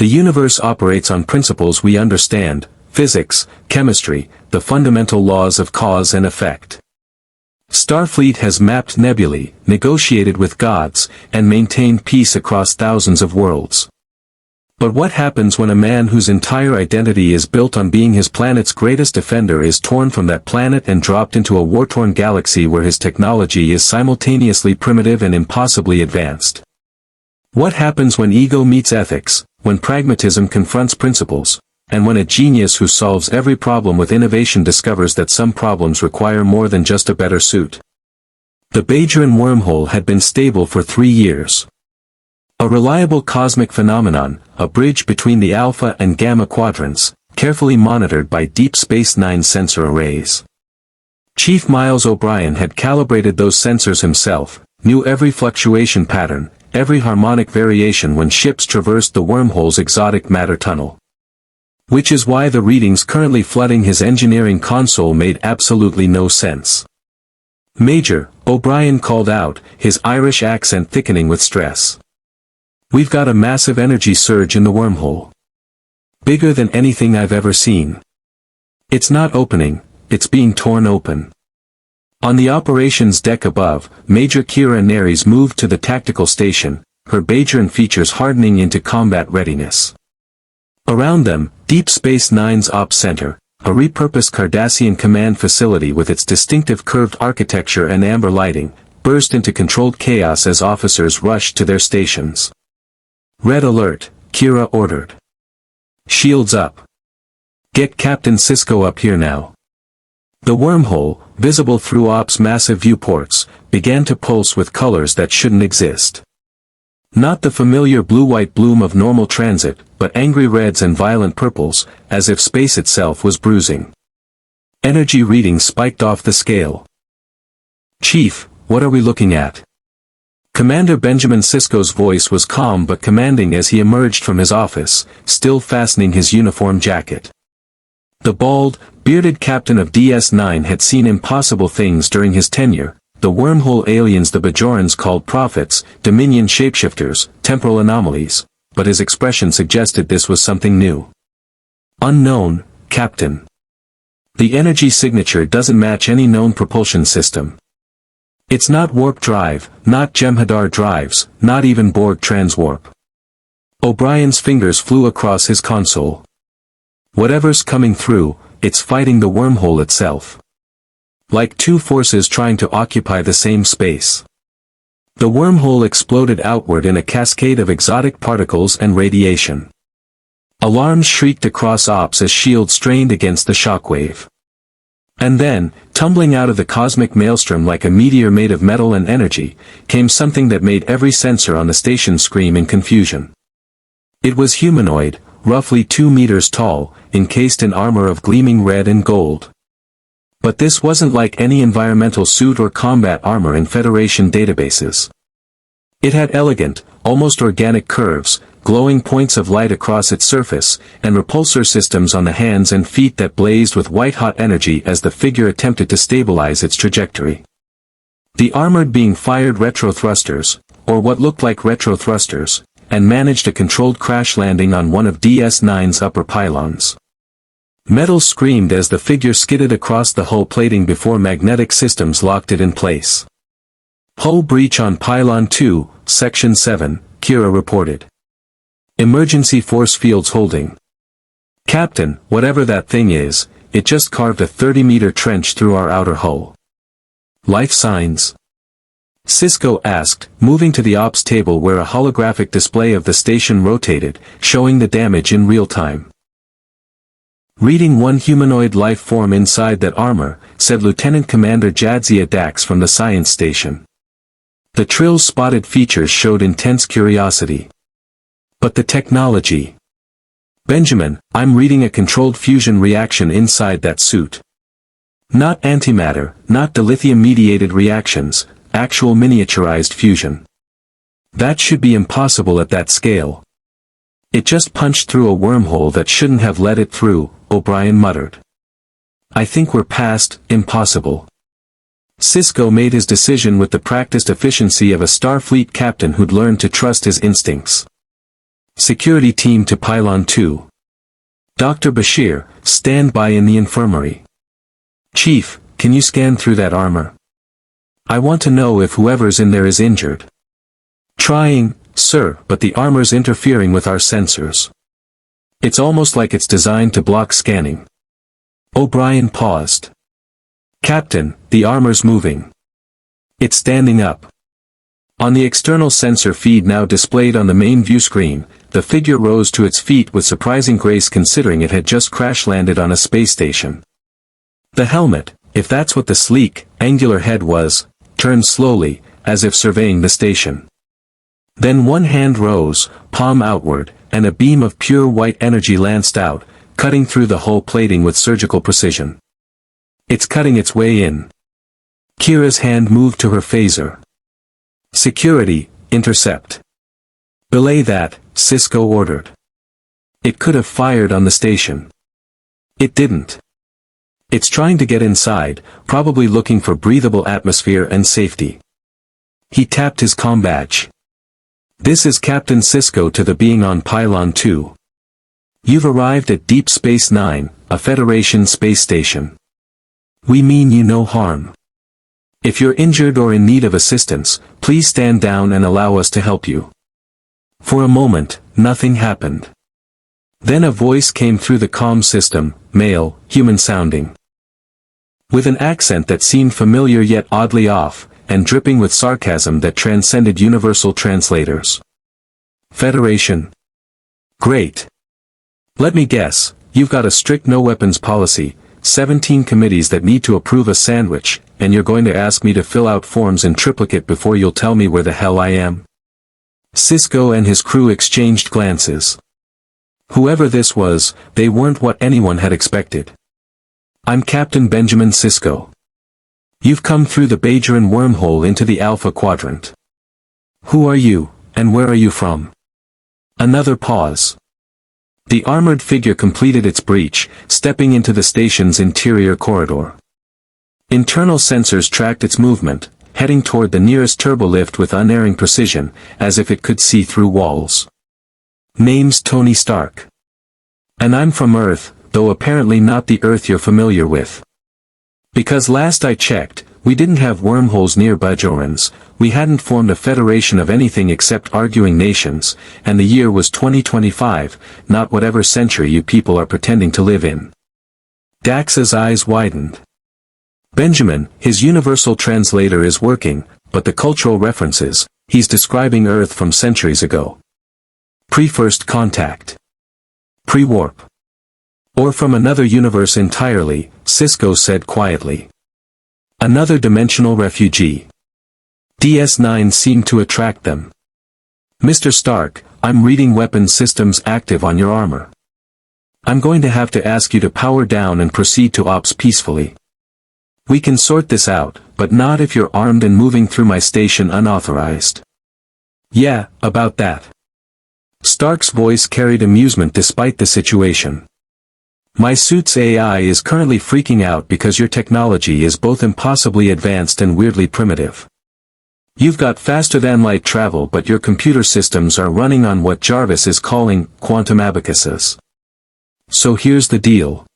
The universe operates on principles we understand: physics, chemistry, the fundamental laws of cause and effect. Starfleet has mapped nebulae, negotiated with gods, and maintained peace across thousands of worlds. But what happens when a man whose entire identity is built on being his planet's greatest defender is torn from that planet and dropped into a war-torn galaxy where his technology is simultaneously primitive and impossibly advanced? What happens when ego meets ethics, when pragmatism confronts principles, and when a genius who solves every problem with innovation discovers that some problems require more than just a better suit? The Bajoran wormhole had been stable for 3 years. A reliable cosmic phenomenon, a bridge between the alpha and gamma quadrants, carefully monitored by Deep Space Nine sensor arrays. Chief Miles O'Brien had calibrated those sensors himself, knew every fluctuation pattern, every harmonic variation when ships traversed the wormhole's exotic matter tunnel. Which is why the readings currently flooding his engineering console made absolutely no sense. "Major," O'Brien called out, his Irish accent thickening with stress. "We've got a massive energy surge in the wormhole. Bigger than anything I've ever seen. It's not opening, it's being torn open." On the operations deck above, Major Kira Nerys moved to the tactical station, her Bajoran features hardening into combat readiness. Around them, Deep Space Nine's Ops Center, a repurposed Cardassian command facility with its distinctive curved architecture and amber lighting, burst into controlled chaos as officers rushed to their stations. "Red alert," Kira ordered. "Shields up. Get Captain Sisko up here now." The wormhole, visible through Ops' massive viewports, began to pulse with colors that shouldn't exist. Not the familiar blue-white bloom of normal transit, but angry reds and violent purples, as if space itself was bruising. Energy readings spiked off the scale. "Chief, what are we looking at?" Commander Benjamin Sisko's voice was calm but commanding as he emerged from his office, still fastening his uniform jacket. The bald, bearded captain of DS9 had seen impossible things during his tenure: the wormhole aliens the Bajorans called prophets, Dominion shapeshifters, temporal anomalies, but his expression suggested this was something new. "Unknown, Captain. The energy signature doesn't match any known propulsion system. It's not warp drive, not Jem'Hadar drives, not even Borg transwarp." O'Brien's fingers flew across his console. "Whatever's coming through, it's fighting the wormhole itself. Like two forces trying to occupy the same space." The wormhole exploded outward in a cascade of exotic particles and radiation. Alarms shrieked across Ops as shields strained against the shockwave. And then, tumbling out of the cosmic maelstrom like a meteor made of metal and energy, came something that made every sensor on the station scream in confusion. It was humanoid, roughly 2 meters tall, encased in armor of gleaming red and gold. But this wasn't like any environmental suit or combat armor in Federation databases. It had elegant, almost organic curves, glowing points of light across its surface, and repulsor systems on the hands and feet that blazed with white-hot energy as the figure attempted to stabilize its trajectory. The armored being fired retro-thrusters, or what looked like retro-thrusters, and managed a controlled crash landing on one of DS9's upper pylons. Metal screamed as the figure skidded across the hull plating before magnetic systems locked it in place. "Hull breach on Pylon 2, Section 7, Kira reported. Emergency force fields holding. Captain, whatever that thing is, it just carved a 30-meter trench through our outer hull. Life signs?" Sisko asked, moving to the ops table where a holographic display of the station rotated, showing the damage in real time. "Reading one humanoid life form inside that armor," said Lieutenant Commander Jadzia Dax from the science station. The Trill's spotted features showed intense curiosity. "But the technology?" "Benjamin, I'm reading a controlled fusion reaction inside that suit. Not antimatter, not dilithium-mediated reactions, actual miniaturized fusion. That should be impossible at that scale. It just punched through a wormhole that shouldn't have let it through," O'Brien muttered. "I think we're past impossible." Sisko made his decision with the practiced efficiency of a Starfleet captain who'd learned to trust his instincts. Security team to Pylon 2. Dr. Bashir, stand by in the infirmary. Chief, can you scan through that armor? I want to know if whoever's in there is injured. Trying, sir, but the armor's interfering with our sensors. It's almost like it's designed to block scanning. O'Brien paused. Captain, the armor's moving. It's standing up. On the external sensor feed now displayed on the main view screen, the figure rose to its feet with surprising grace considering it had just crash-landed on a space station. The helmet, if that's what the sleek, angular head was, turned slowly, as if surveying the station. Then one hand rose, palm outward, and a beam of pure white energy lanced out, cutting through the hull plating with surgical precision. It's cutting its way in. Kira's hand moved to her phaser. Security, intercept. Belay that, Sisko ordered. It could have fired on the station. It didn't. It's trying to get inside, probably looking for breathable atmosphere and safety. He tapped his comm badge. This is Captain Sisko to the being on Pylon 2. You've arrived at Deep Space Nine, a Federation space station. We mean you no harm. If you're injured or in need of assistance, please stand down and allow us to help you. For a moment, nothing happened. Then a voice came through the comm system, male, human-sounding. With an accent that seemed familiar yet oddly off, and dripping with sarcasm that transcended universal translators. Federation. Great. Let me guess, you've got a strict no-weapons policy, 17 committees that need to approve a sandwich, and you're going to ask me to fill out forms in triplicate before you'll tell me where the hell I am? Sisko and his crew exchanged glances. Whoever this was, they weren't what anyone had expected. I'm Captain Benjamin Sisko. You've come through the Bajoran wormhole into the Alpha Quadrant. Who are you, and where are you from? Another pause. The armored figure completed its breach, stepping into the station's interior corridor. Internal sensors tracked its movement, heading toward the nearest turbolift with unerring precision, as if it could see through walls. Name's Tony Stark. And I'm from Earth, though apparently not the Earth you're familiar with. Because last I checked, we didn't have wormholes near Bajorans, we hadn't formed a federation of anything except arguing nations, and the year was 2025, not whatever century you people are pretending to live in. Dax's eyes widened. Benjamin, his universal translator is working, but the cultural references, he's describing Earth from centuries ago. Pre-first contact. Pre-warp. Or from another universe entirely, Sisko said quietly. Another dimensional refugee. DS9 seemed to attract them. Mr. Stark, I'm reading weapon systems active on your armor. I'm going to have to ask you to power down and proceed to ops peacefully. We can sort this out, but not if you're armed and moving through my station unauthorized. Yeah, about that. Stark's voice carried amusement despite the situation. My suit's AI is currently freaking out because your technology is both impossibly advanced and weirdly primitive. You've got faster-than-light travel but your computer systems are running on what Jarvis is calling quantum abacuses. So here's the deal.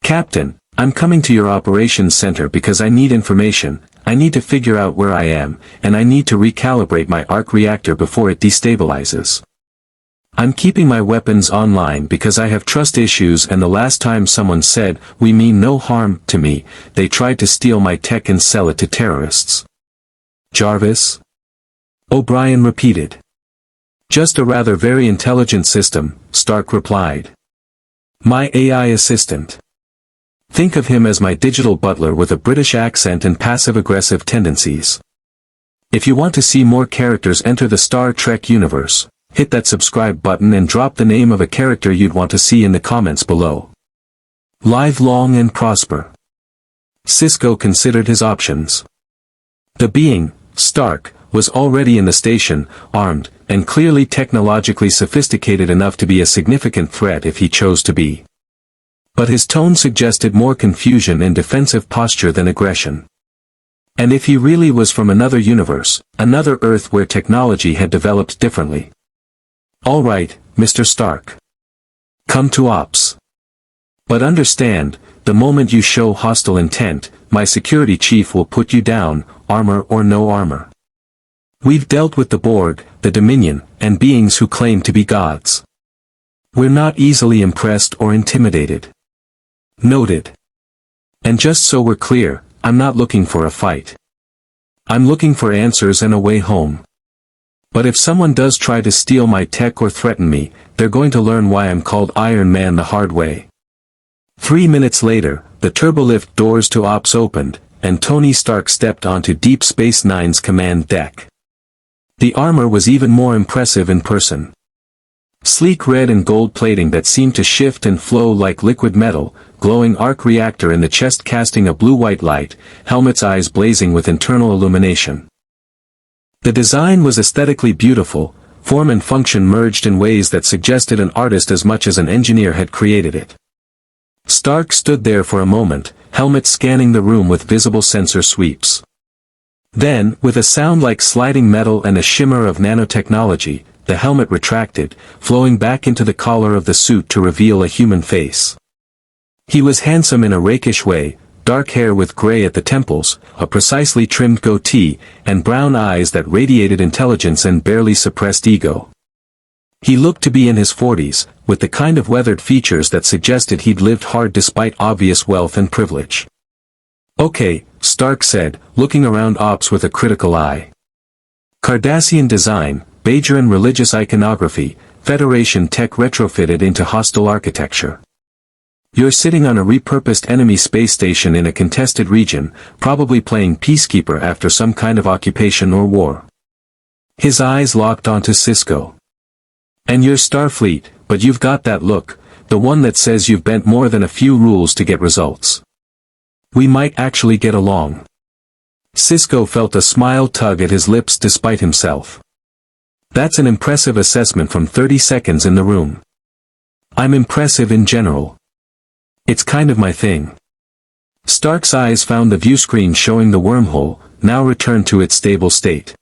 Captain, I'm coming to your operations center because I need information, I need to figure out where I am, and I need to recalibrate my arc reactor before it destabilizes. I'm keeping my weapons online because I have trust issues and the last time someone said, "We mean no harm," to me, they tried to steal my tech and sell it to terrorists. Jarvis? O'Brien repeated. Just a rather very intelligent system, Stark replied. My AI assistant. Think of him as my digital butler with a British accent and passive-aggressive tendencies. If you want to see more characters enter the Star Trek universe, hit that subscribe button and drop the name of a character you'd want to see in the comments below. Live long and prosper. Sisko considered his options. The being, Stark, was already in the station, armed, and clearly technologically sophisticated enough to be a significant threat if he chose to be. But his tone suggested more confusion and defensive posture than aggression. And if he really was from another universe, another Earth where technology had developed differently. All right, Mr. Stark. Come to ops. But understand, the moment you show hostile intent, my security chief will put you down, armor or no armor. We've dealt with the Borg, the Dominion, and beings who claim to be gods. We're not easily impressed or intimidated. Noted. And just so we're clear, I'm not looking for a fight. I'm looking for answers and a way home. But if someone does try to steal my tech or threaten me, they're going to learn why I'm called Iron Man the hard way. 3 minutes later, the turbolift doors to ops opened, and Tony Stark stepped onto Deep Space Nine's command deck. The armor was even more impressive in person. Sleek red and gold plating that seemed to shift and flow like liquid metal, glowing arc reactor in the chest casting a blue-white light, helmet's eyes blazing with internal illumination. The design was aesthetically beautiful, form and function merged in ways that suggested an artist as much as an engineer had created it. Stark stood there for a moment, helmet scanning the room with visible sensor sweeps. Then, with a sound like sliding metal and a shimmer of nanotechnology, the helmet retracted, flowing back into the collar of the suit to reveal a human face. He was handsome in a rakish way, dark hair with gray at the temples, a precisely trimmed goatee, and brown eyes that radiated intelligence and barely suppressed ego. He looked to be in his 40s, with the kind of weathered features that suggested he'd lived hard despite obvious wealth and privilege. Okay, Stark said, looking around ops with a critical eye. Cardassian design, Bajoran religious iconography, Federation tech retrofitted into hostile architecture. You're sitting on a repurposed enemy space station in a contested region, probably playing peacekeeper after some kind of occupation or war. His eyes locked onto Sisko. And you're Starfleet, but you've got that look, the one that says you've bent more than a few rules to get results. We might actually get along. Sisko felt a smile tug at his lips despite himself. That's an impressive assessment from 30 seconds in the room. I'm impressive in general. It's kind of my thing. Stark's eyes found the viewscreen showing the wormhole, now returned to its stable state.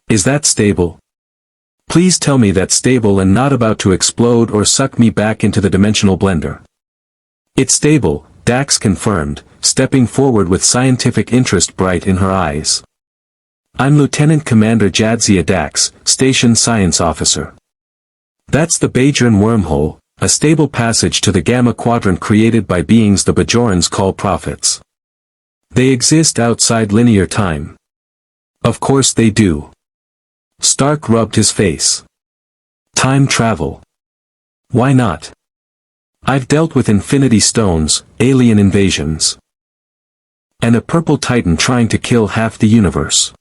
Is that stable? Please tell me that's stable and not about to explode or suck me back into the dimensional blender. It's stable, Dax confirmed, stepping forward with scientific interest bright in her eyes. I'm Lieutenant Commander Jadzia Dax, Station Science Officer. That's the Bajoran wormhole, a stable passage to the Gamma Quadrant created by beings the Bajorans call prophets. They exist outside linear time. Of course they do. Stark rubbed his face. Time travel. Why not? I've dealt with Infinity Stones, alien invasions. And a purple titan trying to kill half the universe.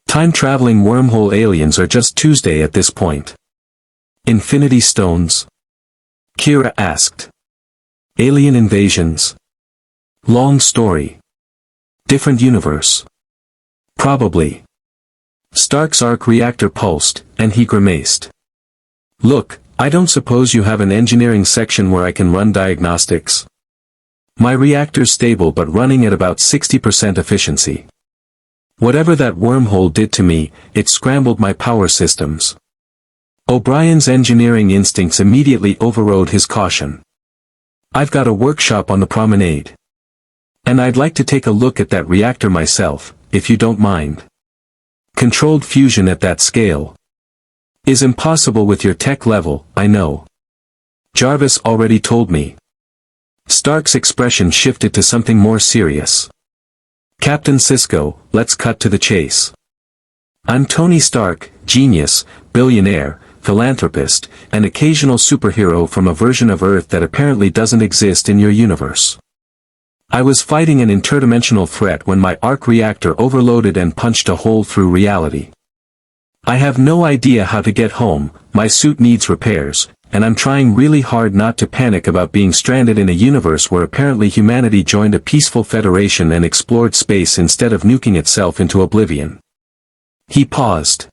Time-traveling wormhole aliens are just Tuesday at this point. Infinity Stones? Kira asked. Alien invasions? Long story. Different universe. Probably. Stark's arc reactor pulsed, and he grimaced. Look, I don't suppose you have an engineering section where I can run diagnostics? My reactor's stable but running at about 60% efficiency. Whatever that wormhole did to me, it scrambled my power systems. O'Brien's engineering instincts immediately overrode his caution. I've got a workshop on the promenade. And I'd like to take a look at that reactor myself, if you don't mind. Controlled fusion at that scale is impossible with your tech level, I know. Jarvis already told me. Stark's expression shifted to something more serious. Captain Sisko, let's cut to the chase. I'm Tony Stark, genius, billionaire, philanthropist, and occasional superhero from a version of Earth that apparently doesn't exist in your universe. I was fighting an interdimensional threat when my arc reactor overloaded and punched a hole through reality. I have no idea how to get home, my suit needs repairs, and I'm trying really hard not to panic about being stranded in a universe where apparently humanity joined a peaceful federation and explored space instead of nuking itself into oblivion. He paused.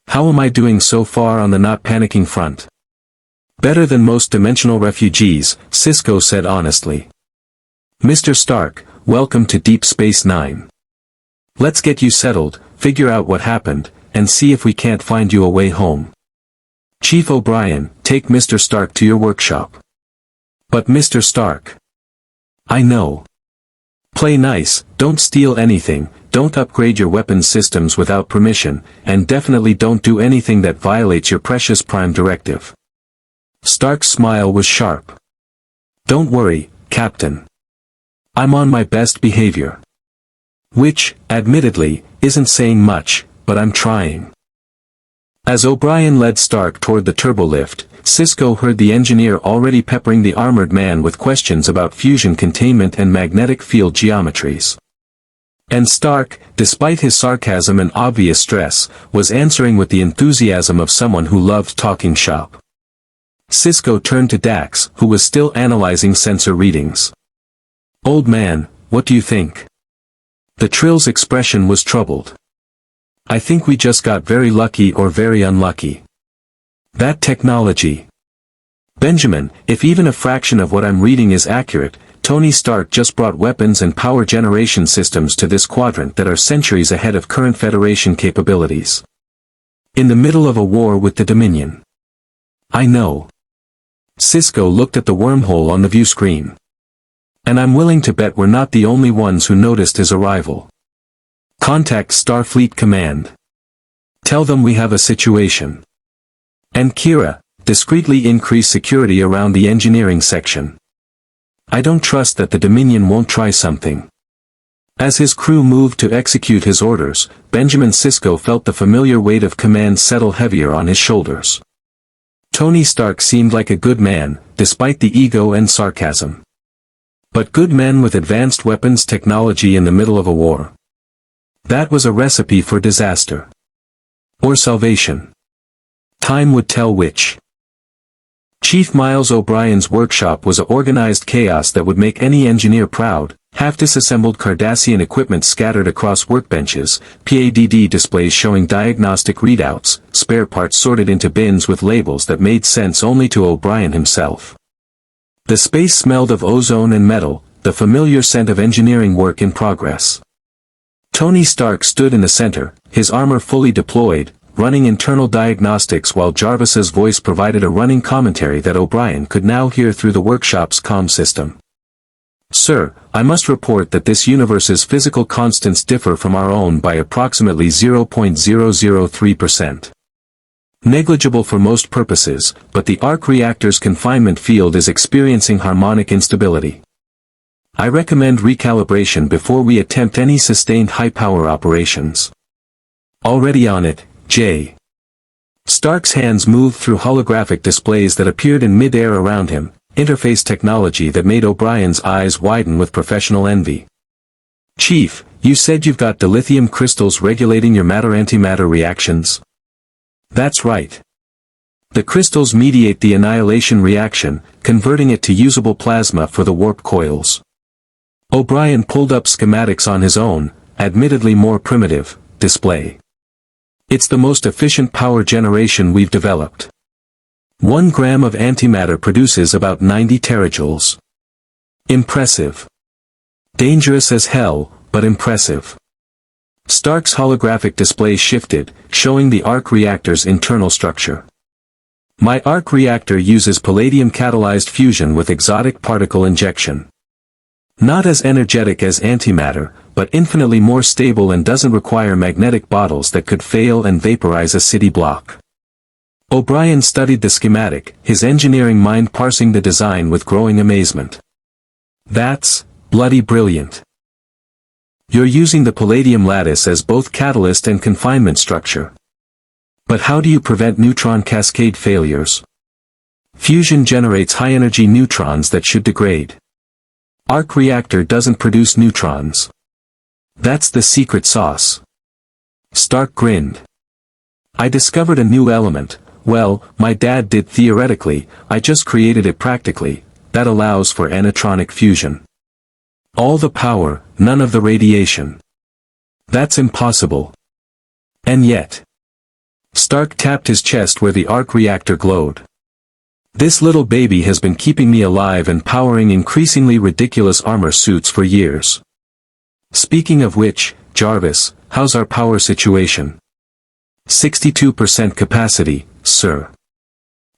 How am I doing so far on the not panicking front? Better than most dimensional refugees, Sisko said honestly. Mr. Stark, welcome to Deep Space Nine. Let's get you settled, figure out what happened, and see if we can't find you a way home. Chief O'Brien, take Mr. Stark to your workshop. But Mr. Stark. I know. Play nice, don't steal anything, don't upgrade your weapons systems without permission, and definitely don't do anything that violates your precious Prime Directive. Stark's smile was sharp. Don't worry, Captain. I'm on my best behavior. Which, admittedly, isn't saying much, but I'm trying. As O'Brien led Stark toward the turbolift, Sisko heard the engineer already peppering the armored man with questions about fusion containment and magnetic field geometries. And Stark, despite his sarcasm and obvious stress, was answering with the enthusiasm of someone who loved talking shop. Sisko turned to Dax, who was still analyzing sensor readings. Old man, what do you think? The Trill's expression was troubled. I think we just got very lucky or very unlucky. That technology. Benjamin, if even a fraction of what I'm reading is accurate, Tony Stark just brought weapons and power generation systems to this quadrant that are centuries ahead of current Federation capabilities. In the middle of a war with the Dominion. I know. Sisko looked at the wormhole on the view screen. And I'm willing to bet we're not the only ones who noticed his arrival. Contact Starfleet Command. Tell them we have a situation. And Kira, discreetly increase security around the engineering section. I don't trust that the Dominion won't try something. As his crew moved to execute his orders, Benjamin Sisko felt the familiar weight of command settle heavier on his shoulders. Tony Stark seemed like a good man, despite the ego and sarcasm. But good men with advanced weapons technology in the middle of a war. That was a recipe for disaster. Or salvation. Time would tell which. Chief Miles O'Brien's workshop was a organized chaos that would make any engineer proud. Half disassembled Cardassian equipment scattered across workbenches, PADD displays showing diagnostic readouts, spare parts sorted into bins with labels that made sense only to O'Brien himself. The space smelled of ozone and metal, the familiar scent of engineering work in progress. Tony Stark stood in the center, his armor fully deployed, running internal diagnostics while Jarvis's voice provided a running commentary that O'Brien could now hear through the workshop's comm system. Sir, I must report that this universe's physical constants differ from our own by approximately 0.003%. Negligible for most purposes, but the arc reactor's confinement field is experiencing harmonic instability. I recommend recalibration before we attempt any sustained high-power operations. Already on it, J. Stark's hands moved through holographic displays that appeared in mid-air around him, interface technology that made O'Brien's eyes widen with professional envy. Chief, you said you've got dilithium crystals regulating your matter-antimatter reactions? That's right. The crystals mediate the annihilation reaction, converting it to usable plasma for the warp coils. O'Brien pulled up schematics on his own, admittedly more primitive, display. It's the most efficient power generation we've developed. 1 gram of antimatter produces about 90 terajoules. Impressive. Dangerous as hell, but impressive. Stark's holographic display shifted, showing the arc reactor's internal structure. My arc reactor uses palladium-catalyzed fusion with exotic particle injection. Not as energetic as antimatter, but infinitely more stable and doesn't require magnetic bottles that could fail and vaporize a city block. O'Brien studied the schematic, his engineering mind parsing the design with growing amazement. That's bloody brilliant. You're using the palladium lattice as both catalyst and confinement structure. But how do you prevent neutron cascade failures? Fusion generates high-energy neutrons that should degrade. Arc reactor doesn't produce neutrons. That's the secret sauce. Stark grinned. I discovered a new element. Well, my dad did theoretically, I just created it practically, that allows for anitronic fusion. All the power, none of the radiation. That's impossible. And yet. Stark tapped his chest where the arc reactor glowed. This little baby has been keeping me alive and powering increasingly ridiculous armor suits for years. Speaking of which, Jarvis, how's our power situation? 62% capacity, sir.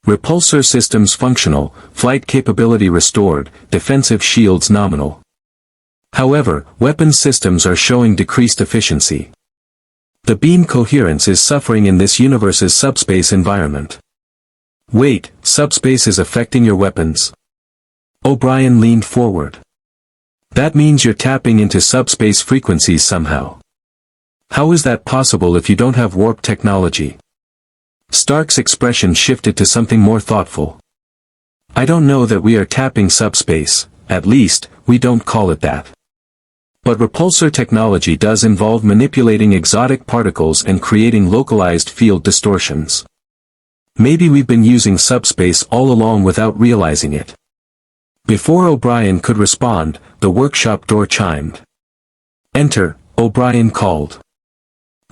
Repulsor systems functional, flight capability restored, defensive shields nominal. However, weapons systems are showing decreased efficiency. The beam coherence is suffering in this universe's subspace environment. Wait, subspace is affecting your weapons? O'Brien leaned forward. That means you're tapping into subspace frequencies somehow. How is that possible if you don't have warp technology? Stark's expression shifted to something more thoughtful. I don't know that we are tapping subspace, at least, we don't call it that. But repulsor technology does involve manipulating exotic particles and creating localized field distortions. Maybe we've been using subspace all along without realizing it. Before O'Brien could respond, the workshop door chimed. Enter, O'Brien called.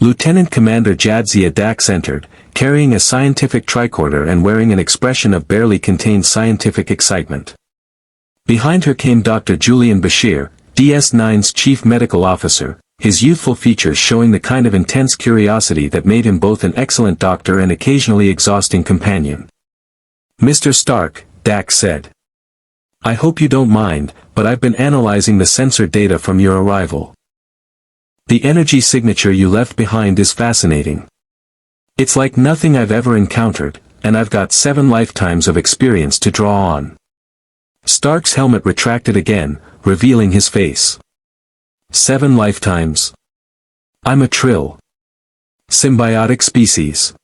Lieutenant Commander Jadzia Dax entered, carrying a scientific tricorder and wearing an expression of barely contained scientific excitement. Behind her came Dr. Julian Bashir, DS9's chief medical officer, his youthful features showing the kind of intense curiosity that made him both an excellent doctor and occasionally exhausting companion. Mr. Stark, Dax said. I hope you don't mind, but I've been analyzing the sensor data from your arrival. The energy signature you left behind is fascinating. It's like nothing I've ever encountered, and I've got 7 lifetimes of experience to draw on. Stark's helmet retracted again, revealing his face. 7 lifetimes. I'm a Trill. Symbiotic species.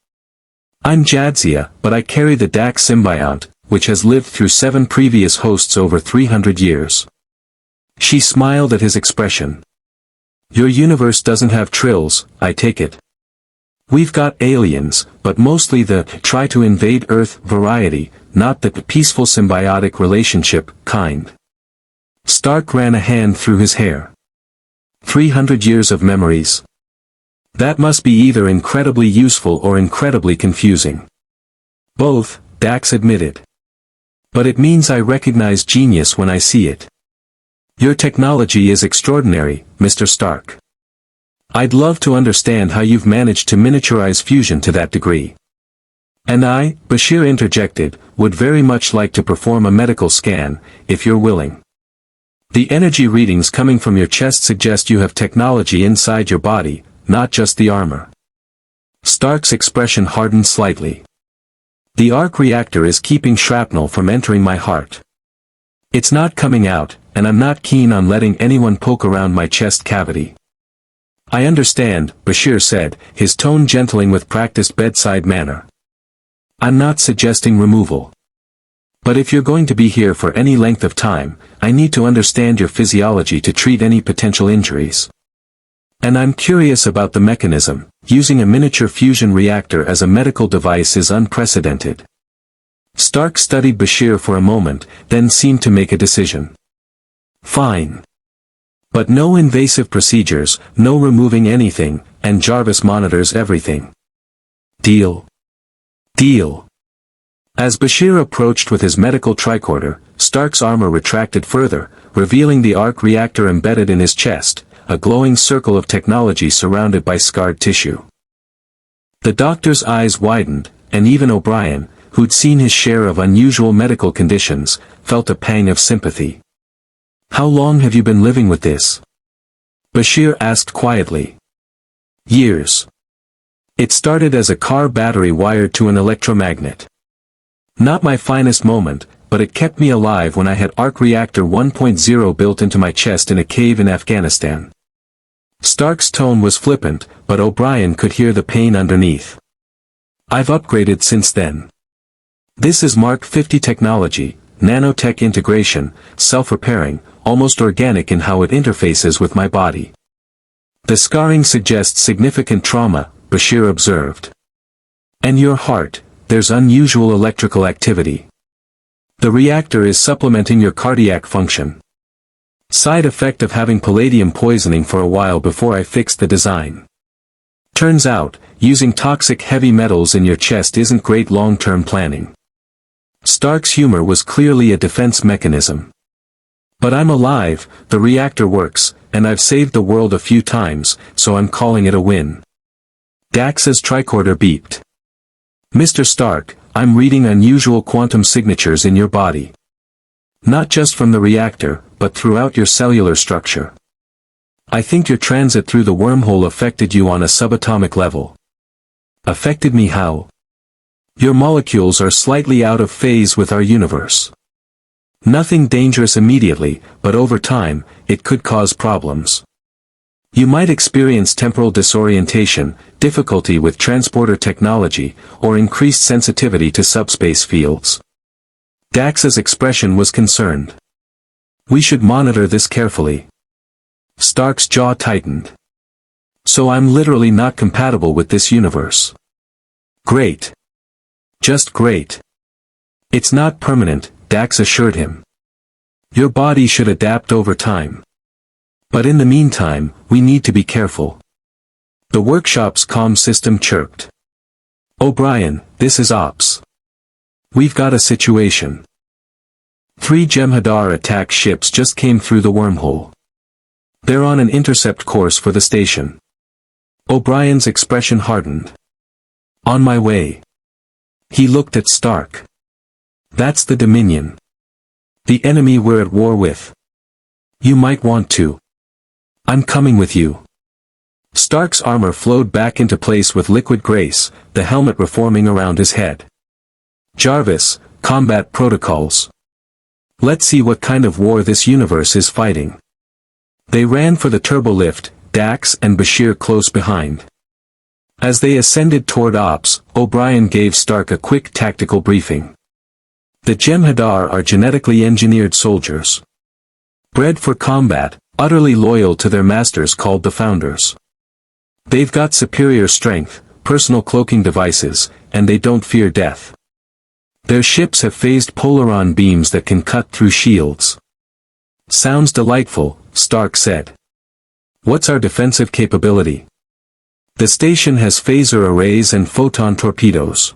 I'm Jadzia, but I carry the Dax symbiote, which has lived through 7 previous hosts over 300 years. She smiled at his expression. Your universe doesn't have Trills, I take it. We've got aliens, but mostly the try to invade Earth variety, not the peaceful symbiotic relationship kind. Stark ran a hand through his hair. 300 years of memories. That must be either incredibly useful or incredibly confusing. Both, Dax admitted. But it means I recognize genius when I see it. Your technology is extraordinary, Mr. Stark. I'd love to understand how you've managed to miniaturize fusion to that degree. And I, Bashir interjected, would very much like to perform a medical scan, if you're willing. The energy readings coming from your chest suggest you have technology inside your body, not just the armor. Stark's expression hardened slightly. The arc reactor is keeping shrapnel from entering my heart. It's not coming out, and I'm not keen on letting anyone poke around my chest cavity. I understand, Bashir said, his tone gentling with practiced bedside manner. I'm not suggesting removal. But if you're going to be here for any length of time, I need to understand your physiology to treat any potential injuries. And I'm curious about the mechanism. Using a miniature fusion reactor as a medical device is unprecedented. Stark studied Bashir for a moment, then seemed to make a decision. Fine. But no invasive procedures, no removing anything, and Jarvis monitors everything. Deal? Deal. As Bashir approached with his medical tricorder, Stark's armor retracted further, revealing the arc reactor embedded in his chest, a glowing circle of technology surrounded by scarred tissue. The doctor's eyes widened, and even O'Brien, who'd seen his share of unusual medical conditions, felt a pang of sympathy. How long have you been living with this? Bashir asked quietly. Years. It started as a car battery wired to an electromagnet. Not my finest moment, but it kept me alive when I had Arc Reactor 1.0 built into my chest in a cave in Afghanistan. Stark's tone was flippant, but O'Brien could hear the pain underneath. I've upgraded since then. This is Mark 50 technology, nanotech integration, self-repairing, almost organic in how it interfaces with my body. The scarring suggests significant trauma, Bashir observed. And your heart, there's unusual electrical activity. The reactor is supplementing your cardiac function. Side effect of having palladium poisoning for a while before I fixed the design. Turns out, using toxic heavy metals in your chest isn't great long-term planning. Stark's humor was clearly a defense mechanism. But I'm alive, the reactor works, and I've saved the world a few times, so I'm calling it a win. Dax's tricorder beeped. Mr. Stark, I'm reading unusual quantum signatures in your body. Not just from the reactor, but throughout your cellular structure. I think your transit through the wormhole affected you on a subatomic level. Affected me how? Your molecules are slightly out of phase with our universe. Nothing dangerous immediately, but over time, it could cause problems. You might experience temporal disorientation, difficulty with transporter technology, or increased sensitivity to subspace fields. Dax's expression was concerned. We should monitor this carefully. Stark's jaw tightened. So I'm literally not compatible with this universe. Great. Just great. It's not permanent, Dax assured him. Your body should adapt over time. But in the meantime, we need to be careful. The workshop's comm system chirped. O'Brien, this is Ops. We've got a situation. 3 Jem'Hadar attack ships just came through the wormhole. They're on an intercept course for the station. O'Brien's expression hardened. On my way. He looked at Stark. That's the Dominion. The enemy we're at war with. You might want to. I'm coming with you. Stark's armor flowed back into place with liquid grace, the helmet reforming around his head. Jarvis, combat protocols. Let's see what kind of war this universe is fighting. They ran for the turbolift, Dax and Bashir close behind. As they ascended toward Ops, O'Brien gave Stark a quick tactical briefing. The Jem'Hadar are genetically engineered soldiers. Bred for combat, utterly loyal to their masters called the Founders. They've got superior strength, personal cloaking devices, and they don't fear death. Their ships have phased polaron beams that can cut through shields. Sounds delightful, Stark said. What's our defensive capability? The station has phaser arrays and photon torpedoes.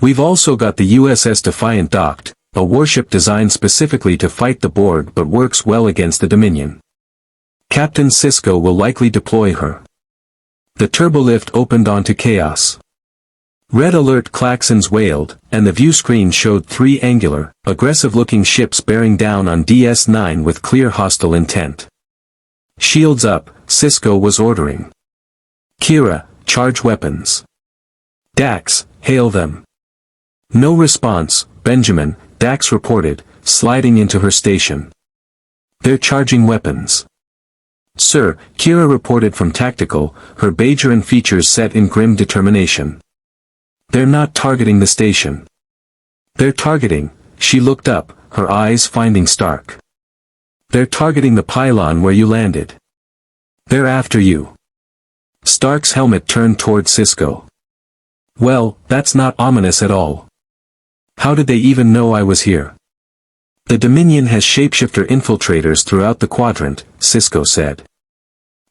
We've also got the USS Defiant docked, a warship designed specifically to fight the Borg but works well against the Dominion. Captain Sisko will likely deploy her. The turbolift opened onto chaos. Red alert klaxons wailed, and the view screen showed 3 angular, aggressive-looking ships bearing down on DS9 with clear hostile intent. Shields up, Sisko was ordering. Kira, charge weapons. Dax, hail them. No response, Benjamin, Dax reported, sliding into her station. They're charging weapons. Sir, Kira reported from Tactical, her Bajoran features set in grim determination. They're not targeting the station. They're targeting, she looked up, her eyes finding Stark. They're targeting the pylon where you landed. They're after you. Stark's helmet turned toward Sisko. Well, that's not ominous at all. How did they even know I was here? The Dominion has shapeshifter infiltrators throughout the quadrant, Sisko said.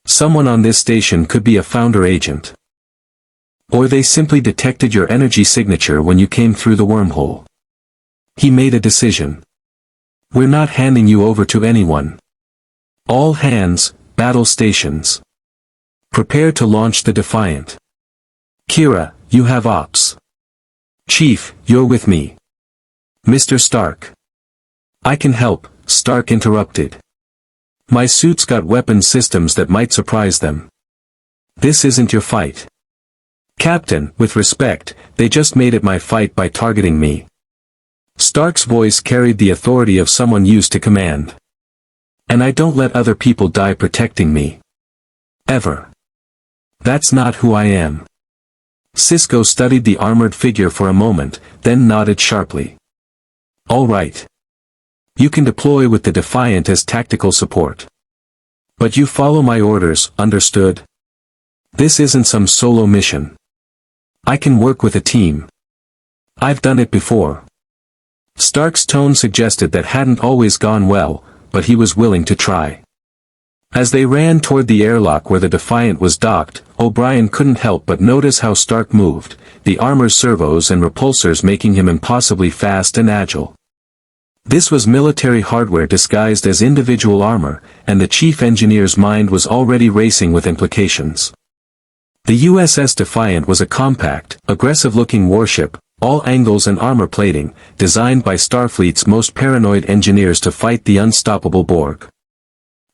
Someone on this station could be a Founder agent. Or they simply detected your energy signature when you came through the wormhole. He made a decision. We're not handing you over to anyone. All hands, battle stations. Prepare to launch the Defiant. Kira, you have Ops. Chief, you're with me. Mr. Stark. I can help, Stark interrupted. My suit's got weapon systems that might surprise them. This isn't your fight. Captain, with respect, they just made it my fight by targeting me. Stark's voice carried the authority of someone used to command. And I don't let other people die protecting me. Ever. That's not who I am. Sisko studied the armored figure for a moment, then nodded sharply. All right. You can deploy with the Defiant as tactical support. But you follow my orders, understood? This isn't some solo mission. I can work with a team. I've done it before. Stark's tone suggested that hadn't always gone well, but he was willing to try. As they ran toward the airlock where the Defiant was docked, O'Brien couldn't help but notice how Stark moved, the armor's servos and repulsors making him impossibly fast and agile. This was military hardware disguised as individual armor, and the chief engineer's mind was already racing with implications. The USS Defiant was a compact, aggressive-looking warship, all angles and armor plating, designed by Starfleet's most paranoid engineers to fight the unstoppable Borg.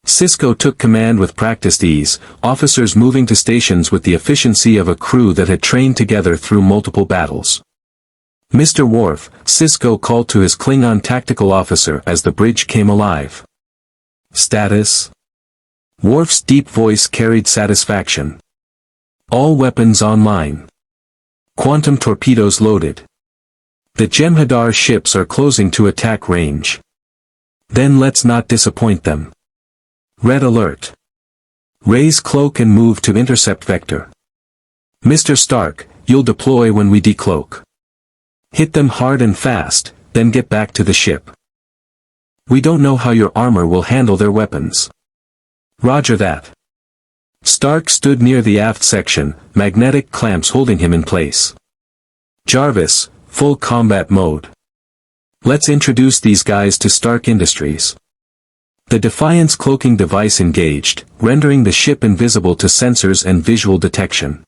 Sisko took command with practiced ease, officers moving to stations with the efficiency of a crew that had trained together through multiple battles. "Mr. Worf," Sisko called to his Klingon tactical officer as the bridge came alive. "Status?" Worf's deep voice carried satisfaction. "All weapons online. Quantum torpedoes loaded. The Jem'Hadar ships are closing to attack range. Then let's not disappoint them. Red alert. Raise cloak and move to intercept vector. Mr. Stark, you'll deploy when we decloak. Hit them hard and fast, then get back to the ship. We don't know how your armor will handle their weapons." "Roger that." Stark stood near the aft section, magnetic clamps holding him in place. "Jarvis, full combat mode. Let's introduce these guys to Stark Industries." The Defiance cloaking device engaged, rendering the ship invisible to sensors and visual detection.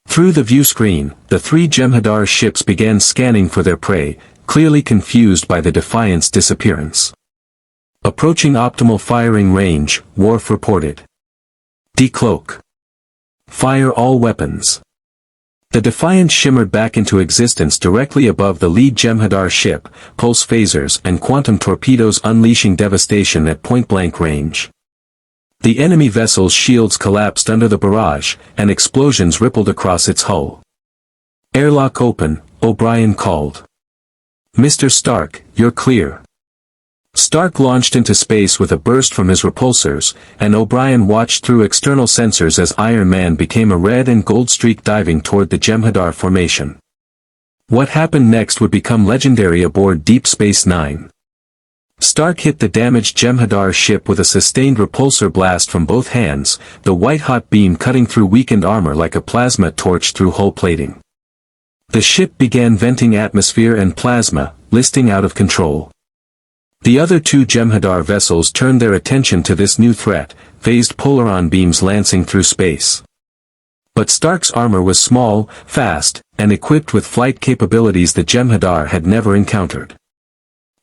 Through the view screen, the three Jem'Hadar ships began scanning for their prey, clearly confused by the Defiant's disappearance. "Approaching optimal firing range," Worf reported. "Decloak. Fire all weapons." The Defiant shimmered back into existence directly above the lead Jem'Hadar ship, pulse phasers and quantum torpedoes unleashing devastation at point-blank range. The enemy vessel's shields collapsed under the barrage, and explosions rippled across its hull. "Airlock open," O'Brien called. "Mr. Stark, you're clear." Stark launched into space with a burst from his repulsors, and O'Brien watched through external sensors as Iron Man became a red and gold streak diving toward the Jem'Hadar formation. What happened next would become legendary aboard Deep Space Nine. Stark hit the damaged Jem'Hadar ship with a sustained repulsor blast from both hands, the white-hot beam cutting through weakened armor like a plasma torch through hull plating. The ship began venting atmosphere and plasma, listing out of control. The other two Jem'Hadar vessels turned their attention to this new threat, phased polaron beams lancing through space. But Stark's armor was small, fast, and equipped with flight capabilities the Jem'Hadar had never encountered.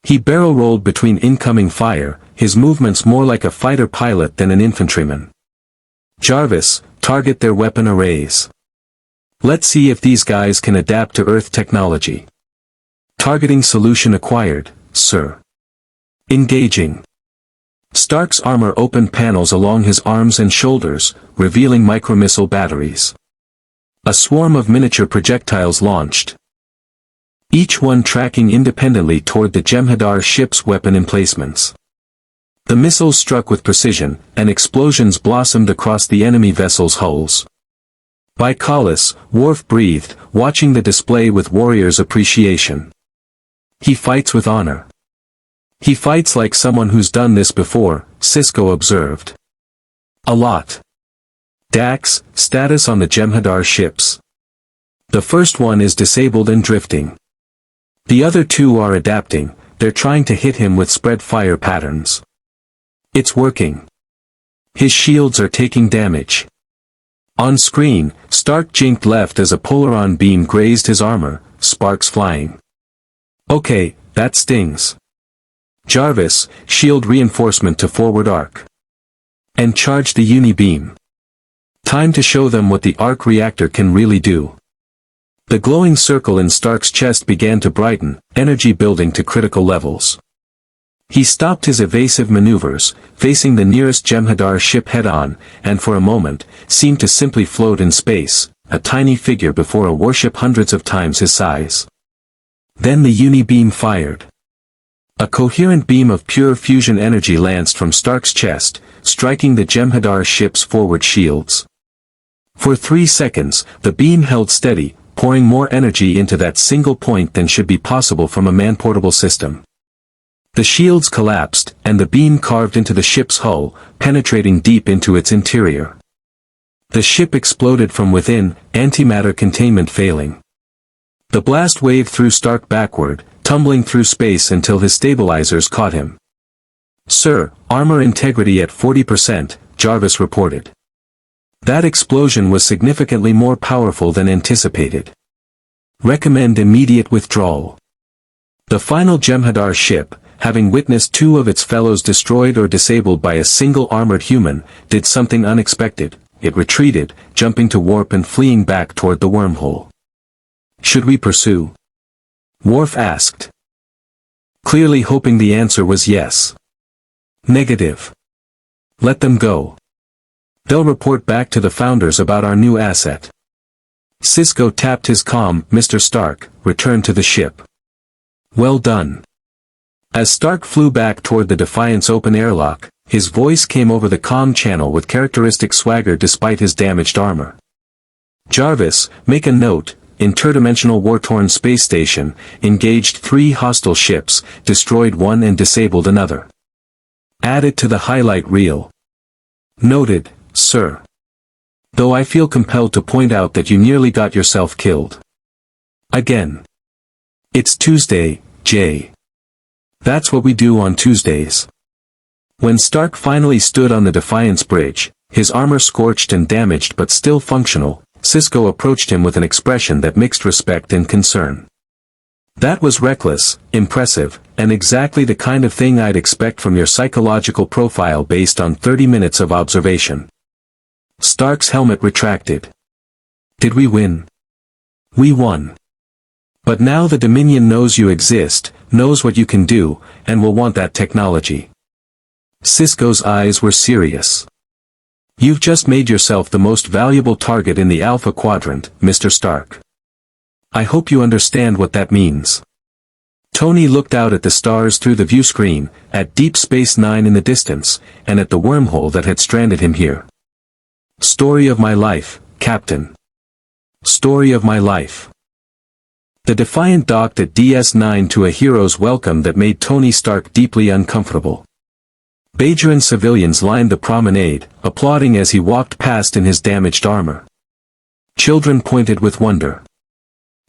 He barrel-rolled between incoming fire, his movements more like a fighter pilot than an infantryman. "Jarvis, target their weapon arrays. Let's see if these guys can adapt to Earth technology." "Targeting solution acquired, sir." Engaging. Stark's armor opened panels along his arms and shoulders, revealing micromissile batteries. A swarm of miniature projectiles launched, each one tracking independently toward the Jem'Hadar ship's weapon emplacements. The missiles struck with precision, and explosions blossomed across the enemy vessel's hulls. "By Kallus," Worf breathed, watching the display with warrior's appreciation. "He fights with honor." "He fights like someone who's done this before," Sisko observed. "A lot." "Dax, status on the Jem'Hadar ships." "The first one is disabled and drifting. The other two are adapting, they're trying to hit him with spread fire patterns. It's working. His shields are taking damage." On screen, Stark jinked left as a polaron beam grazed his armor, sparks flying. "Okay, that stings. Jarvis, shield reinforcement to forward arc. And charge the uni-beam. Time to show them what the arc reactor can really do." The glowing circle in Stark's chest began to brighten, energy building to critical levels. He stopped his evasive maneuvers, facing the nearest Jem'Hadar ship head-on, and for a moment, seemed to simply float in space, a tiny figure before a warship hundreds of times his size. Then the uni-beam fired. A coherent beam of pure fusion energy lanced from Stark's chest, striking the Jem'Hadar ship's forward shields. For 3 seconds, the beam held steady, pouring more energy into that single point than should be possible from a man-portable system. The shields collapsed, and the beam carved into the ship's hull, penetrating deep into its interior. The ship exploded from within, antimatter containment failing. The blast waved through Stark backward, tumbling through space until his stabilizers caught him. "Sir, armor integrity at 40%, Jarvis reported. That explosion was significantly more powerful than anticipated. Recommend immediate withdrawal. The final Jem'Hadar ship, having witnessed 2 of its fellows destroyed or disabled by a single armored human, did something unexpected. It retreated, jumping to warp and fleeing back toward the wormhole. Should we pursue? Worf asked. Clearly hoping the answer was yes. Negative. Let them go. They'll report back to the Founders about our new asset. Sisko tapped his comm. Mr. Stark, return to the ship. Well done. As Stark flew back toward the Defiant's open airlock, his voice came over the comm channel with characteristic swagger despite his damaged armor. Jarvis, make a note, interdimensional war-torn space station, engaged 3 hostile ships, destroyed 1 and disabled another. Add it to the highlight reel. Noted, sir. Though I feel compelled to point out that you nearly got yourself killed. Again. It's Tuesday, Jay. That's what we do on Tuesdays. When Stark finally stood on the Defiance bridge, his armor scorched and damaged but still functional, Sisko approached him with an expression that mixed respect and concern. That was reckless, impressive, and exactly the kind of thing I'd expect from your psychological profile based on 30 minutes of observation. Stark's helmet retracted. Did we win? We won. But now the Dominion knows you exist, knows what you can do, and will want that technology. Sisko's eyes were serious. You've just made yourself the most valuable target in the Alpha Quadrant, Mr. Stark. I hope you understand what that means. Tony looked out at the stars through the view screen, at Deep Space Nine in the distance, and at the wormhole that had stranded him here. Story of my life, Captain. Story of my life. The Defiant docked at DS9 to a hero's welcome that made Tony Stark deeply uncomfortable. Bajoran civilians lined the promenade, applauding as he walked past in his damaged armor. Children pointed with wonder.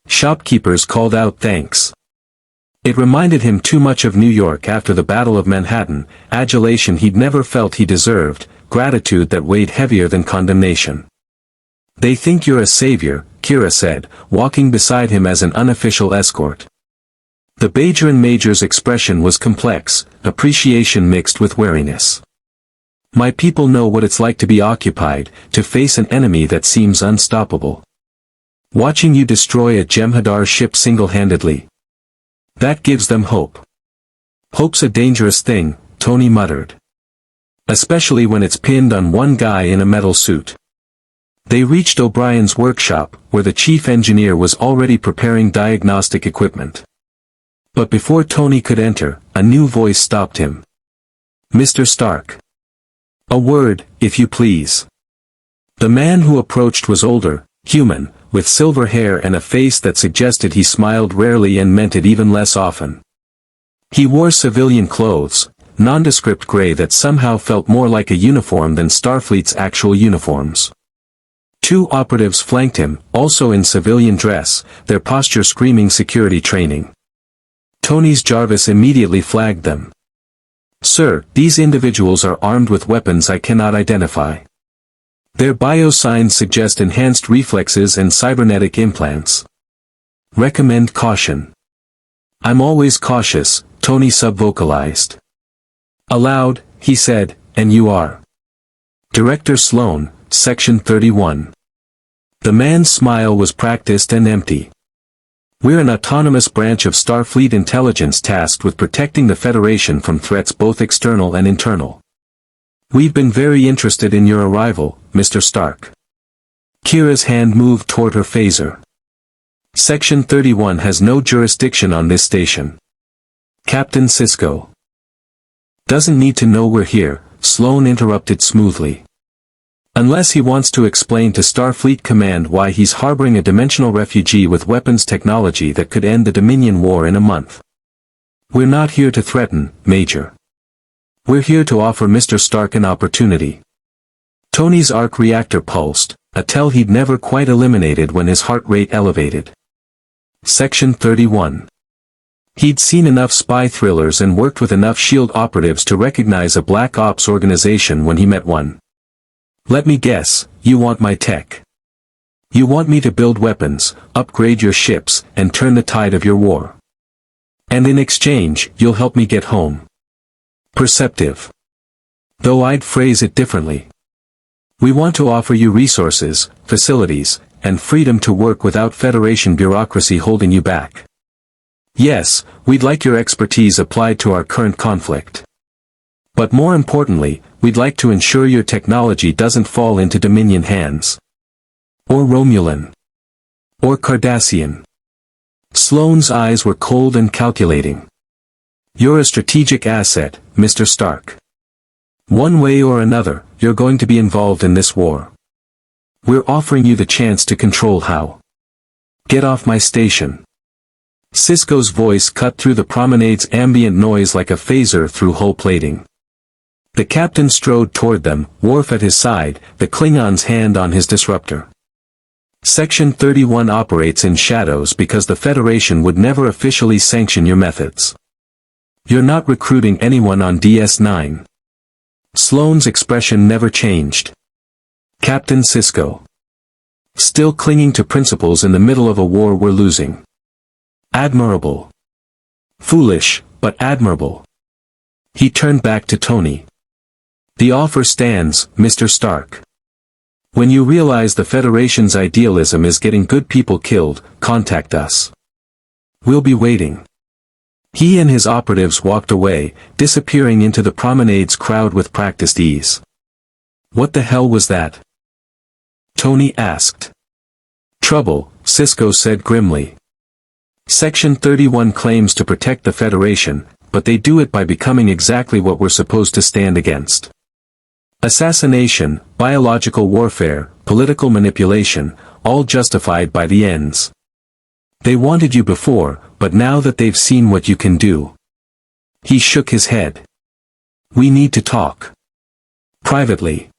Shopkeepers called out thanks. It reminded him too much of New York after the Battle of Manhattan, adulation he'd never felt he deserved, gratitude that weighed heavier than condemnation. They think you're a savior, Kira said, walking beside him as an unofficial escort. The Bajoran Major's expression was complex, appreciation mixed with wariness. My people know what it's like to be occupied, to face an enemy that seems unstoppable. Watching you destroy a Jem'Hadar ship single-handedly. That gives them hope. Hope's a dangerous thing, Tony muttered. Especially when it's pinned on one guy in a metal suit. They reached O'Brien's workshop, where the chief engineer was already preparing diagnostic equipment. But before Tony could enter, a new voice stopped him. Mr. Stark. A word, if you please. The man who approached was older, human, with silver hair and a face that suggested he smiled rarely and meant it even less often. He wore civilian clothes, nondescript gray that somehow felt more like a uniform than Starfleet's actual uniforms. 2 operatives flanked him, also in civilian dress, their posture screaming security training. Tony's Jarvis immediately flagged them. Sir, these individuals are armed with weapons I cannot identify. Their biosigns suggest enhanced reflexes and cybernetic implants. Recommend caution. I'm always cautious, Tony subvocalized. Aloud, he said, and you are. Director Sloan, Section 31. The man's smile was practiced and empty. We're an autonomous branch of Starfleet intelligence tasked with protecting the Federation from threats both external and internal. We've been very interested in your arrival, Mr. Stark. Kira's hand moved toward her phaser. Section 31 has no jurisdiction on this station. Captain Sisko. Doesn't need to know we're here, Sloan interrupted smoothly. Unless he wants to explain to Starfleet Command why he's harboring a dimensional refugee with weapons technology that could end the Dominion War in a month. We're not here to threaten, Major. We're here to offer Mr. Stark an opportunity. Tony's arc reactor pulsed, a tell he'd never quite eliminated when his heart rate elevated. Section 31. He'd seen enough spy thrillers and worked with enough SHIELD operatives to recognize a black ops organization when he met one. Let me guess, you want my tech. You want me to build weapons, upgrade your ships, and turn the tide of your war. And in exchange, you'll help me get home. Perceptive. Though I'd phrase it differently. We want to offer you resources, facilities, and freedom to work without Federation bureaucracy holding you back. Yes, we'd like your expertise applied to our current conflict. But more importantly, we'd like to ensure your technology doesn't fall into Dominion hands. Or Romulan. Or Cardassian. Sloane's eyes were cold and calculating. You're a strategic asset, Mr. Stark. One way or another, you're going to be involved in this war. We're offering you the chance to control how. Get off my station. Sisko's voice cut through the promenade's ambient noise like a phaser through hull plating. The captain strode toward them, Worf at his side, the Klingon's hand on his disruptor. Section 31 operates in shadows because the Federation would never officially sanction your methods. You're not recruiting anyone on DS9. Sloane's expression never changed. Captain Sisko. Still clinging to principles in the middle of a war we're losing. Admirable. Foolish, but admirable. He turned back to Tony. The offer stands, Mr. Stark. When you realize the Federation's idealism is getting good people killed, contact us. We'll be waiting. He and his operatives walked away, disappearing into the promenade's crowd with practiced ease. What the hell was that? Tony asked. Trouble, Sisko said grimly. Section 31 claims to protect the Federation, but they do it by becoming exactly what we're supposed to stand against. Assassination, biological warfare, political manipulation, all justified by the ends. They wanted you before, but now that they've seen what you can do. He shook his head. We need to talk. Privately.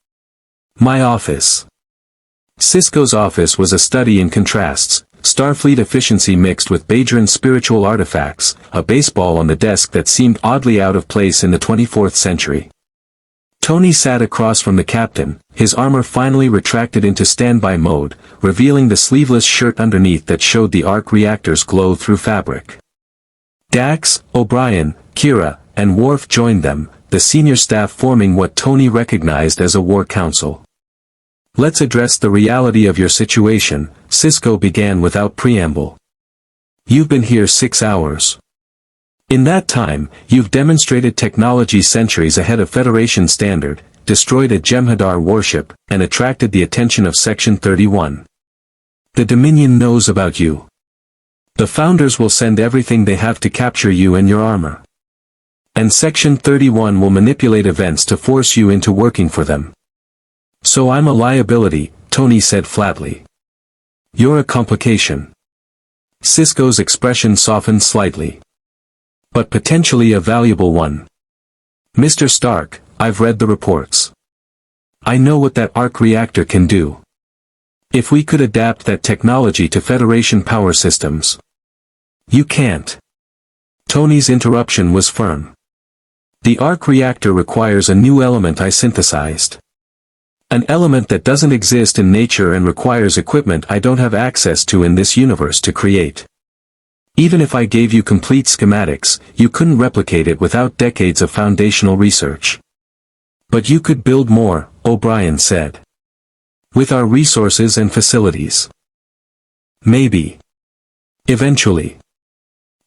My office. Sisko's office was a study in contrasts, Starfleet efficiency mixed with Bajoran spiritual artifacts, a baseball on the desk that seemed oddly out of place in the 24th century. Tony sat across from the captain, his armor finally retracted into standby mode, revealing the sleeveless shirt underneath that showed the arc reactor's glow through fabric. Dax, O'Brien, Kira, and Worf joined them, the senior staff forming what Tony recognized as a war council. Let's address the reality of your situation, Sisko began without preamble. You've been here 6 hours. In that time, you've demonstrated technology centuries ahead of Federation standard, destroyed a Jem'Hadar warship, and attracted the attention of Section 31. The Dominion knows about you. The Founders will send everything they have to capture you and your armor. And Section 31 will manipulate events to force you into working for them. So I'm a liability, Tony said flatly. You're a complication. Sisko's expression softened slightly. But potentially a valuable one. Mr. Stark, I've read the reports. I know what that arc reactor can do. If we could adapt that technology to Federation power systems. You can't. Tony's interruption was firm. The arc reactor requires a new element I synthesized. An element that doesn't exist in nature and requires equipment I don't have access to in this universe to create. Even if I gave you complete schematics, you couldn't replicate it without decades of foundational research. But you could build more, O'Brien said. With our resources and facilities. Maybe. Eventually.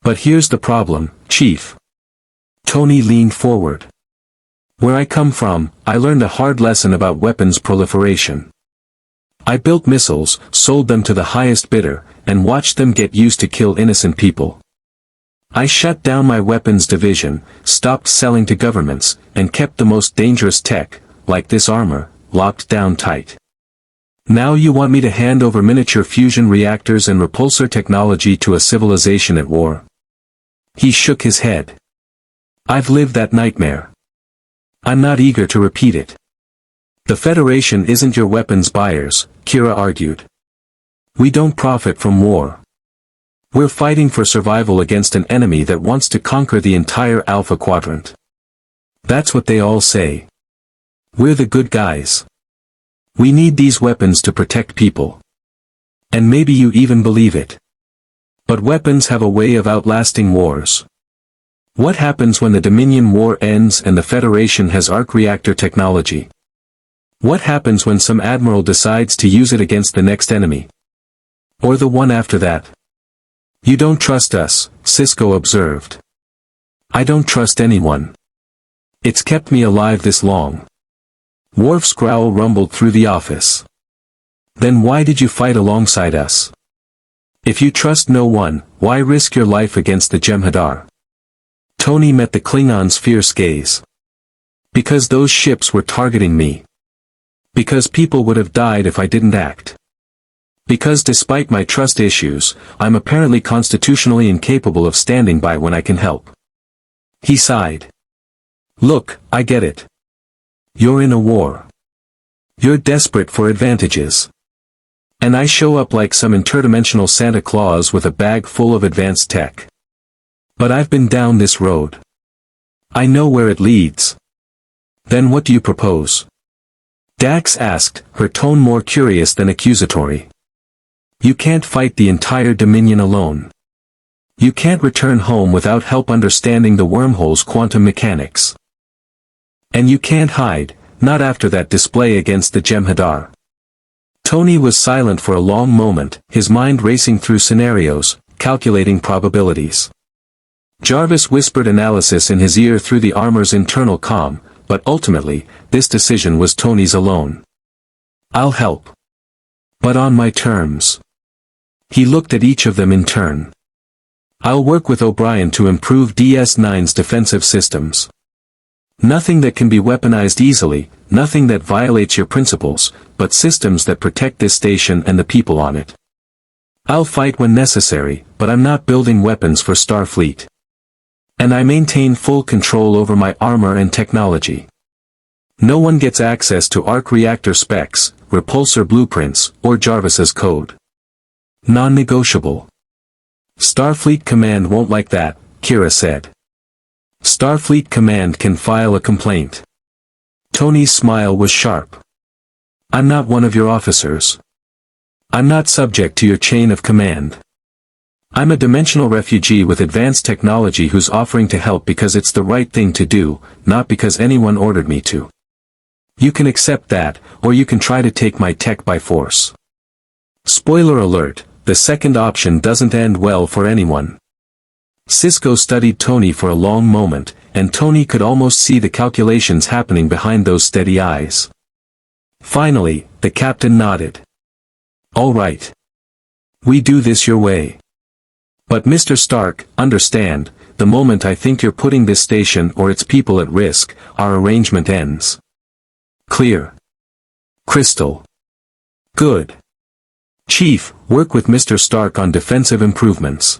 But here's the problem, Chief. Tony leaned forward. Where I come from, I learned a hard lesson about weapons proliferation. I built missiles, sold them to the highest bidder, and watched them get used to kill innocent people. I shut down my weapons division, stopped selling to governments, and kept the most dangerous tech, like this armor, locked down tight. Now you want me to hand over miniature fusion reactors and repulsor technology to a civilization at war? He shook his head. I've lived that nightmare. I'm not eager to repeat it. The Federation isn't your weapons buyers, Kira argued. We don't profit from war. We're fighting for survival against an enemy that wants to conquer the entire Alpha Quadrant. That's what they all say. We're the good guys. We need these weapons to protect people. And maybe you even believe it. But weapons have a way of outlasting wars. What happens when the Dominion War ends and the Federation has arc reactor technology? What happens when some admiral decides to use it against the next enemy? Or the one after that? You don't trust us, Sisko observed. I don't trust anyone. It's kept me alive this long. Worf's growl rumbled through the office. Then why did you fight alongside us? If you trust no one, why risk your life against the Jem'Hadar? Tony met the Klingon's fierce gaze. Because those ships were targeting me. Because people would have died if I didn't act. Because despite my trust issues, I'm apparently constitutionally incapable of standing by when I can help. He sighed. Look, I get it. You're in a war. You're desperate for advantages. And I show up like some interdimensional Santa Claus with a bag full of advanced tech. But I've been down this road. I know where it leads. Then what do you propose? Dax asked, her tone more curious than accusatory. You can't fight the entire Dominion alone. You can't return home without help understanding the wormhole's quantum mechanics. And you can't hide, not after that display against the Jem'Hadar. Tony was silent for a long moment, his mind racing through scenarios, calculating probabilities. Jarvis whispered analysis in his ear through the armor's internal comm, but ultimately, this decision was Tony's alone. I'll help. But on my terms. He looked at each of them in turn. I'll work with O'Brien to improve DS9's defensive systems. Nothing that can be weaponized easily, nothing that violates your principles, but systems that protect this station and the people on it. I'll fight when necessary, but I'm not building weapons for Starfleet. And I maintain full control over my armor and technology. No one gets access to arc reactor specs, repulsor blueprints, or Jarvis's code. Non-negotiable. Starfleet Command won't like that, Kira said. Starfleet Command can file a complaint. Tony's smile was sharp. I'm not one of your officers. I'm not subject to your chain of command. I'm a dimensional refugee with advanced technology who's offering to help because it's the right thing to do, not because anyone ordered me to. You can accept that, or you can try to take my tech by force. Spoiler alert, the second option doesn't end well for anyone. Sisko studied Tony for a long moment, and Tony could almost see the calculations happening behind those steady eyes. Finally, the captain nodded. All right. We do this your way. But Mr. Stark, understand, the moment I think you're putting this station or its people at risk, our arrangement ends. Clear. Crystal. Good. Chief, work with Mr. Stark on defensive improvements.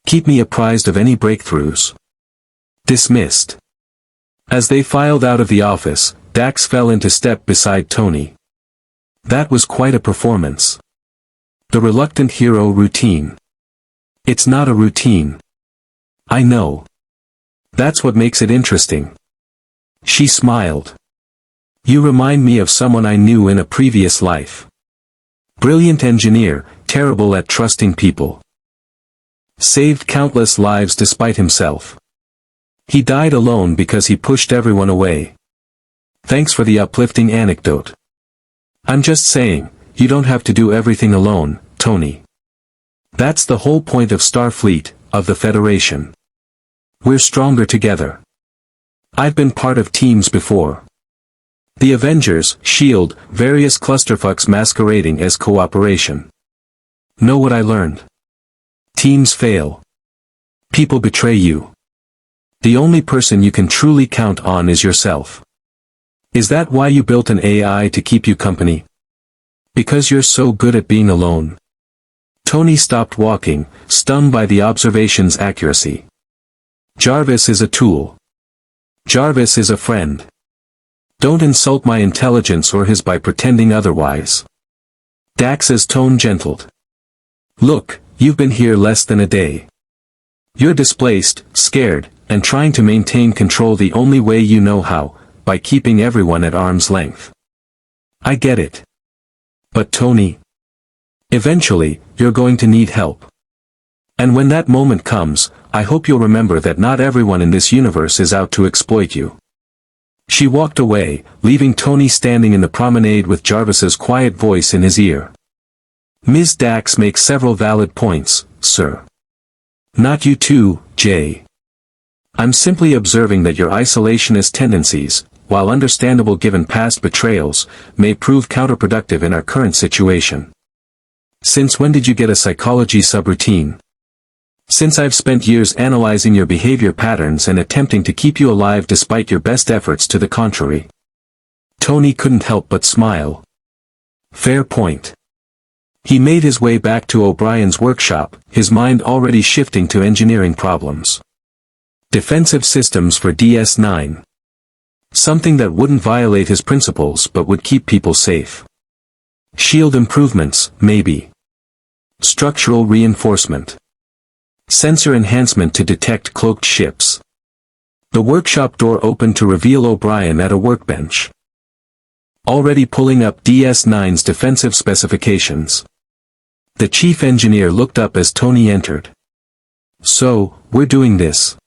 Keep me apprised of any breakthroughs. Dismissed. As they filed out of the office, Dax fell into step beside Tony. That was quite a performance. The reluctant hero routine. It's not a routine. I know. That's what makes it interesting. She smiled. You remind me of someone I knew in a previous life. Brilliant engineer, terrible at trusting people. Saved countless lives despite himself. He died alone because he pushed everyone away. Thanks for the uplifting anecdote. I'm just saying, you don't have to do everything alone, Tony. That's the whole point of Starfleet, of the Federation. We're stronger together. I've been part of teams before. The Avengers, S.H.I.E.L.D., various clusterfucks masquerading as cooperation. Know what I learned? Teams fail. People betray you. The only person you can truly count on is yourself. Is that why you built an AI to keep you company? Because you're so good at being alone. Tony stopped walking, stung by the observation's accuracy. Jarvis is a tool. Jarvis is a friend. Don't insult my intelligence or his by pretending otherwise. Dax's tone gentled. Look, you've been here less than a day. You're displaced, scared, and trying to maintain control the only way you know how, by keeping everyone at arm's length. I get it. But Tony. Eventually, you're going to need help. And when that moment comes, I hope you'll remember that not everyone in this universe is out to exploit you. She walked away, leaving Tony standing in the promenade with Jarvis's quiet voice in his ear. Ms. Dax makes several valid points, sir. Not you too, Jay. I'm simply observing that your isolationist tendencies, while understandable given past betrayals, may prove counterproductive in our current situation. Since when did you get a psychology subroutine? Since I've spent years analyzing your behavior patterns and attempting to keep you alive despite your best efforts to the contrary. Tony couldn't help but smile. Fair point. He made his way back to O'Brien's workshop, his mind already shifting to engineering problems. Defensive systems for DS9. Something that wouldn't violate his principles but would keep people safe. Shield improvements, maybe. Structural reinforcement. Sensor enhancement to detect cloaked ships. The workshop door opened to reveal O'Brien at a workbench. Already pulling up DS9's defensive specifications. The chief engineer looked up as Tony entered. So, we're doing this.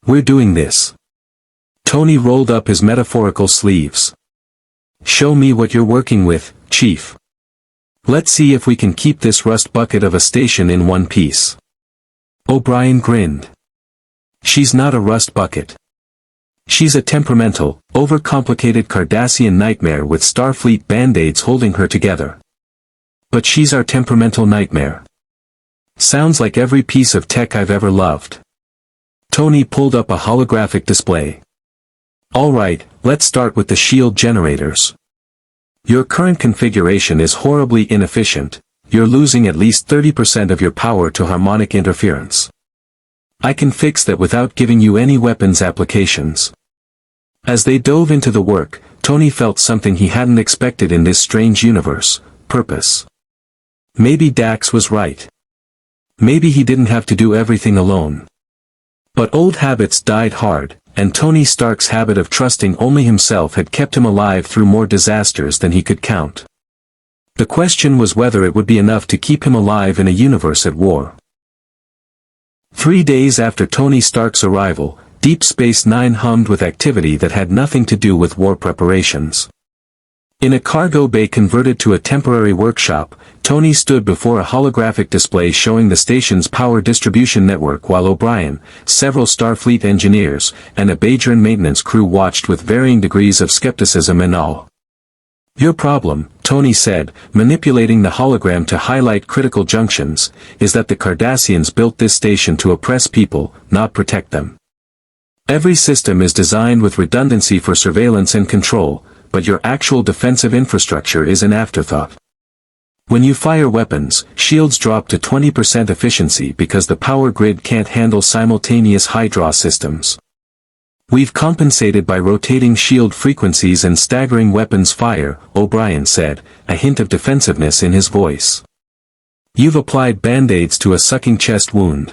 We're doing this. Tony rolled up his metaphorical sleeves. Show me what you're working with, Chief. Let's see if we can keep this rust bucket of a station in one piece. O'Brien grinned. She's not a rust bucket. She's a temperamental, overcomplicated Cardassian nightmare with Starfleet band-aids holding her together. But she's our temperamental nightmare. Sounds like every piece of tech I've ever loved. Tony pulled up a holographic display. Alright, let's start with the shield generators. Your current configuration is horribly inefficient. You're losing at least 30% of your power to harmonic interference. I can fix that without giving you any weapons applications. As they dove into the work, Tony felt something he hadn't expected in this strange universe: purpose. Maybe Dax was right. Maybe he didn't have to do everything alone. But old habits died hard, and Tony Stark's habit of trusting only himself had kept him alive through more disasters than he could count. The question was whether it would be enough to keep him alive in a universe at war. 3 days after Tony Stark's arrival, Deep Space Nine hummed with activity that had nothing to do with war preparations. In a cargo bay converted to a temporary workshop, Tony stood before a holographic display showing the station's power distribution network while O'Brien, several Starfleet engineers, and a Bajoran maintenance crew watched with varying degrees of skepticism and awe. Your problem, Tony said, manipulating the hologram to highlight critical junctions, is that the Cardassians built this station to oppress people, not protect them. Every system is designed with redundancy for surveillance and control, but your actual defensive infrastructure is an afterthought. When you fire weapons, shields drop to 20% efficiency because the power grid can't handle simultaneous high-draw systems. We've compensated by rotating shield frequencies and staggering weapons fire, O'Brien said, a hint of defensiveness in his voice. You've applied band-aids to a sucking chest wound.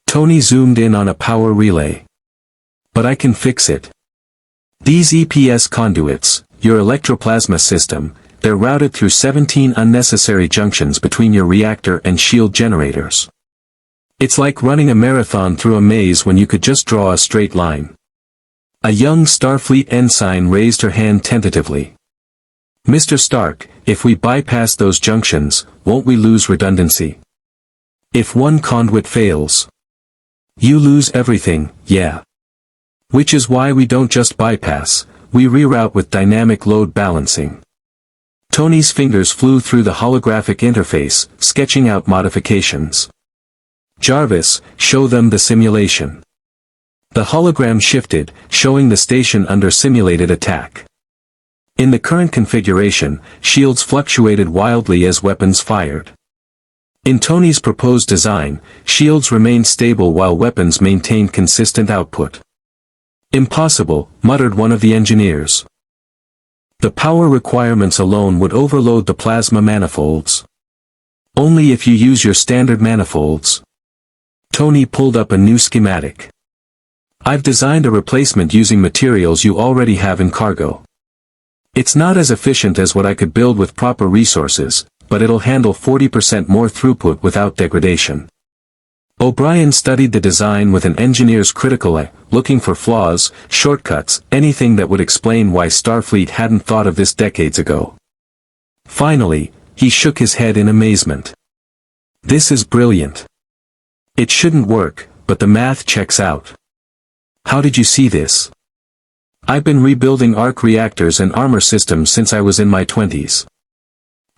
Tony zoomed in on a power relay. But I can fix it. These EPS conduits, your electroplasma system, they're routed through 17 unnecessary junctions between your reactor and shield generators. It's like running a marathon through a maze when you could just draw a straight line. A young Starfleet ensign raised her hand tentatively. Mr. Stark, if we bypass those junctions, won't we lose redundancy? If one conduit fails, you lose everything, yeah. Which is why we don't just bypass, we reroute with dynamic load balancing. Tony's fingers flew through the holographic interface, sketching out modifications. Jarvis, show them the simulation. The hologram shifted, showing the station under simulated attack. In the current configuration, shields fluctuated wildly as weapons fired. In Tony's proposed design, shields remained stable while weapons maintained consistent output. Impossible, muttered one of the engineers. The power requirements alone would overload the plasma manifolds. Only if you use your standard manifolds. Tony pulled up a new schematic. I've designed a replacement using materials you already have in cargo. It's not as efficient as what I could build with proper resources, but it'll handle 40% more throughput without degradation. O'Brien studied the design with an engineer's critical eye, looking for flaws, shortcuts, anything that would explain why Starfleet hadn't thought of this decades ago. Finally, he shook his head in amazement. This is brilliant. It shouldn't work, but the math checks out. How did you see this? I've been rebuilding arc reactors and armor systems since I was in my 20s.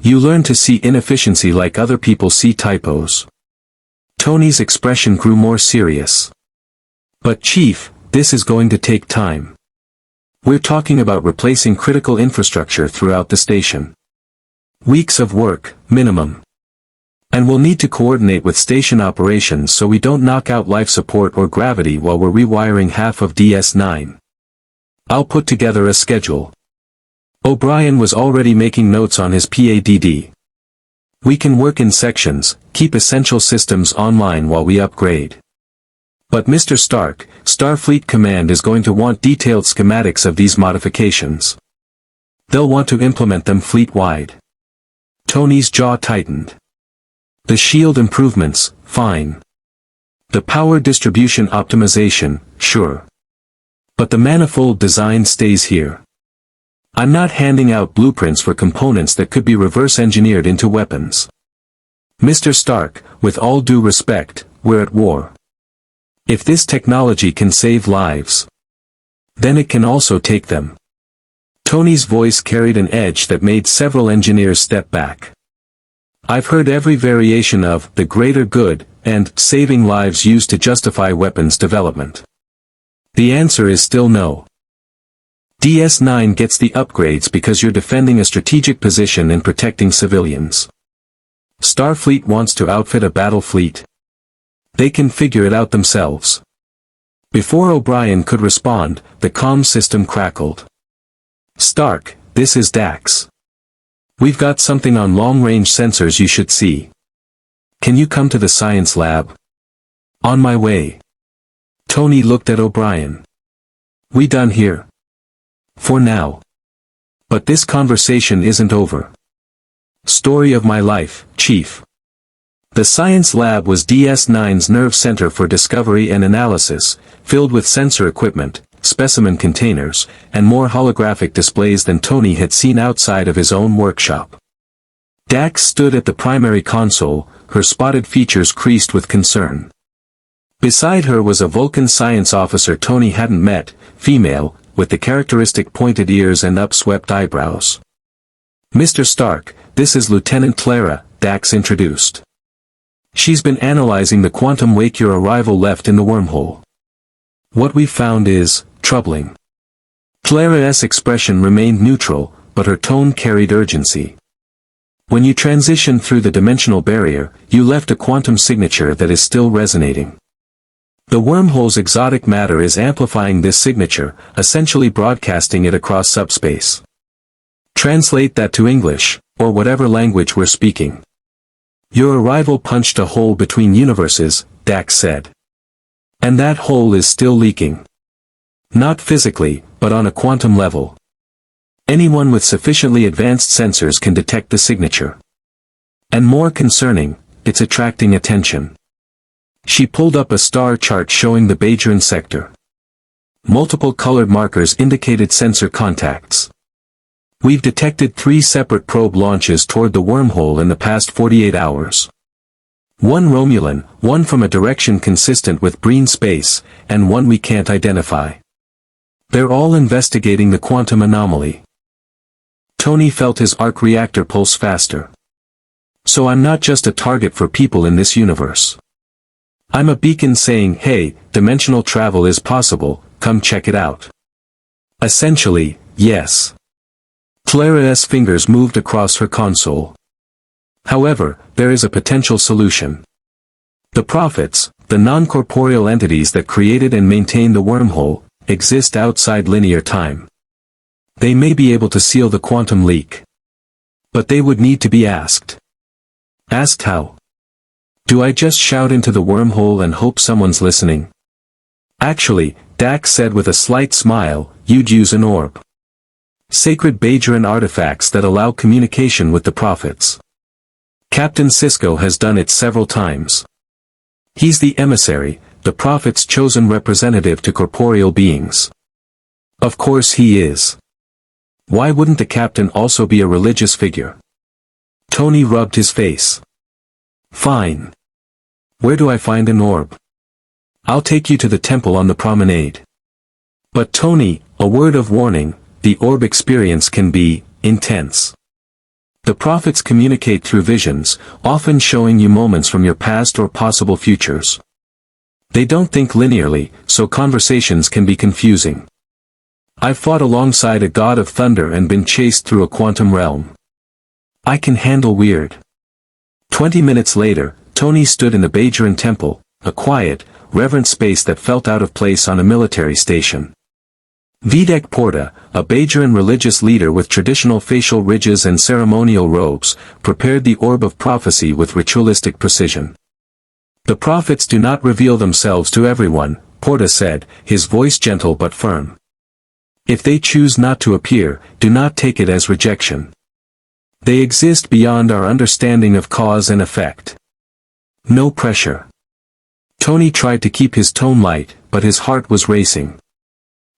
You learn to see inefficiency like other people see typos. Tony's expression grew more serious. But Chief, this is going to take time. We're talking about replacing critical infrastructure throughout the station. Weeks of work, minimum. And we'll need to coordinate with station operations so we don't knock out life support or gravity while we're rewiring half of DS9. I'll put together a schedule. O'Brien was already making notes on his PADD. We can work in sections, keep essential systems online while we upgrade. But Mr. Stark, Starfleet Command is going to want detailed schematics of these modifications. They'll want to implement them fleet-wide. Tony's jaw tightened. The shield improvements, fine. The power distribution optimization, sure. But the manifold design stays here. I'm not handing out blueprints for components that could be reverse-engineered into weapons. Mr. Stark, with all due respect, we're at war. If this technology can save lives, then it can also take them. Tony's voice carried an edge that made several engineers step back. I've heard every variation of the greater good and saving lives used to justify weapons development. The answer is still no. DS9 gets the upgrades because you're defending a strategic position and protecting civilians. Starfleet wants to outfit a battle fleet. They can figure it out themselves. Before O'Brien could respond, the comm system crackled. Stark, this is Dax. We've got something on long-range sensors you should see. Can you come to the science lab? On my way. Tony looked at O'Brien. We done here? For now. But this conversation isn't over. Story of my life, Chief. The science lab was DS9's nerve center for discovery and analysis, filled with sensor equipment, specimen containers, and more holographic displays than Tony had seen outside of his own workshop. Dax stood at the primary console, her spotted features creased with concern. Beside her was a Vulcan science officer Tony hadn't met, female, with the characteristic pointed ears and upswept eyebrows. Mr. Stark, this is Lieutenant Clara, Dax introduced. She's been analyzing the quantum wake your arrival left in the wormhole. What we've found is troubling. Clara's expression remained neutral, but her tone carried urgency. When you transitioned through the dimensional barrier, you left a quantum signature that is still resonating. The wormhole's exotic matter is amplifying this signature, essentially broadcasting it across subspace. Translate that to English, or whatever language we're speaking. Your arrival punched a hole between universes, Dax said. And that hole is still leaking. Not physically, but on a quantum level. Anyone with sufficiently advanced sensors can detect the signature. And more concerning, it's attracting attention. She pulled up a star chart showing the Bajoran sector. Multiple colored markers indicated sensor contacts. We've detected 3 separate probe launches toward the wormhole in the past 48 hours. One Romulan, one from a direction consistent with Breen space, and one we can't identify. They're all investigating the quantum anomaly. Tony felt his arc reactor pulse faster. So I'm not just a target for people in this universe. I'm a beacon saying, hey, dimensional travel is possible, come check it out. Essentially, yes. Clara's fingers moved across her console. However, there is a potential solution. The prophets, the non-corporeal entities that created and maintain the wormhole, exist outside linear time. They may be able to seal the quantum leak. But they would need to be asked. Asked how? Do I just shout into the wormhole and hope someone's listening? Actually, Dax said with a slight smile, you'd use an orb. Sacred Bajoran artifacts that allow communication with the prophets. Captain Sisko has done it several times. He's the emissary, the Prophet's chosen representative to corporeal beings. Of course he is. Why wouldn't the captain also be a religious figure? Tony rubbed his face. Fine. Where do I find an orb? I'll take you to the temple on the promenade. But Tony, a word of warning, the orb experience can be intense. The prophets communicate through visions, often showing you moments from your past or possible futures. They don't think linearly, so conversations can be confusing. I've fought alongside a god of thunder and been chased through a quantum realm. I can handle weird. 20 minutes later, Tony stood in the Bajoran temple, a quiet, reverent space that felt out of place on a military station. Videk Porta, a Bajoran religious leader with traditional facial ridges and ceremonial robes, prepared the orb of prophecy with ritualistic precision. The prophets do not reveal themselves to everyone, Porta said, his voice gentle but firm. If they choose not to appear, do not take it as rejection. They exist beyond our understanding of cause and effect. No pressure. Tony tried to keep his tone light, but his heart was racing.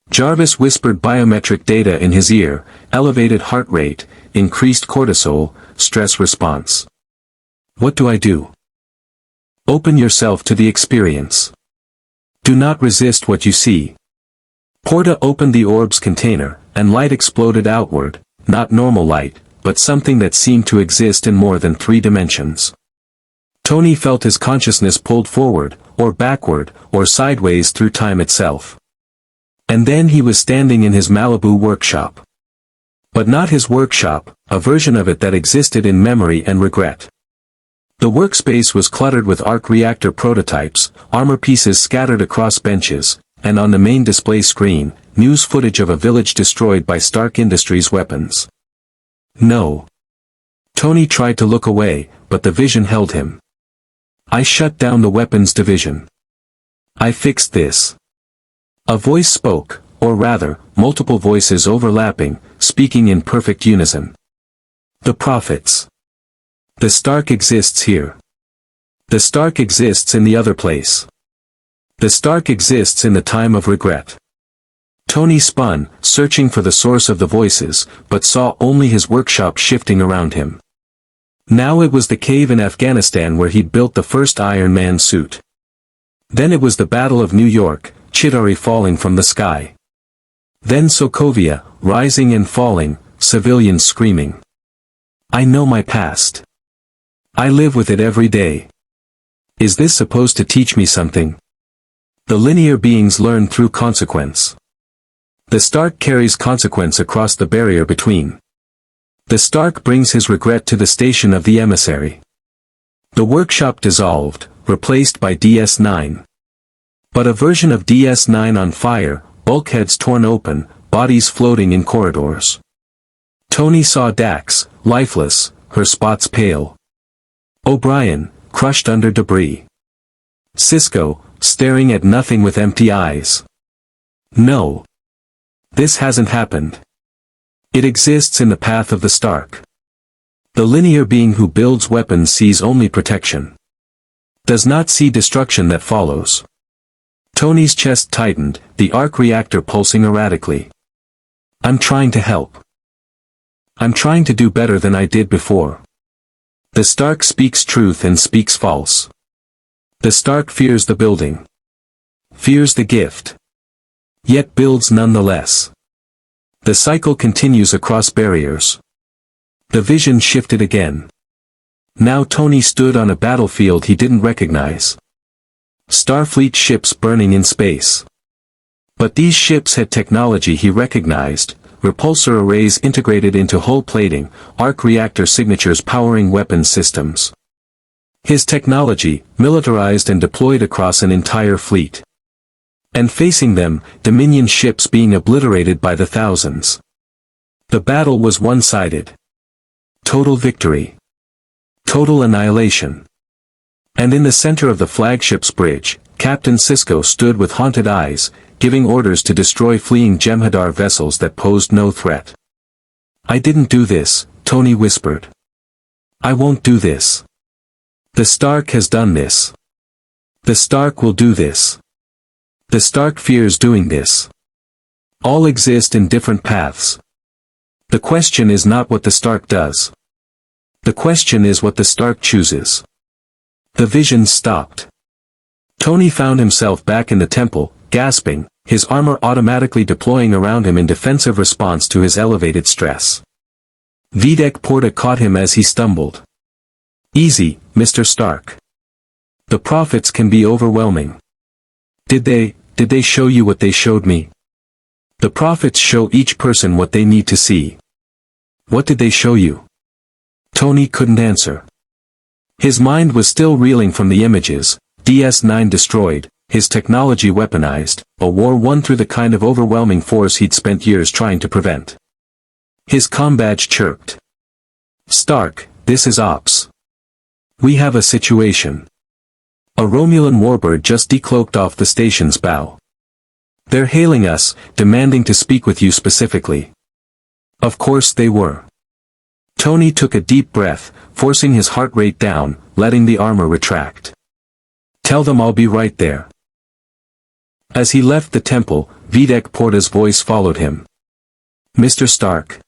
Jarvis whispered biometric data in his ear, elevated heart rate, increased cortisol, stress response. What do I do? Open yourself to the experience. Do not resist what you see. Porta opened the orb's container, and light exploded outward, not normal light, but something that seemed to exist in more than 3 dimensions. Tony felt his consciousness pulled forward, or backward, or sideways through time itself. And then he was standing in his Malibu workshop. But not his workshop, a version of it that existed in memory and regret. The workspace was cluttered with arc reactor prototypes, armor pieces scattered across benches, and on the main display screen, news footage of a village destroyed by Stark Industries weapons. No. Tony tried to look away, but the vision held him. I shut down the weapons division. I fixed this. A voice spoke, or rather, multiple voices overlapping, speaking in perfect unison. The prophets. The Stark exists here. The Stark exists in the other place. The Stark exists in the time of regret. Tony spun, searching for the source of the voices, but saw only his workshop shifting around him. Now it was the cave in Afghanistan where he'd built the first Iron Man suit. Then it was the Battle of New York, Chitauri falling from the sky. Then Sokovia, rising and falling, civilians screaming. I know my past. I live with it every day. Is this supposed to teach me something? The linear beings learn through consequence. The Stark carries consequence across the barrier between. The Stark brings his regret to the station of the emissary. The workshop dissolved, replaced by DS9. But a version of DS9 on fire, bulkheads torn open, bodies floating in corridors. Tony saw Dax, lifeless, her spots pale. O'Brien, crushed under debris. Sisko, staring at nothing with empty eyes. No. This hasn't happened. It exists in the path of the Stark. The linear being who builds weapons sees only protection. Does not see destruction that follows. Tony's chest tightened, the arc reactor pulsing erratically. I'm trying to help. I'm trying to do better than I did before. The Stark speaks truth and speaks false. The Stark fears the building. Fears the gift. Yet builds nonetheless. The cycle continues across barriers. The vision shifted again. Now Tony stood on a battlefield he didn't recognize. Starfleet ships burning in space. But these ships had technology he recognized, repulsor arrays integrated into hull plating, arc reactor signatures powering weapons systems. His technology, militarized and deployed across an entire fleet. And facing them, Dominion ships being obliterated by the thousands. The battle was one-sided. Total victory. Total annihilation. And in the center of the flagship's bridge, Captain Sisko stood with haunted eyes, giving orders to destroy fleeing Jem'Hadar vessels that posed no threat. I didn't do this, Tony whispered. I won't do this. The Stark has done this. The Stark will do this. The Stark fears doing this. All exist in different paths. The question is not what the Stark does. The question is what the Stark chooses. The visions stopped. Tony found himself back in the temple, gasping, his armor automatically deploying around him in defensive response to his elevated stress. Videk Porta caught him as he stumbled. Easy, Mr. Stark. The prophets can be overwhelming. Did they show you what they showed me? The prophets show each person what they need to see. What did they show you? Tony couldn't answer. His mind was still reeling from the images, DS9 destroyed, his technology weaponized, a war won through the kind of overwhelming force he'd spent years trying to prevent. His comm badge chirped. Stark, this is Ops. We have a situation. A Romulan warbird just decloaked off the station's bow. They're hailing us, demanding to speak with you specifically. Of course they were. Tony took a deep breath, forcing his heart rate down, letting the armor retract. Tell them I'll be right there. As he left the temple, Videk Porta's voice followed him. Mr. Stark.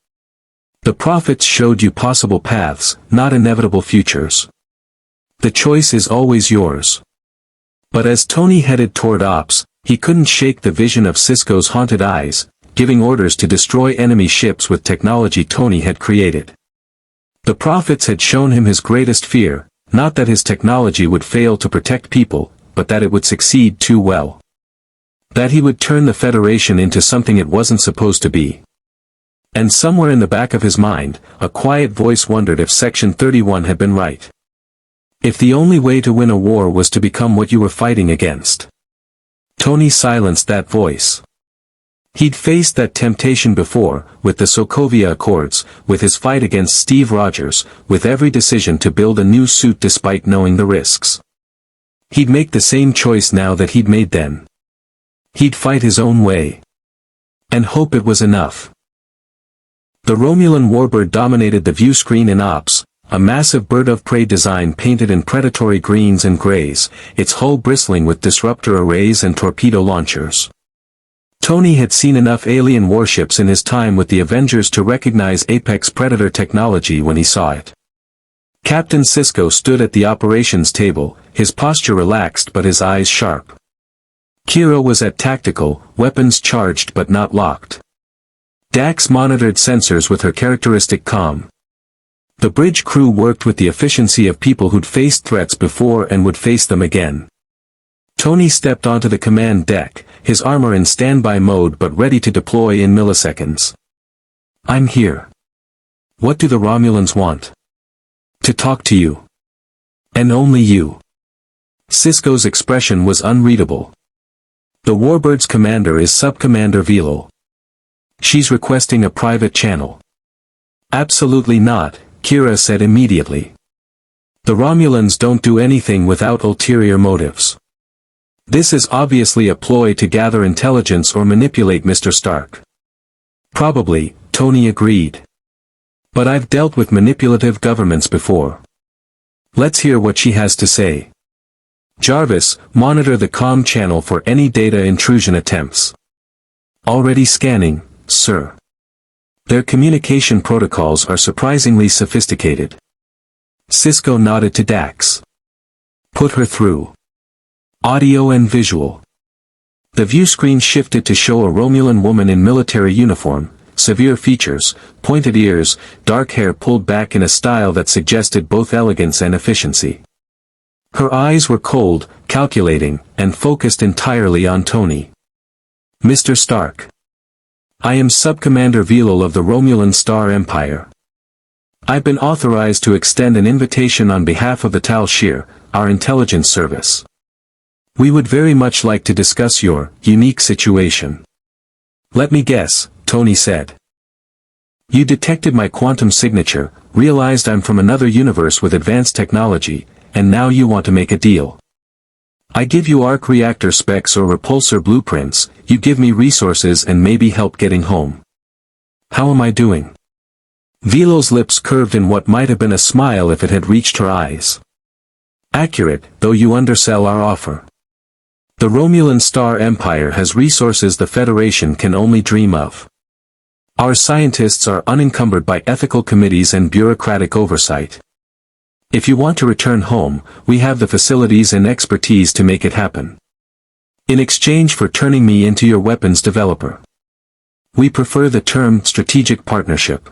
The prophets showed you possible paths, not inevitable futures. The choice is always yours. But as Tony headed toward Ops, he couldn't shake the vision of Sisko's haunted eyes, giving orders to destroy enemy ships with technology Tony had created. The prophets had shown him his greatest fear, not that his technology would fail to protect people, but that it would succeed too well. That he would turn the Federation into something it wasn't supposed to be. And somewhere in the back of his mind, a quiet voice wondered if Section 31 had been right. If the only way to win a war was to become what you were fighting against. Tony silenced that voice. He'd faced that temptation before, with the Sokovia Accords, with his fight against Steve Rogers, with every decision to build a new suit despite knowing the risks. He'd make the same choice now that he'd made then. He'd fight his own way. And hope it was enough. The Romulan warbird dominated the view screen in Ops, a massive bird of prey design painted in predatory greens and grays, its hull bristling with disruptor arrays and torpedo launchers. Tony had seen enough alien warships in his time with the Avengers to recognize Apex Predator technology when he saw it. Captain Sisko stood at the operations table, his posture relaxed but his eyes sharp. Kira was at tactical, weapons charged but not locked. Dax monitored sensors with her characteristic calm. The bridge crew worked with the efficiency of people who'd faced threats before and would face them again. Tony stepped onto the command deck, his armor in standby mode but ready to deploy in milliseconds. I'm here. What do the Romulans want? To talk to you. And only you. Sisko's expression was unreadable. The Warbird's commander is Subcommander Velo. She's requesting a private channel. Absolutely not, Kira said immediately. The Romulans don't do anything without ulterior motives. This is obviously a ploy to gather intelligence or manipulate Mr. Stark. Probably, Tony agreed. But I've dealt with manipulative governments before. Let's hear what she has to say. Jarvis, monitor the comm channel for any data intrusion attempts. Already scanning, sir. Their communication protocols are surprisingly sophisticated. Sisko nodded to Dax. Put her through. Audio and visual. The view screen shifted to show a Romulan woman in military uniform, severe features, pointed ears, dark hair pulled back in a style that suggested both elegance and efficiency. Her eyes were cold, calculating, and focused entirely on Tony. Mr. Stark. I am Subcommander Velil of the Romulan Star Empire. I've been authorized to extend an invitation on behalf of the Tal Shir, our intelligence service. We would very much like to discuss your unique situation. Let me guess, Tony said. You detected my quantum signature, realized I'm from another universe with advanced technology, and now you want to make a deal. I give you arc reactor specs or repulsor blueprints, you give me resources and maybe help getting home. How am I doing? Velo's lips curved in what might have been a smile if it had reached her eyes. Accurate, though you undersell our offer. The Romulan Star Empire has resources the Federation can only dream of. Our scientists are unencumbered by ethical committees and bureaucratic oversight. If you want to return home, we have the facilities and expertise to make it happen. In exchange for turning me into your weapons developer. We prefer the term strategic partnership.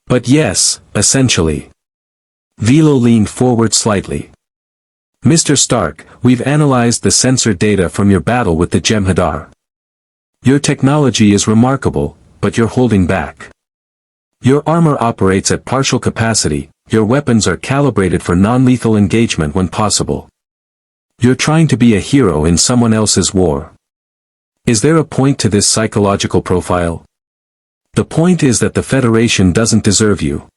But yes, essentially. Velo leaned forward slightly. Mr. Stark, we've analyzed the sensor data from your battle with the Jem'Hadar. Your technology is remarkable, but you're holding back. Your armor operates at partial capacity, your weapons are calibrated for non-lethal engagement when possible. You're trying to be a hero in someone else's war. Is there a point to this psychological profile? The point is that the Federation doesn't deserve you.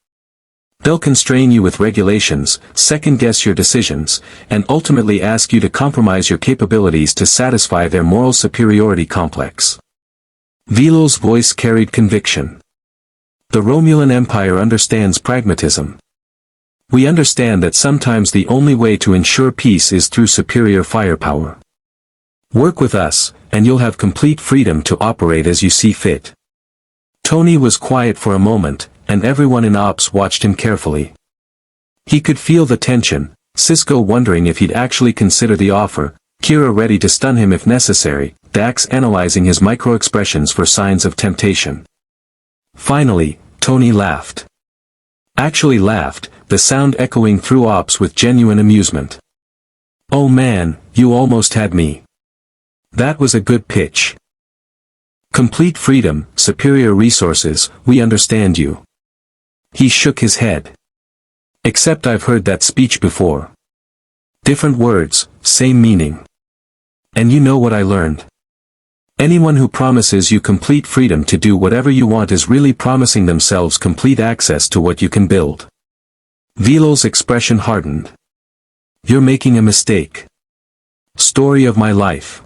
They'll constrain you with regulations, second-guess your decisions, and ultimately ask you to compromise your capabilities to satisfy their moral superiority complex. Velo's voice carried conviction. The Romulan Empire understands pragmatism. We understand that sometimes the only way to ensure peace is through superior firepower. Work with us, and you'll have complete freedom to operate as you see fit. Tony was quiet for a moment, and everyone in Ops watched him carefully. He could feel the tension, Cisco wondering if he'd actually consider the offer, Kira ready to stun him if necessary, Dax analyzing his micro-expressions for signs of temptation. Finally, Tony laughed. Actually laughed, the sound echoing through Ops with genuine amusement. Oh man, you almost had me. That was a good pitch. Complete freedom, superior resources, we understand you. He shook his head. Except I've heard that speech before. Different words, same meaning. And you know what I learned? Anyone who promises you complete freedom to do whatever you want is really promising themselves complete access to what you can build. Velo's expression hardened. You're making a mistake. Story of my life.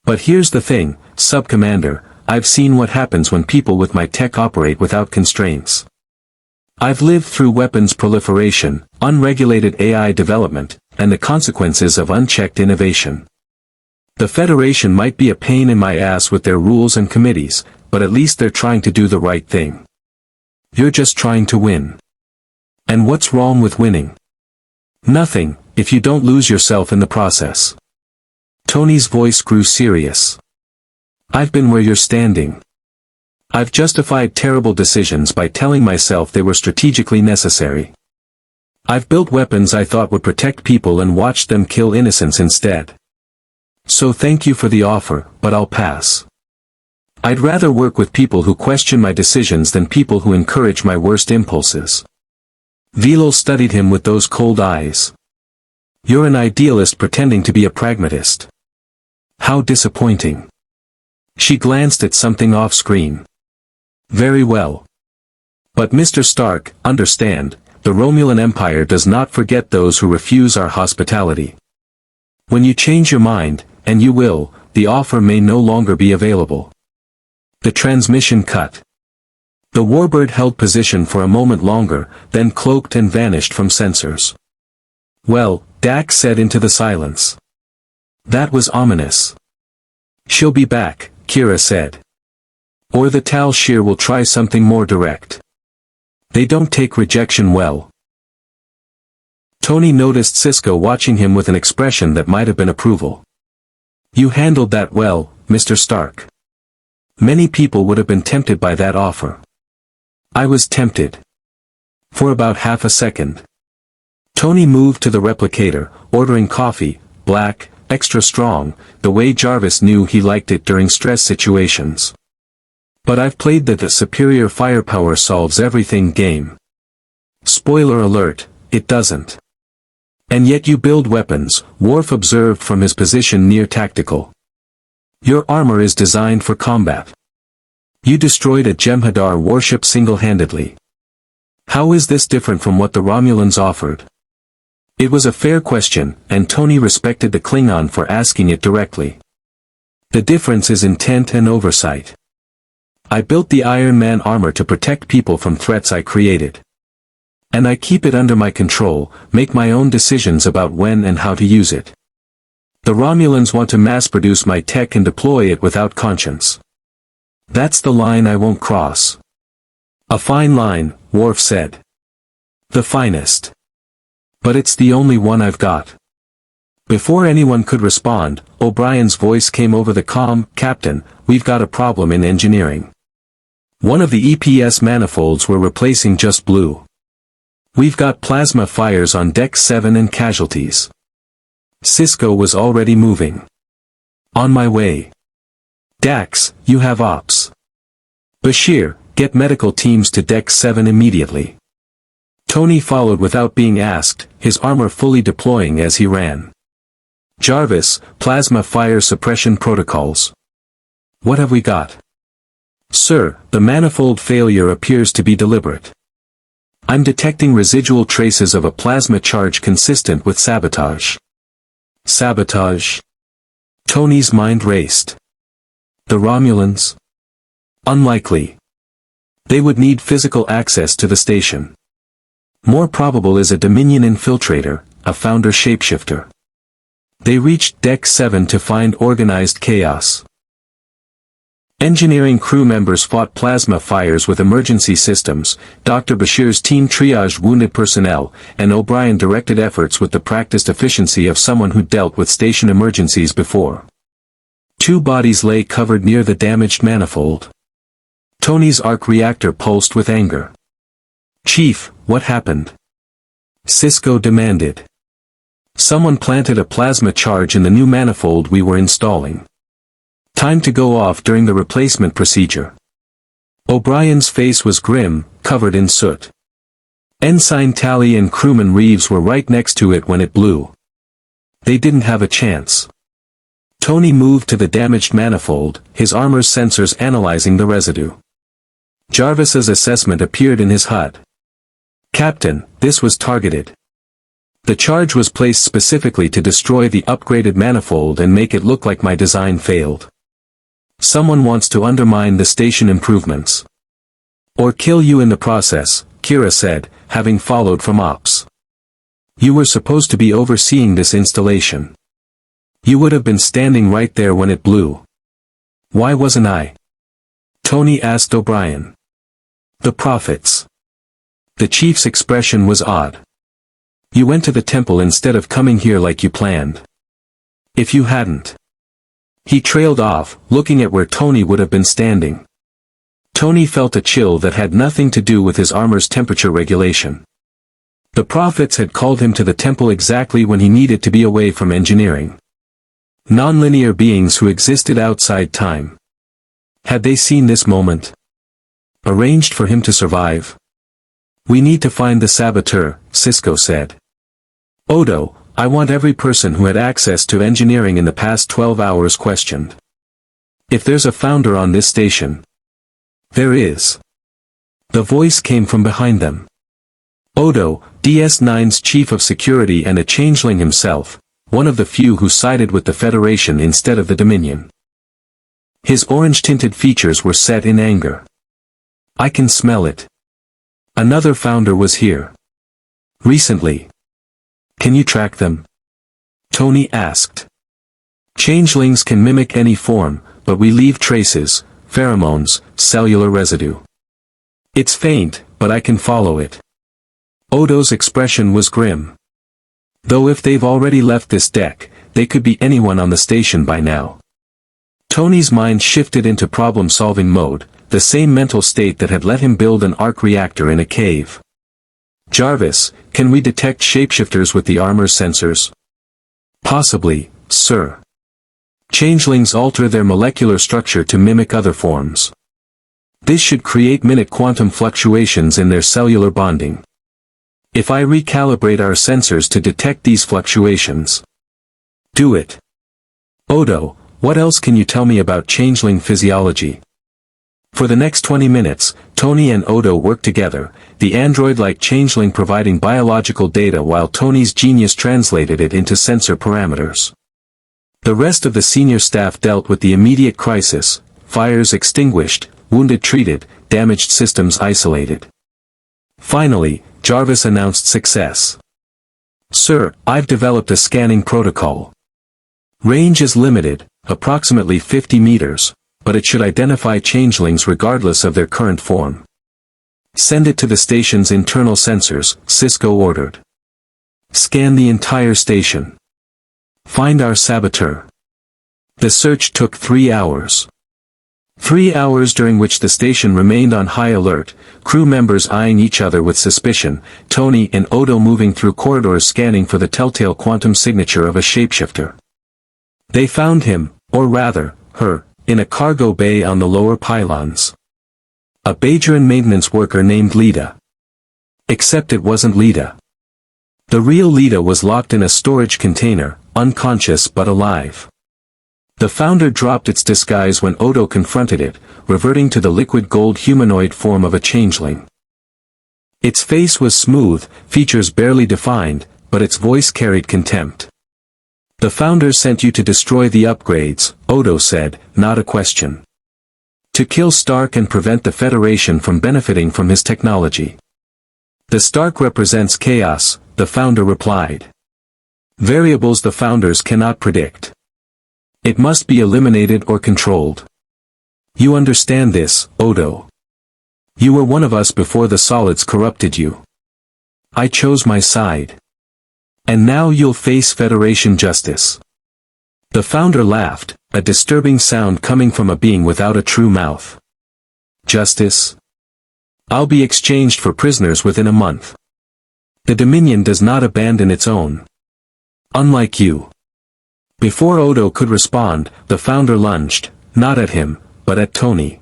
But here's the thing, Sub-Commander, I've seen what happens when people with my tech operate without constraints. I've lived through weapons proliferation, unregulated AI development, and the consequences of unchecked innovation. The Federation might be a pain in my ass with their rules and committees, but at least they're trying to do the right thing. You're just trying to win. And what's wrong with winning? Nothing, if you don't lose yourself in the process. Tony's voice grew serious. I've been where you're standing. I've justified terrible decisions by telling myself they were strategically necessary. I've built weapons I thought would protect people and watched them kill innocents instead. So thank you for the offer, but I'll pass. I'd rather work with people who question my decisions than people who encourage my worst impulses. Velo studied him with those cold eyes. You're an idealist pretending to be a pragmatist. How disappointing. She glanced at something off-screen. Very well. But Mr. Stark, understand, the Romulan Empire does not forget those who refuse our hospitality. When you change your mind, and you will, the offer may no longer be available. The transmission cut. The warbird held position for a moment longer, then cloaked and vanished from sensors. Well, Dax said into the silence. That was ominous. She'll be back, Kira said. Or the Tal Shiar will try something more direct. They don't take rejection well. Tony noticed Cisco watching him with an expression that might have been approval. You handled that well, Mr. Stark. Many people would have been tempted by that offer. I was tempted. For about half a second. Tony moved to the replicator, ordering coffee, black, extra strong, the way Jarvis knew he liked it during stress situations. But I've played the superior firepower solves everything game. Spoiler alert, it doesn't. And yet you build weapons, Worf observed from his position near tactical. Your armor is designed for combat. You destroyed a Jem'Hadar warship single-handedly. How is this different from what the Romulans offered? It was a fair question, and Tony respected the Klingon for asking it directly. The difference is intent and oversight. I built the Iron Man armor to protect people from threats I created. And I keep it under my control, make my own decisions about when and how to use it. The Romulans want to mass-produce my tech and deploy it without conscience. That's the line I won't cross. A fine line, Worf said. The finest. But it's the only one I've got. Before anyone could respond, O'Brien's voice came over the comm, Captain, we've got a problem in engineering. One of the EPS manifolds we're replacing just blew. We've got plasma fires on Deck 7 and casualties. Sisko was already moving. On my way. Dax, you have ops. Bashir, get medical teams to Deck 7 immediately. Tony followed without being asked, his armor fully deploying as he ran. Jarvis, plasma fire suppression protocols. What have we got? Sir, the manifold failure appears to be deliberate. I'm detecting residual traces of a plasma charge consistent with sabotage. Sabotage? Tony's mind raced. The Romulans? Unlikely. They would need physical access to the station. More probable is a Dominion infiltrator, a Founder shapeshifter. They reached Deck 7 to find organized chaos. Engineering crew members fought plasma fires with emergency systems, Dr. Bashir's team triaged wounded personnel, and O'Brien directed efforts with the practiced efficiency of someone who dealt with station emergencies before. 2 bodies lay covered near the damaged manifold. Tony's arc reactor pulsed with anger. Chief, what happened? Sisko demanded. Someone planted a plasma charge in the new manifold we were installing. Time to go off during the replacement procedure. O'Brien's face was grim, covered in soot. Ensign Tally and crewman Reeves were right next to it when it blew. They didn't have a chance. Tony moved to the damaged manifold, his armor's sensors analyzing the residue. Jarvis's assessment appeared in his HUD. Captain, this was targeted. The charge was placed specifically to destroy the upgraded manifold and make it look like my design failed. Someone wants to undermine the station improvements. Or kill you in the process, Kira said, having followed from ops. You were supposed to be overseeing this installation. You would have been standing right there when it blew. Why wasn't I? Tony asked O'Brien. The prophets. The chief's expression was odd. You went to the temple instead of coming here like you planned. If you hadn't. He trailed off, looking at where Tony would have been standing. Tony felt a chill that had nothing to do with his armor's temperature regulation. The prophets had called him to the temple exactly when he needed to be away from engineering. Nonlinear beings who existed outside time. Had they seen this moment? Arranged for him to survive? We need to find the saboteur, Sisko said. Odo, I want every person who had access to engineering in the past 12 hours questioned. If there's a founder on this station. There is. The voice came from behind them. Odo, DS9's chief of security and a changeling himself, one of the few who sided with the Federation instead of the Dominion. His orange-tinted features were set in anger. I can smell it. Another founder was here. Recently. Can you track them? Tony asked. Changelings can mimic any form, but we leave traces, pheromones, cellular residue. It's faint, but I can follow it. Odo's expression was grim. Though if they've already left this deck, they could be anyone on the station by now. Tony's mind shifted into problem-solving mode, the same mental state that had let him build an arc reactor in a cave. Jarvis, can we detect shapeshifters with the armor's sensors? Possibly, sir. Changelings alter their molecular structure to mimic other forms. This should create minute quantum fluctuations in their cellular bonding. If I recalibrate our sensors to detect these fluctuations. Do it. Odo, what else can you tell me about changeling physiology? For the next 20 minutes, Tony and Odo worked together, the android-like changeling providing biological data while Tony's genius translated it into sensor parameters. The rest of the senior staff dealt with the immediate crisis, fires extinguished, wounded treated, damaged systems isolated. Finally, Jarvis announced success. "Sir, I've developed a scanning protocol. Range is limited, approximately 50 meters, but it should identify changelings regardless of their current form. Send it to the station's internal sensors," Sisko ordered. "Scan the entire station. Find our saboteur." The search took 3 hours. 3 hours during which the station remained on high alert, crew members eyeing each other with suspicion, Tony and Odo moving through corridors scanning for the telltale quantum signature of a shapeshifter. They found him, or rather, her, in a cargo bay on the lower pylons. A Bajoran maintenance worker named Lita. Except it wasn't Lita. The real Lita was locked in a storage container, unconscious but alive. The Founder dropped its disguise when Odo confronted it, reverting to the liquid gold humanoid form of a changeling. Its face was smooth, features barely defined, but its voice carried contempt. "The Founder sent you to destroy the upgrades," Odo said, not a question. "To kill Stark and prevent the Federation from benefiting from his technology." "The Stark represents chaos," the Founder replied. "Variables the Founders cannot predict. It must be eliminated or controlled. You understand this, Odo. You were one of us before the solids corrupted you. I chose my side. And now you'll face Federation justice." The Founder laughed, a disturbing sound coming from a being without a true mouth. "Justice? I'll be exchanged for prisoners within a month. The Dominion does not abandon its own. Unlike you." Before Odo could respond, the Founder lunged, not at him, but at Tony.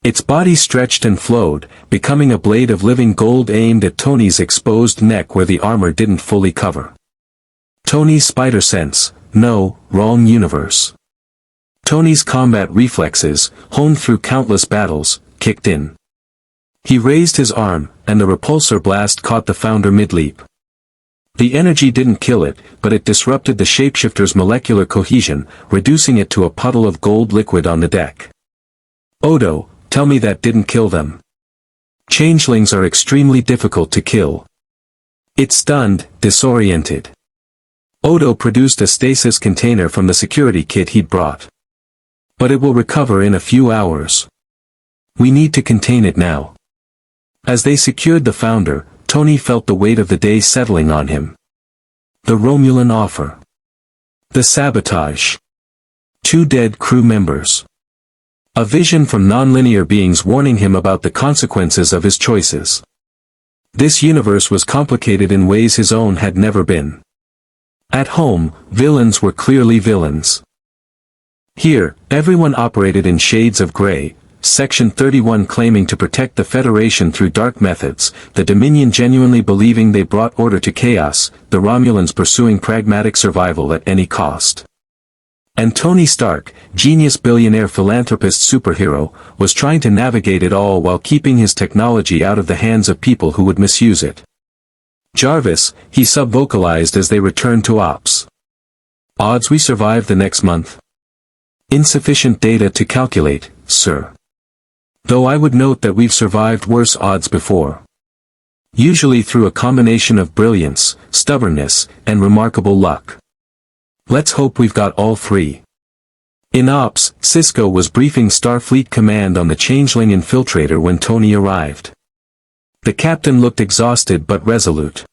Its body stretched and flowed, becoming a blade of living gold aimed at Tony's exposed neck where the armor didn't fully cover. Tony's spider sense, no, wrong universe. Tony's combat reflexes, honed through countless battles, kicked in. He raised his arm, and the repulsor blast caught the Founder mid-leap. The energy didn't kill it, but it disrupted the shapeshifter's molecular cohesion, reducing it to a puddle of gold liquid on the deck. "Odo, tell me that didn't kill them. Changelings are extremely difficult to kill." It stunned, disoriented. Odo produced a stasis container from the security kit he'd brought. "But it will recover in a few hours. We need to contain it now." As they secured the Founder, Tony felt the weight of the day settling on him. The Romulan offer. The sabotage. 2 dead crew members. A vision from nonlinear beings warning him about the consequences of his choices. This universe was complicated in ways his own had never been. At home, villains were clearly villains. Here, everyone operated in shades of gray. Section 31 claiming to protect the Federation through dark methods, the Dominion genuinely believing they brought order to chaos, the Romulans pursuing pragmatic survival at any cost. And Tony Stark, genius billionaire philanthropist superhero, was trying to navigate it all while keeping his technology out of the hands of people who would misuse it. "Jarvis," he sub-vocalized as they returned to ops. "Odds we survive the next month?" "Insufficient data to calculate, sir. Though I would note that we've survived worse odds before. Usually through a combination of brilliance, stubbornness, and remarkable luck. Let's hope we've got all 3. In ops, Sisko was briefing Starfleet Command on the Changeling Infiltrator when Tony arrived. The captain looked exhausted but resolute.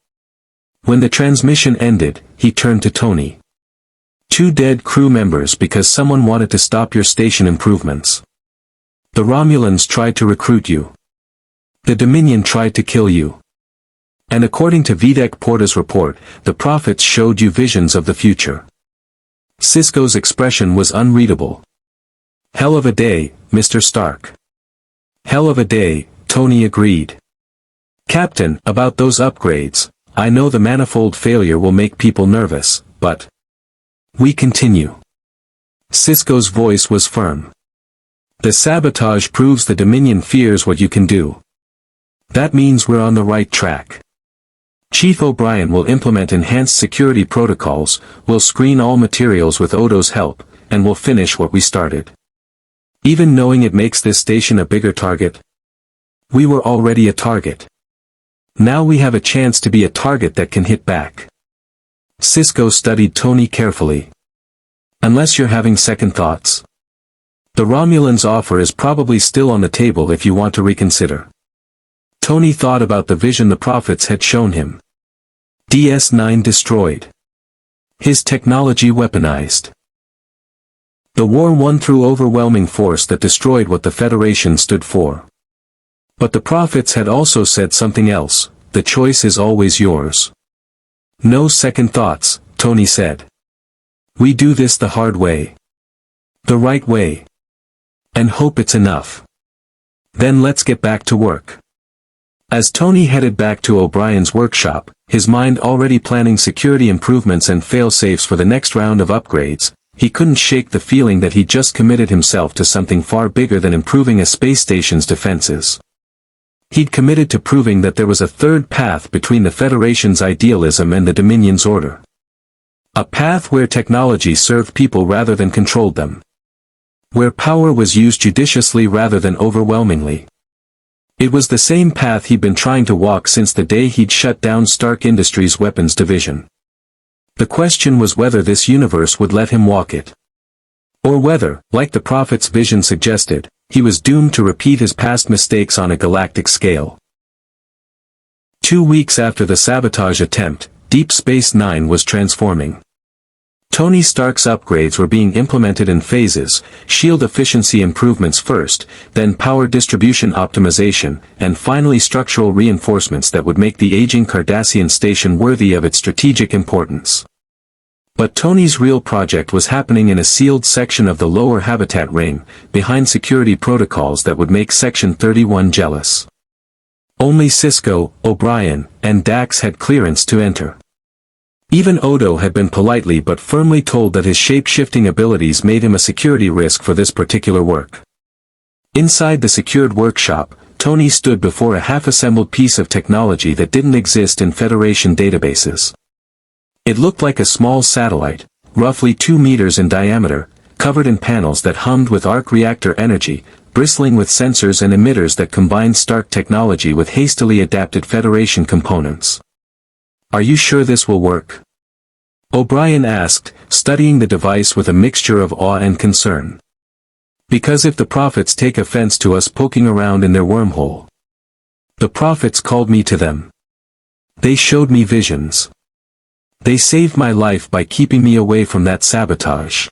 When the transmission ended, he turned to Tony. 2 dead crew members because someone wanted to stop your station improvements. The Romulans tried to recruit you. The Dominion tried to kill you. And according to Videk Porta's report, the prophets showed you visions of the future." Sisko's expression was unreadable. "Hell of a day, Mr. Stark." "Hell of a day," Tony agreed. "Captain, about those upgrades, I know the manifold failure will make people nervous, but we continue." Sisko's voice was firm. "The sabotage proves the Dominion fears what you can do. That means we're on the right track. Chief O'Brien will implement enhanced security protocols, we'll screen all materials with Odo's help, and we'll finish what we started. Even knowing it makes this station a bigger target? We were already a target. Now we have a chance to be a target that can hit back. Sisko studied Tony carefully. Unless you're having second thoughts. The Romulans' offer is probably still on the table if you want to reconsider. Tony thought about the vision the prophets had shown him. DS9 destroyed. His technology weaponized. The war won through overwhelming force that destroyed what the Federation stood for. But the prophets had also said something else: the choice is always yours. No second thoughts, Tony said. We do this the hard way. The right way. And hope it's enough. Then let's get back to work. As Tony headed back to O'Brien's workshop, his mind already planning security improvements and fail-safes for the next round of upgrades, he couldn't shake the feeling that he'd just committed himself to something far bigger than improving a space station's defenses. He'd committed to proving that there was a third path between the Federation's idealism and the Dominion's order. A path where technology served people rather than controlled them. Where power was used judiciously rather than overwhelmingly. It was the same path he'd been trying to walk since the day he'd shut down Stark Industries' weapons division. The question was whether this universe would let him walk it. Or whether, like the prophet's vision suggested, he was doomed to repeat his past mistakes on a galactic scale. 2 weeks after the sabotage attempt, Deep Space Nine was transforming. Tony Stark's upgrades were being implemented in phases: shield efficiency improvements first, then power distribution optimization, and finally structural reinforcements that would make the aging Cardassian station worthy of its strategic importance. But Tony's real project was happening in a sealed section of the lower habitat ring, behind security protocols that would make Section 31 jealous. Only Sisko, O'Brien, and Dax had clearance to enter. Even Odo had been politely but firmly told that his shape-shifting abilities made him a security risk for this particular work. Inside the secured workshop, Tony stood before a half-assembled piece of technology that didn't exist in Federation databases. It looked like a small satellite, roughly 2 meters in diameter, covered in panels that hummed with arc reactor energy, bristling with sensors and emitters that combined Stark technology with hastily adapted Federation components. Are you sure this will work? O'Brien asked, studying the device with a mixture of awe and concern. Because if the prophets take offense to us poking around in their wormhole. The prophets called me to them. They showed me visions. They saved my life by keeping me away from that sabotage.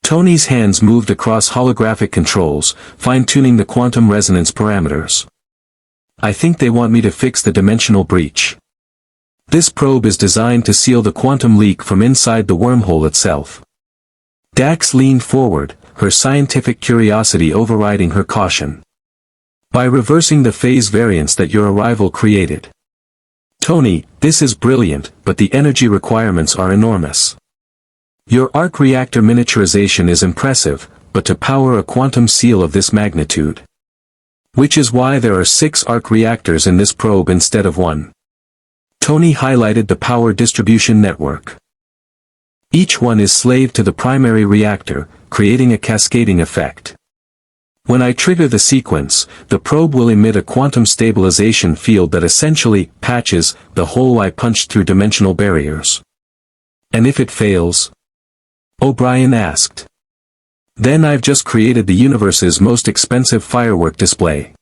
Tony's hands moved across holographic controls, fine-tuning the quantum resonance parameters. I think they want me to fix the dimensional breach. This probe is designed to seal the quantum leak from inside the wormhole itself. Dax leaned forward, her scientific curiosity overriding her caution. By reversing the phase variance that your arrival created. Tony, this is brilliant, but the energy requirements are enormous. Your arc reactor miniaturization is impressive, but to power a quantum seal of this magnitude. Which is why there are 6 arc reactors in this probe instead of 1. Tony highlighted the power distribution network. Each one is slave to the primary reactor, creating a cascading effect. When I trigger the sequence, the probe will emit a quantum stabilization field that essentially patches the hole I punched through dimensional barriers. And if it fails? O'Brien asked. Then I've just created the universe's most expensive firework display.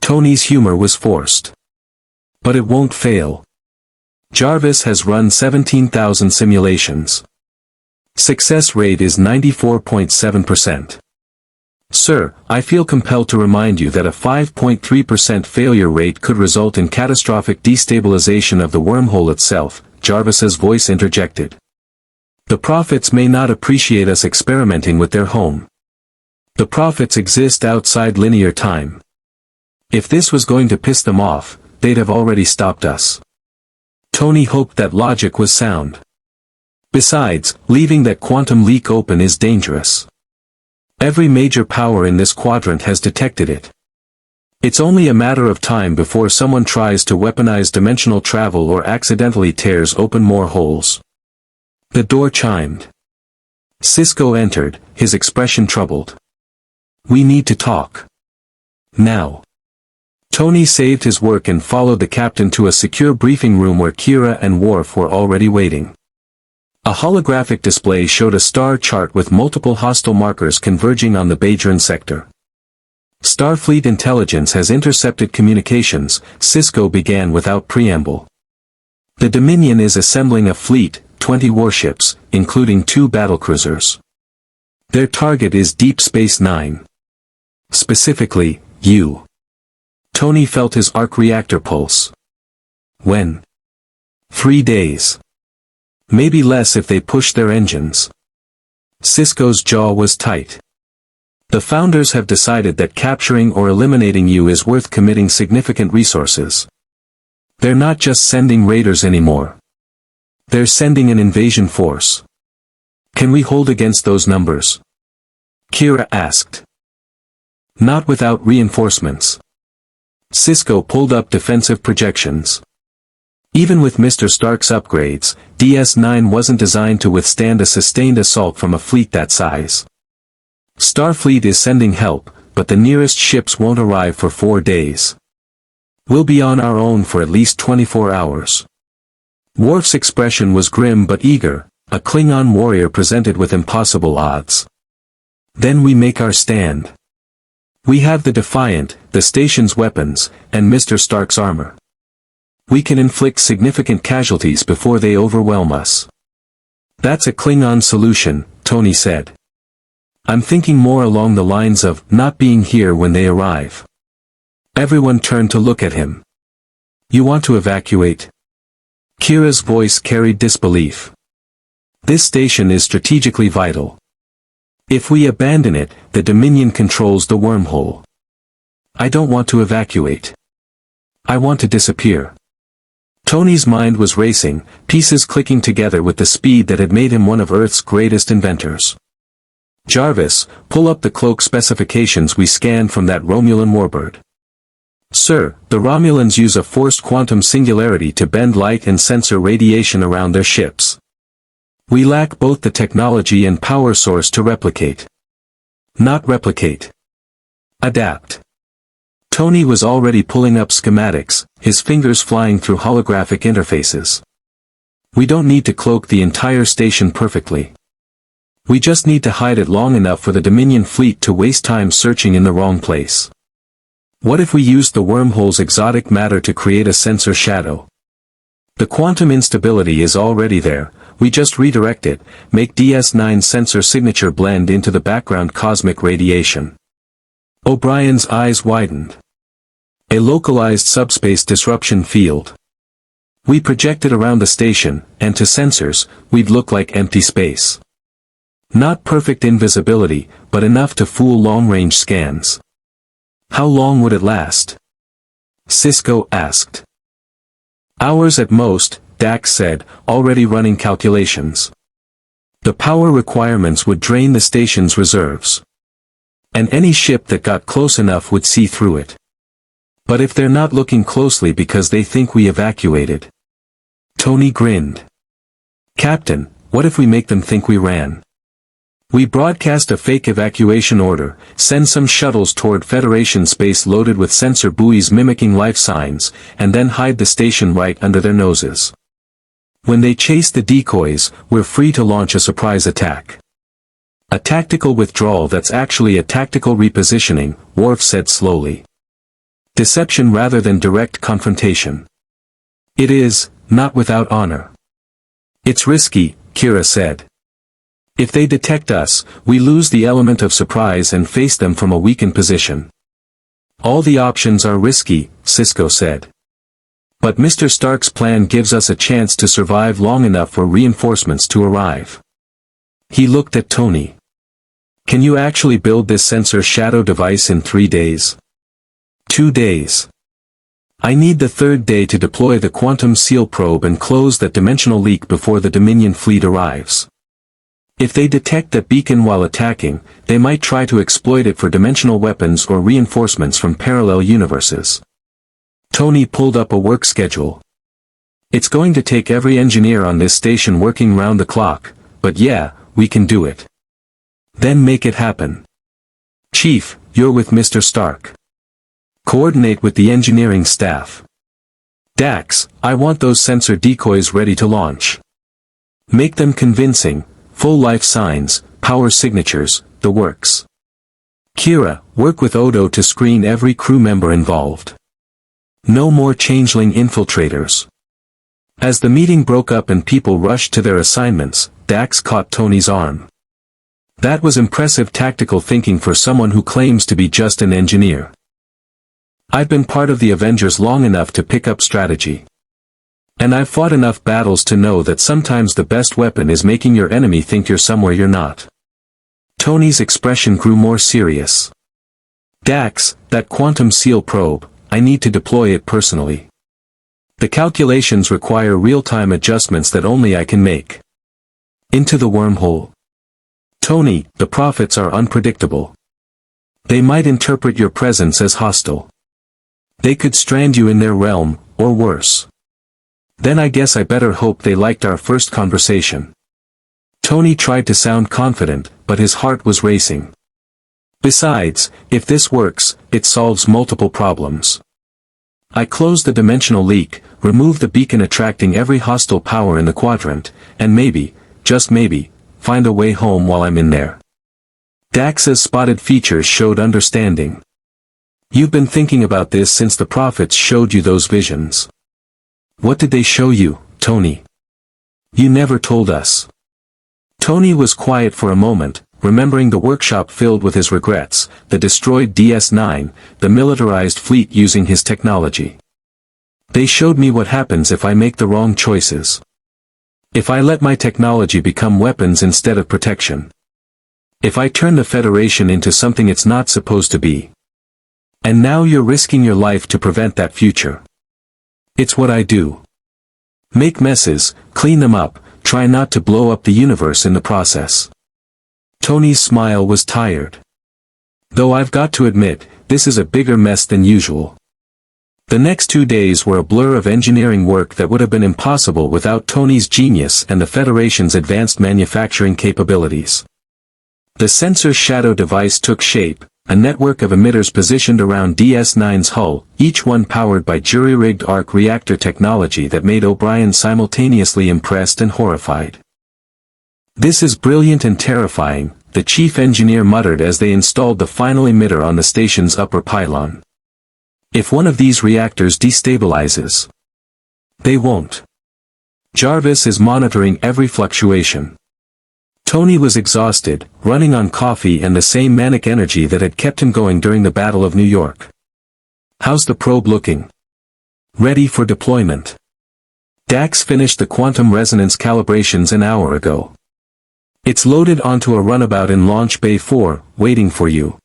Tony's humor was forced. But it won't fail. Jarvis has run 17,000 simulations. Success rate is 94.7%. Sir, I feel compelled to remind you that a 5.3% failure rate could result in catastrophic destabilization of the wormhole itself, Jarvis's voice interjected. The prophets may not appreciate us experimenting with their home. The prophets exist outside linear time. If this was going to piss them off, they'd have already stopped us. Tony hoped that logic was sound. Besides, leaving that quantum leak open is dangerous. Every major power in this quadrant has detected it. It's only a matter of time before someone tries to weaponize dimensional travel or accidentally tears open more holes. The door chimed. Sisko entered, his expression troubled. We need to talk. Now. Tony saved his work and followed the captain to a secure briefing room where Kira and Worf were already waiting. A holographic display showed a star chart with multiple hostile markers converging on the Bajoran sector. Starfleet intelligence has intercepted communications, Sisko began without preamble. The Dominion is assembling a fleet, 20 warships, including 2 battlecruisers. Their target is Deep Space Nine. Specifically, you. Tony felt his arc reactor pulse. When? 3 days. Maybe less if they push their engines. Sisko's jaw was tight. The Founders have decided that capturing or eliminating you is worth committing significant resources. They're not just sending raiders anymore. They're sending an invasion force. Can we hold against those numbers? Kira asked. Not without reinforcements. Sisko pulled up defensive projections. Even with Mr. Stark's upgrades, DS-9 wasn't designed to withstand a sustained assault from a fleet that size. Starfleet is sending help, but the nearest ships won't arrive for 4 days. We'll be on our own for at least 24 hours. Worf's expression was grim but eager, a Klingon warrior presented with impossible odds. Then we make our stand. We have the Defiant, the station's weapons, and Mr. Stark's armor. We can inflict significant casualties before they overwhelm us. That's a Klingon solution, Tony said. I'm thinking more along the lines of not being here when they arrive. Everyone turned to look at him. You want to evacuate? Kira's voice carried disbelief. This station is strategically vital. If we abandon it, the Dominion controls the wormhole. I don't want to evacuate. I want to disappear. Tony's mind was racing, pieces clicking together with the speed that had made him one of Earth's greatest inventors. Jarvis, pull up the cloak specifications we scanned from that Romulan warbird. Sir, the Romulans use a forced quantum singularity to bend light and censor radiation around their ships. We lack both the technology and power source to replicate. Not replicate. Adapt. Tony was already pulling up schematics, his fingers flying through holographic interfaces. We don't need to cloak the entire station perfectly. We just need to hide it long enough for the Dominion fleet to waste time searching in the wrong place. What if we used the wormhole's exotic matter to create a sensor shadow? The quantum instability is already there, we just redirect it, make DS-9 sensor signature blend into the background cosmic radiation. O'Brien's eyes widened. A localized subspace disruption field. We project it around the station, and to sensors, we'd look like empty space. Not perfect invisibility, but enough to fool long-range scans. How long would it last? Sisko asked. Hours at most, Dax said, already running calculations. The power requirements would drain the station's reserves. And any ship that got close enough would see through it. But if they're not looking closely because they think we evacuated? Tony grinned. Captain, what if we make them think we ran? We broadcast a fake evacuation order, send some shuttles toward Federation space loaded with sensor buoys mimicking life signs, and then hide the station right under their noses. When they chase the decoys, we're free to launch a surprise attack. A tactical withdrawal that's actually a tactical repositioning, Worf said slowly. Deception rather than direct confrontation. It is, not without honor. It's risky, Kira said. If they detect us, we lose the element of surprise and face them from a weakened position. All the options are risky, Sisko said. But Mr. Stark's plan gives us a chance to survive long enough for reinforcements to arrive. He looked at Tony. Can you actually build this sensor shadow device in 3 days? 2 days. I need the 3rd day to deploy the quantum seal probe and close that dimensional leak before the Dominion fleet arrives. If they detect that beacon while attacking, they might try to exploit it for dimensional weapons or reinforcements from parallel universes. Tony pulled up a work schedule. It's going to take every engineer on this station working round the clock, but yeah, we can do it. Then make it happen. Chief, you're with Mr. Stark. Coordinate with the engineering staff. Dax, I want those sensor decoys ready to launch. Make them convincing, full life signs, power signatures, the works. Kira, work with Odo to screen every crew member involved. No more changeling infiltrators. As the meeting broke up and people rushed to their assignments, Dax caught Tony's arm. That was impressive tactical thinking for someone who claims to be just an engineer. I've been part of the Avengers long enough to pick up strategy. And I've fought enough battles to know that sometimes the best weapon is making your enemy think you're somewhere you're not. Tony's expression grew more serious. Dax, that quantum seal probe, I need to deploy it personally. The calculations require real-time adjustments that only I can make. Into the wormhole. Tony, the prophets are unpredictable. They might interpret your presence as hostile. They could strand you in their realm, or worse. Then I guess I better hope they liked our first conversation. Tony tried to sound confident, but his heart was racing. Besides, if this works, it solves multiple problems. I close the dimensional leak, remove the beacon attracting every hostile power in the quadrant, and maybe, just maybe, find a way home while I'm in there. Dax's spotted features showed understanding. You've been thinking about this since the prophets showed you those visions. What did they show you, Tony? You never told us. Tony was quiet for a moment, remembering the workshop filled with his regrets, the destroyed DS-9, the militarized fleet using his technology. They showed me what happens if I make the wrong choices. If I let my technology become weapons instead of protection. If I turn the Federation into something it's not supposed to be. And now you're risking your life to prevent that future. It's what I do. Make messes, clean them up, try not to blow up the universe in the process. Tony's smile was tired. Though I've got to admit, this is a bigger mess than usual. The next 2 days were a blur of engineering work that would have been impossible without Tony's genius and the Federation's advanced manufacturing capabilities. The sensor shadow device took shape, a network of emitters positioned around DS-9's hull, each one powered by jury-rigged arc reactor technology that made O'Brien simultaneously impressed and horrified. This is brilliant and terrifying, the chief engineer muttered as they installed the final emitter on the station's upper pylon. If one of these reactors destabilizes, they won't. Jarvis is monitoring every fluctuation. Tony was exhausted, running on coffee and the same manic energy that had kept him going during the Battle of New York. How's the probe looking? Ready for deployment. Dax finished the quantum resonance calibrations an hour ago. It's loaded onto a runabout in Launch Bay 4, waiting for you.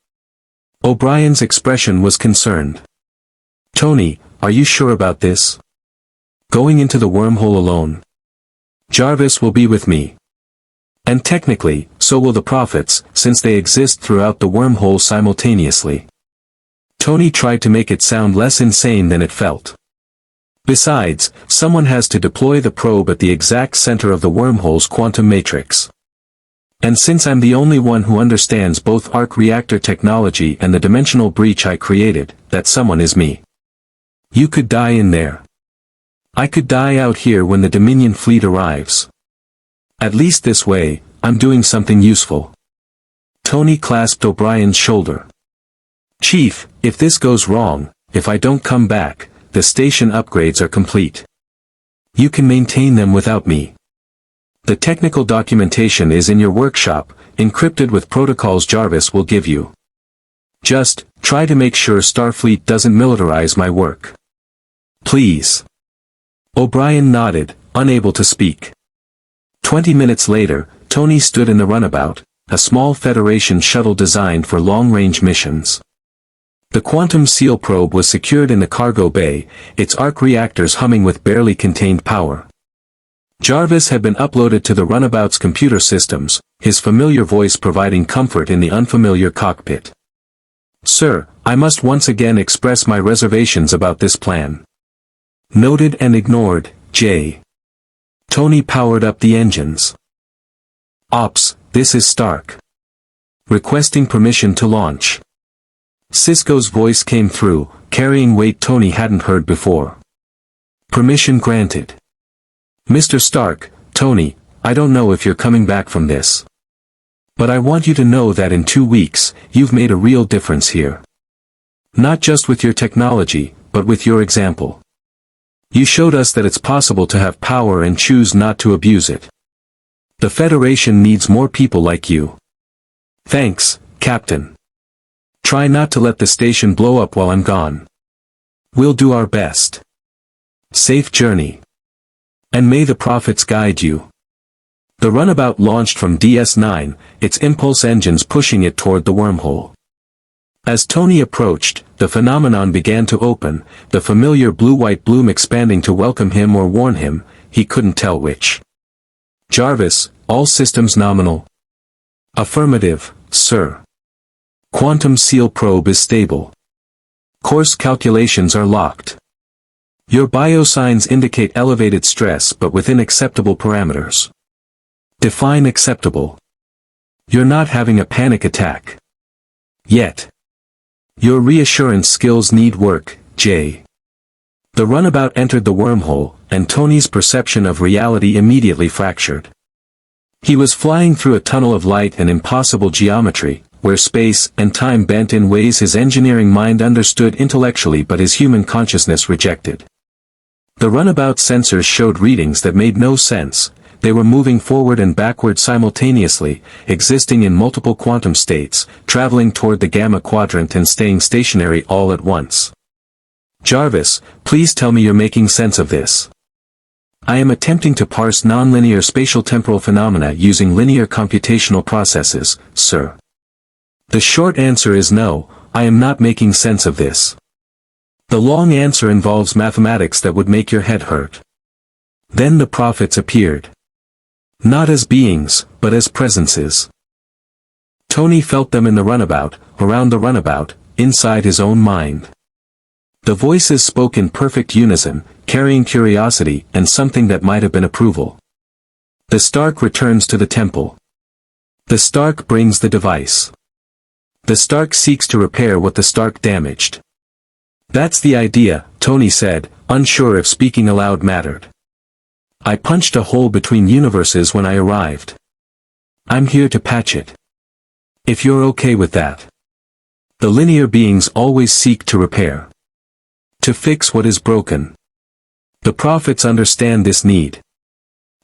O'Brien's expression was concerned. Tony, are you sure about this? Going into the wormhole alone? Jarvis will be with me. And technically, so will the prophets, since they exist throughout the wormhole simultaneously. Tony tried to make it sound less insane than it felt. Besides, someone has to deploy the probe at the exact center of the wormhole's quantum matrix. And since I'm the only one who understands both arc reactor technology and the dimensional breach I created, that someone is me. You could die in there. I could die out here when the Dominion fleet arrives. At least this way, I'm doing something useful. Tony clasped O'Brien's shoulder. Chief, if this goes wrong, if I don't come back, the station upgrades are complete. You can maintain them without me. The technical documentation is in your workshop, encrypted with protocols Jarvis will give you. Just, try to make sure Starfleet doesn't militarize my work. Please. O'Brien nodded, unable to speak. 20 minutes later, Tony stood in the runabout, a small Federation shuttle designed for long-range missions. The quantum seal probe was secured in the cargo bay, its arc reactors humming with barely contained power. Jarvis had been uploaded to the runabout's computer systems, his familiar voice providing comfort in the unfamiliar cockpit. Sir, I must once again express my reservations about this plan. Noted and ignored, J. Tony powered up the engines. Ops, this is Stark. Requesting permission to launch. Sisko's voice came through, carrying weight Tony hadn't heard before. Permission granted. Mr. Stark, Tony, I don't know if you're coming back from this. But I want you to know that in 2 weeks, you've made a real difference here. Not just with your technology, but with your example. You showed us that it's possible to have power and choose not to abuse it. The Federation needs more people like you. Thanks, Captain. Try not to let the station blow up while I'm gone. We'll do our best. Safe journey. And may the prophets guide you. The runabout launched from DS9, its impulse engines pushing it toward the wormhole. As Tony approached, the phenomenon began to open, the familiar blue-white bloom expanding to welcome him or warn him, he couldn't tell which. Jarvis, all systems nominal. Affirmative, sir. Quantum seal probe is stable. Course calculations are locked. Your biosigns indicate elevated stress but within acceptable parameters. Define acceptable. You're not having a panic attack. Yet. Your reassurance skills need work, Jay. The runabout entered the wormhole, and Tony's perception of reality immediately fractured. He was flying through a tunnel of light and impossible geometry, where space and time bent in ways his engineering mind understood intellectually but his human consciousness rejected. The runabout's sensors showed readings that made no sense. They were moving forward and backward simultaneously, existing in multiple quantum states, traveling toward the Gamma Quadrant and staying stationary all at once. Jarvis, please tell me you're making sense of this. I am attempting to parse nonlinear spatial-temporal phenomena using linear computational processes, sir. The short answer is no, I am not making sense of this. The long answer involves mathematics that would make your head hurt. Then the prophets appeared. Not as beings, but as presences. Tony felt them in the runabout, around the runabout, inside his own mind. The voices spoke in perfect unison, carrying curiosity and something that might have been approval. The Stark returns to the temple. The Stark brings the device. The Stark seeks to repair what the Stark damaged. That's the idea, Tony said, unsure if speaking aloud mattered. I punched a hole between universes when I arrived. I'm here to patch it. If you're okay with that. The linear beings always seek to repair. To fix what is broken. The prophets understand this need.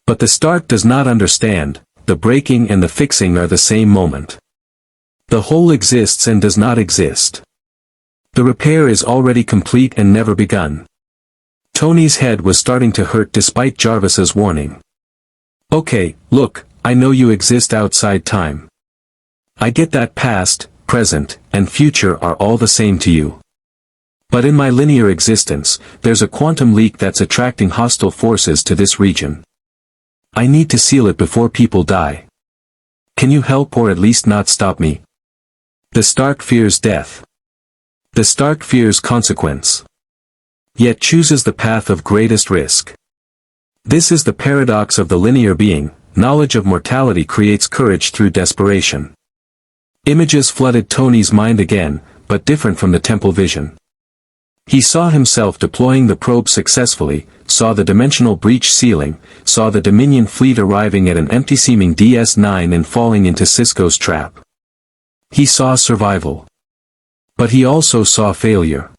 But the Stark does not understand, the breaking and the fixing are the same moment. The whole exists and does not exist. The repair is already complete and never begun. Tony's head was starting to hurt despite Jarvis's warning. Okay, look, I know you exist outside time. I get that past, present, and future are all the same to you. But in my linear existence, there's a quantum leak that's attracting hostile forces to this region. I need to seal it before people die. Can you help or at least not stop me? The Stark fears death. The Stark fears consequence. Yet chooses the path of greatest risk. This is the paradox of the linear being, knowledge of mortality creates courage through desperation. Images flooded Tony's mind again, but different from the temple vision. He saw himself deploying the probe successfully, saw the dimensional breach sealing, saw the Dominion fleet arriving at an empty-seeming DS9 and falling into Sisko's trap. He saw survival. But he also saw failure.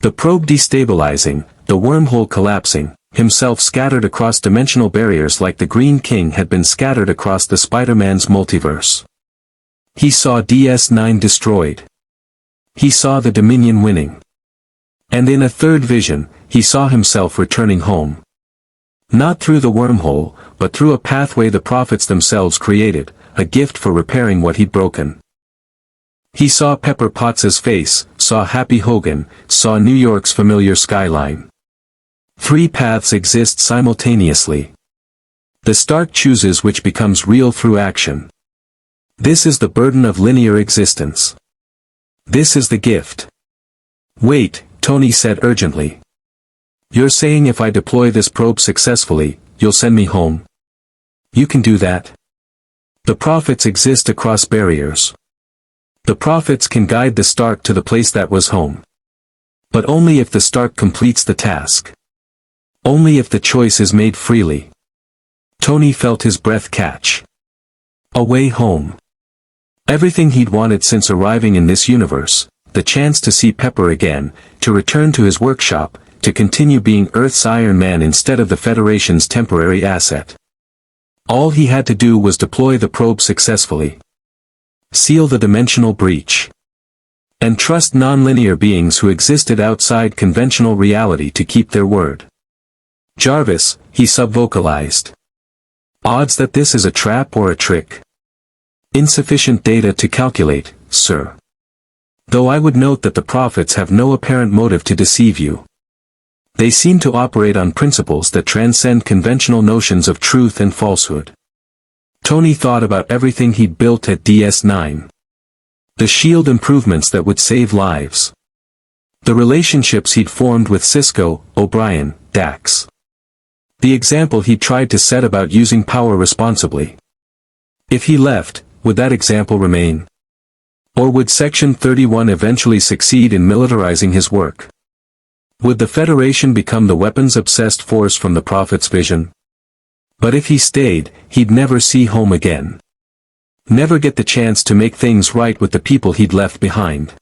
The probe destabilizing, the wormhole collapsing, himself scattered across dimensional barriers like the Green King had been scattered across the Spider-Man's multiverse. He saw DS9 destroyed. He saw the Dominion winning. And in a third vision, he saw himself returning home. Not through the wormhole, but through a pathway the prophets themselves created, a gift for repairing what he'd broken. He saw Pepper Potts' face, saw Happy Hogan, saw New York's familiar skyline. 3 paths exist simultaneously. The Stark chooses which becomes real through action. This is the burden of linear existence. This is the gift. Wait, Tony said urgently. You're saying if I deploy this probe successfully, you'll send me home? You can do that? The prophets exist across barriers. The prophets can guide the Stark to the place that was home. But only if the Stark completes the task. Only if the choice is made freely. Tony felt his breath catch. A way home. Everything he'd wanted since arriving in this universe, the chance to see Pepper again, to return to his workshop, to continue being Earth's Iron Man instead of the Federation's temporary asset. All he had to do was deploy the probe successfully. Seal the dimensional breach. And trust non-linear beings who existed outside conventional reality to keep their word. Jarvis, he subvocalized. Odds that this is a trap or a trick? Insufficient data to calculate, sir. Though I would note that the prophets have no apparent motive to deceive you. They seem to operate on principles that transcend conventional notions of truth and falsehood. Tony thought about everything he'd built at DS9. The shield improvements that would save lives. The relationships he'd formed with Cisco, O'Brien, Dax. The example he'd tried to set about using power responsibly. If he left, would that example remain? Or would Section 31 eventually succeed in militarizing his work? Would the Federation become the weapons-obsessed force from the Prophet's vision? But if he stayed, he'd never see home again. Never get the chance to make things right with the people he'd left behind.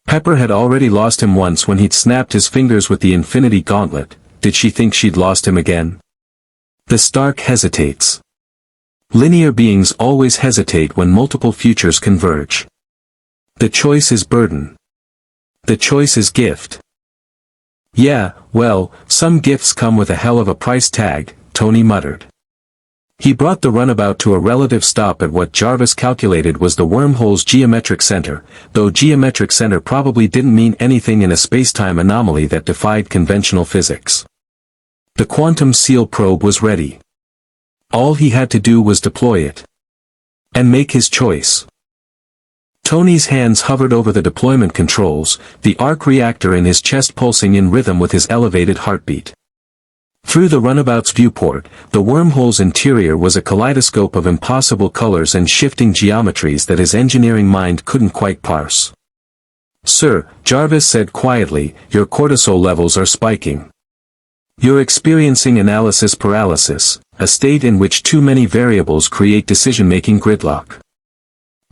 Pepper had already lost him once when he'd snapped his fingers with the Infinity Gauntlet. Did she think she'd lost him again? The Stark hesitates. Linear beings always hesitate when multiple futures converge. The choice is burden. The choice is gift. Yeah, well, some gifts come with a hell of a price tag, Tony muttered. He brought the runabout to a relative stop at what Jarvis calculated was the wormhole's geometric center, though geometric center probably didn't mean anything in a spacetime anomaly that defied conventional physics. The quantum seal probe was ready. All he had to do was deploy it. And make his choice. Tony's hands hovered over the deployment controls, the arc reactor in his chest pulsing in rhythm with his elevated heartbeat. Through the runabout's viewport, the wormhole's interior was a kaleidoscope of impossible colors and shifting geometries that his engineering mind couldn't quite parse. Sir, Jarvis said quietly, your cortisol levels are spiking. You're experiencing analysis paralysis, a state in which too many variables create decision-making gridlock.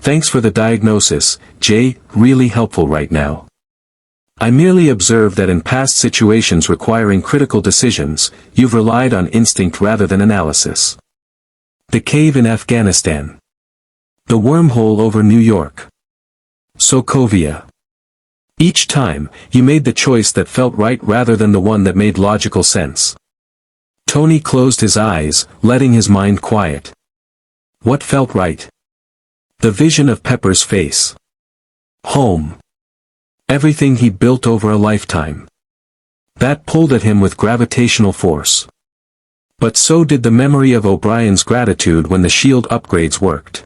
Thanks for the diagnosis, Jay, really helpful right now. I merely observe that in past situations requiring critical decisions, you've relied on instinct rather than analysis. The cave in Afghanistan. The wormhole over New York. Sokovia. Each time, you made the choice that felt right rather than the one that made logical sense. Tony closed his eyes, letting his mind quiet. What felt right? The vision of Pepper's face. Home. Everything he'd built over a lifetime. That pulled at him with gravitational force. But so did the memory of O'Brien's gratitude when the shield upgrades worked.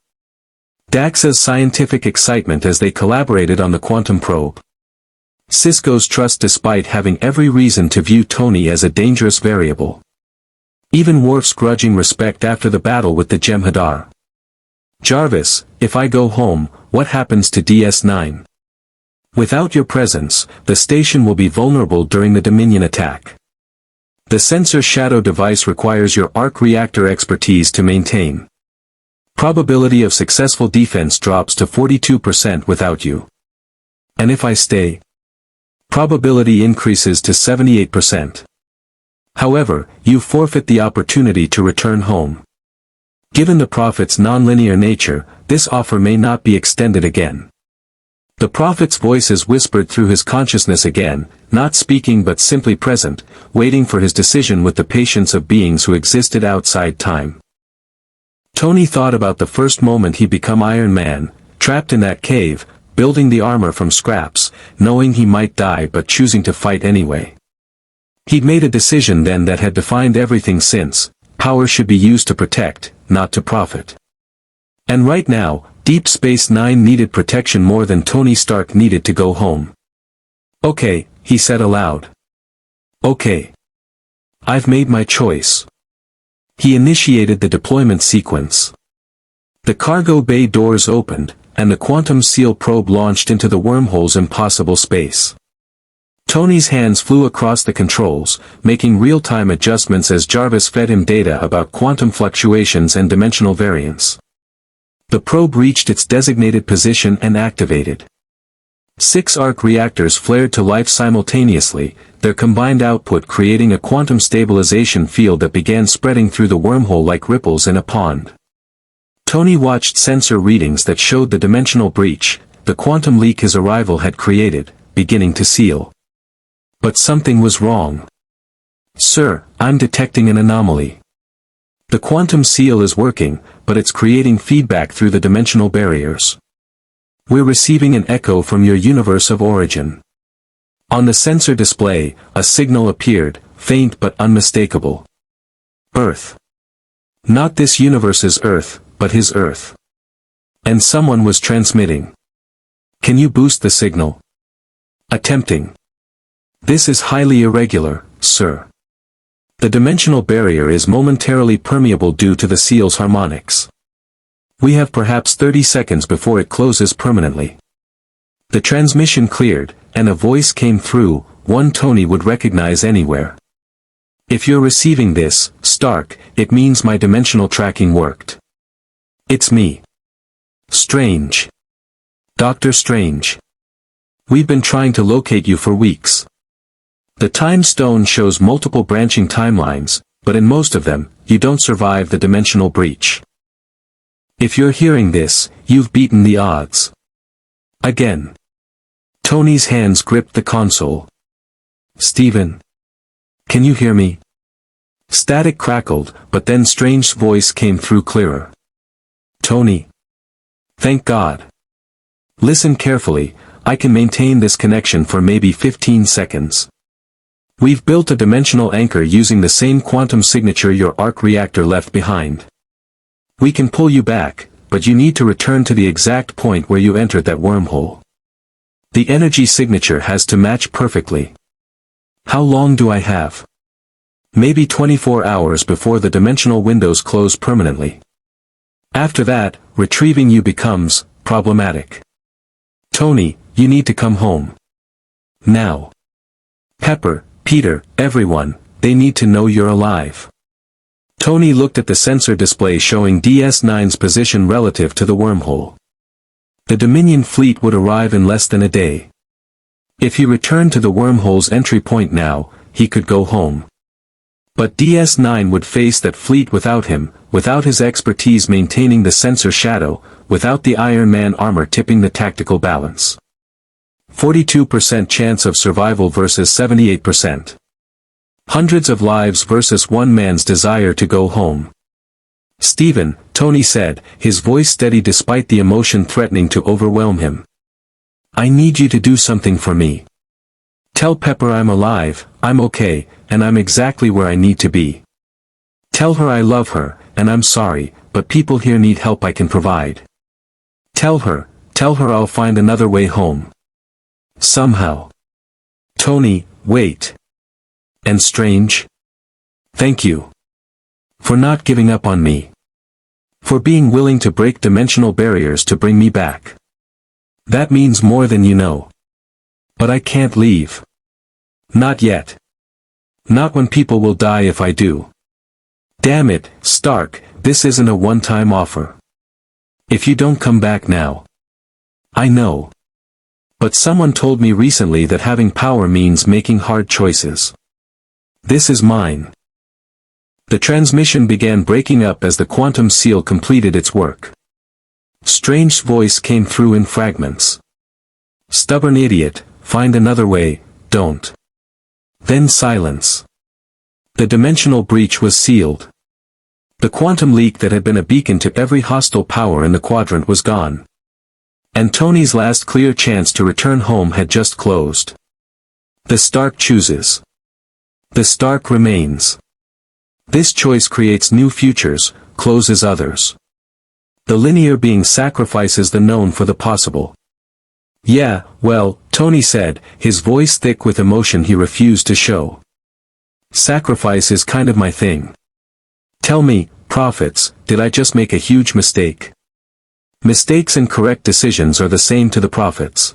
Dax's scientific excitement as they collaborated on the quantum probe. Cisco's trust despite having every reason to view Tony as a dangerous variable. Even Worf's grudging respect after the battle with the Jem'Hadar. Jarvis, if I go home, what happens to DS9? Without your presence, the station will be vulnerable during the Dominion attack. The sensor shadow device requires your arc reactor expertise to maintain. Probability of successful defense drops to 42% without you. And if I stay? Probability increases to 78%. However, you forfeit the opportunity to return home. Given the Prophet's nonlinear nature, this offer may not be extended again. The Prophet's voices whispered through his consciousness again, not speaking but simply present, waiting for his decision with the patience of beings who existed outside time. Tony thought about the first moment he'd become Iron Man, trapped in that cave, building the armor from scraps, knowing he might die but choosing to fight anyway. He'd made a decision then that had defined everything since. Power should be used to protect, not to profit. And right now, Deep Space Nine needed protection more than Tony Stark needed to go home. Okay, he said aloud. Okay. I've made my choice. He initiated the deployment sequence. The cargo bay doors opened, and the quantum seal probe launched into the wormhole's impossible space. Tony's hands flew across the controls, making real-time adjustments as Jarvis fed him data about quantum fluctuations and dimensional variance. The probe reached its designated position and activated. 6 arc reactors flared to life simultaneously, their combined output creating a quantum stabilization field that began spreading through the wormhole like ripples in a pond. Tony watched sensor readings that showed the dimensional breach, the quantum leak his arrival had created, beginning to seal. But something was wrong. "Sir, I'm detecting an anomaly. The quantum seal is working, but it's creating feedback through the dimensional barriers. We're receiving an echo from your universe of origin." On the sensor display, a signal appeared, faint but unmistakable. "Earth. Not this universe's Earth, but his Earth." And someone was transmitting. "Can you boost the signal?" "Attempting. This is highly irregular, sir. The dimensional barrier is momentarily permeable due to the seal's harmonics. We have perhaps 30 seconds before it closes permanently." The transmission cleared, and a voice came through, one Tony would recognize anywhere. "If you're receiving this, Stark, it means my dimensional tracking worked. It's me. Strange. Dr. Strange. We've been trying to locate you for weeks. The time stone shows multiple branching timelines, but in most of them, you don't survive the dimensional breach. If you're hearing this, you've beaten the odds. Again." Tony's hands gripped the console. "Stephen? Can you hear me?" Static crackled, but then Strange's voice came through clearer. "Tony. Thank God. Listen carefully, I can maintain this connection for maybe 15 seconds. We've built a dimensional anchor using the same quantum signature your arc reactor left behind. We can pull you back, but you need to return to the exact point where you entered that wormhole. The energy signature has to match perfectly. How long do I have?" "Maybe 24 hours before the dimensional windows close permanently. After that, retrieving you becomes problematic. Tony, you need to come home. Now. Pepper, Peter, everyone, they need to know you're alive." Tony looked at the sensor display showing DS9's position relative to the wormhole. The Dominion fleet would arrive in less than a day. If he returned to the wormhole's entry point now, he could go home. But DS9 would face that fleet without him, without his expertise maintaining the sensor shadow, without the Iron Man armor tipping the tactical balance. 42% chance of survival versus 78%. Hundreds of lives versus one man's desire to go home. "Stephen," Tony said, his voice steady despite the emotion threatening to overwhelm him. "I need you to do something for me. Tell Pepper I'm alive, I'm okay, and I'm exactly where I need to be. Tell her I love her, and I'm sorry, but people here need help I can provide. Tell her I'll find another way home. Somehow." "Tony, wait. And Strange? Thank you. For not giving up on me. For being willing to break dimensional barriers to bring me back. That means more than you know. But I can't leave. Not yet. Not when people will die if I do. Damn it, Stark, this isn't a one-time offer. If you don't come back now. I know. But someone told me recently that having power means making hard choices. This is mine." The transmission began breaking up as the quantum seal completed its work. Strange's voice came through in fragments. "Stubborn idiot, find another way, don't." Then silence. The dimensional breach was sealed. The quantum leak that had been a beacon to every hostile power in the quadrant was gone. And Tony's last clear chance to return home had just closed. The Stark chooses. The Stark remains. This choice creates new futures, closes others. The linear being sacrifices the known for the possible. "Yeah, well," Tony said, his voice thick with emotion he refused to show. "Sacrifice is kind of my thing. Tell me, prophets, did I just make a huge mistake? Mistakes and correct decisions are the same to the prophets.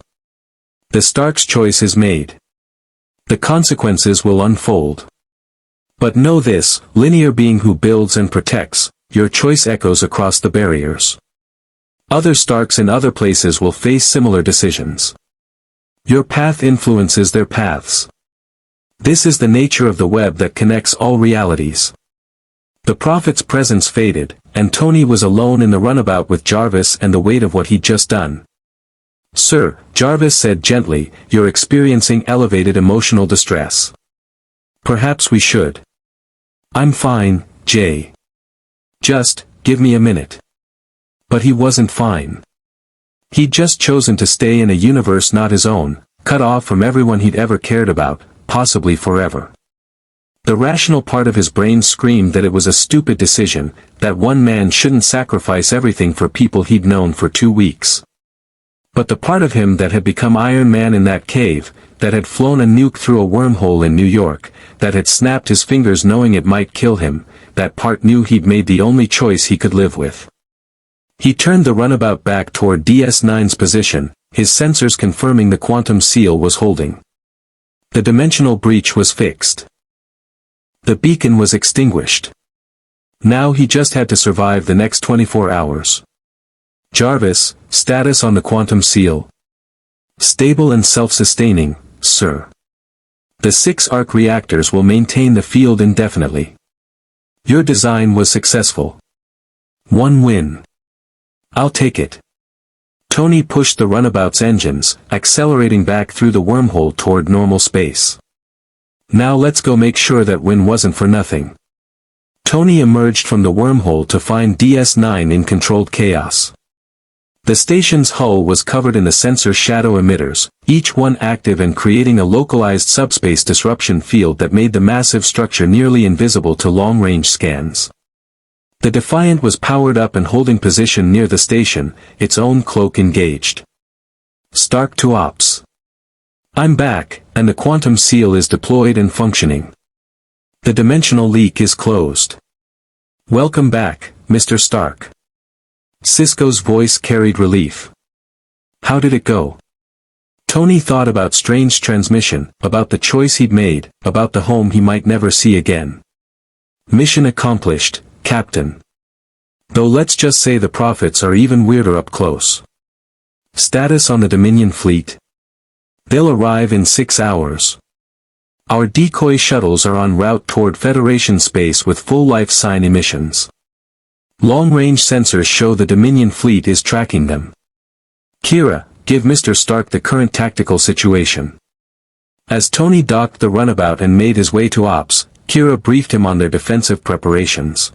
The Stark's choice is made. The consequences will unfold. But know this, linear being who builds and protects, your choice echoes across the barriers. Other Starks in other places will face similar decisions. Your path influences their paths. This is the nature of the web that connects all realities. The prophet's presence faded, and Tony was alone in the runabout with Jarvis and the weight of what he'd just done. "Sir," Jarvis said gently, "you're experiencing elevated emotional distress. Perhaps we should." "I'm fine, Jay. Just, give me a minute." But he wasn't fine. He'd just chosen to stay in a universe not his own, cut off from everyone he'd ever cared about, possibly forever. The rational part of his brain screamed that it was a stupid decision, that one man shouldn't sacrifice everything for people he'd known for 2 weeks. But the part of him that had become Iron Man in that cave, that had flown a nuke through a wormhole in New York, that had snapped his fingers knowing it might kill him, that part knew he'd made the only choice he could live with. He turned the runabout back toward DS9's position, his sensors confirming the quantum seal was holding. The dimensional breach was fixed. The beacon was extinguished. Now he just had to survive the next 24 hours. "Jarvis, status on the quantum seal?" "Stable and self-sustaining, sir. The 6 arc reactors will maintain the field indefinitely. Your design was successful. 1 win. I'll take it." Tony pushed the runabout's engines, accelerating back through the wormhole toward normal space. "Now let's go make sure that win wasn't for nothing." Tony emerged from the wormhole to find DS9 in controlled chaos. The station's hull was covered in the sensor shadow emitters, each one active and creating a localized subspace disruption field that made the massive structure nearly invisible to long-range scans. The Defiant was powered up and holding position near the station, its own cloak engaged. "Stark to ops. I'm back, and the quantum seal is deployed and functioning. The dimensional leak is closed. Welcome back, Mr. Stark." Sisko's voice carried relief. "How did it go?" Tony thought about Strange's transmission, about the choice he'd made, about the home he might never see again. "Mission accomplished, Captain. Though let's just say the prophets are even weirder up close." "Status on the Dominion fleet?" "They'll arrive in 6 hours. Our decoy shuttles are en route toward Federation space with full life sign emissions. Long-range sensors show the Dominion fleet is tracking them. Kira, give Mr. Stark the current tactical situation." As Tony docked the runabout and made his way to ops, Kira briefed him on their defensive preparations.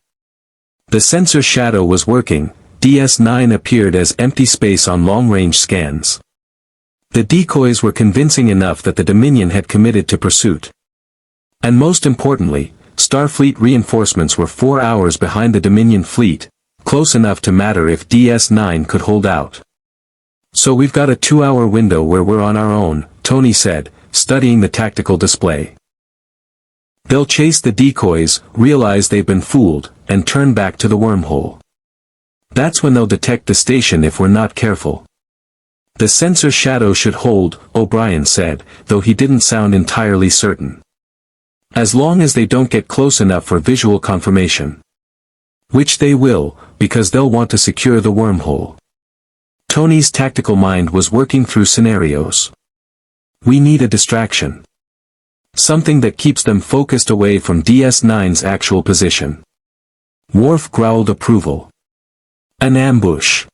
The sensor shadow was working, DS9 appeared as empty space on long-range scans. The decoys were convincing enough that the Dominion had committed to pursuit. And most importantly, Starfleet reinforcements were 4 hours behind the Dominion fleet, close enough to matter if DS9 could hold out. "So we've got a 2-hour window where we're on our own," Tony said, studying the tactical display. "They'll chase the decoys, realize they've been fooled, and turn back to the wormhole. That's when they'll detect the station if we're not careful." "The sensor shadow should hold," O'Brien said, though he didn't sound entirely certain. "As long as they don't get close enough for visual confirmation. Which they will, because they'll want to secure the wormhole." Tony's tactical mind was working through scenarios. "We need a distraction. Something that keeps them focused away from DS9's actual position." Worf growled approval. "An ambush.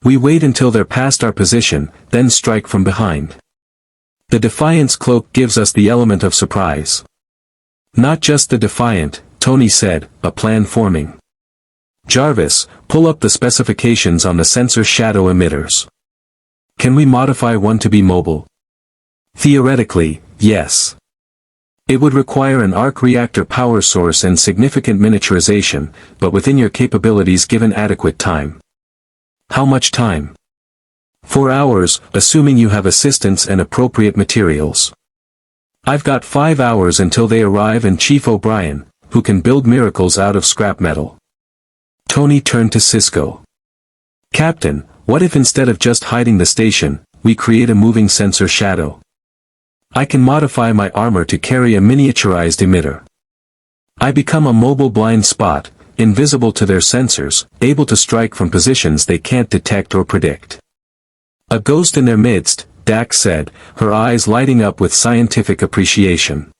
We wait until they're past our position, then strike from behind. The Defiant's cloak gives us the element of surprise." "Not just the Defiant," Tony said, a plan forming. "Jarvis, pull up the specifications on the sensor shadow emitters. Can we modify one to be mobile?" "Theoretically, yes. It would require an arc reactor power source and significant miniaturization, but within your capabilities given adequate time." "How much time?" 4 hours, assuming you have assistance and appropriate materials. "I've got 5 hours until they arrive and Chief O'Brien, who can build miracles out of scrap metal." Tony turned to Sisko. Captain, what if instead of just hiding the station, we create a moving sensor shadow? I can modify my armor to carry a miniaturized emitter. I become a mobile blind spot, invisible to their sensors, able to strike from positions they can't detect or predict. A ghost in their midst, Dax said, her eyes lighting up with scientific appreciation.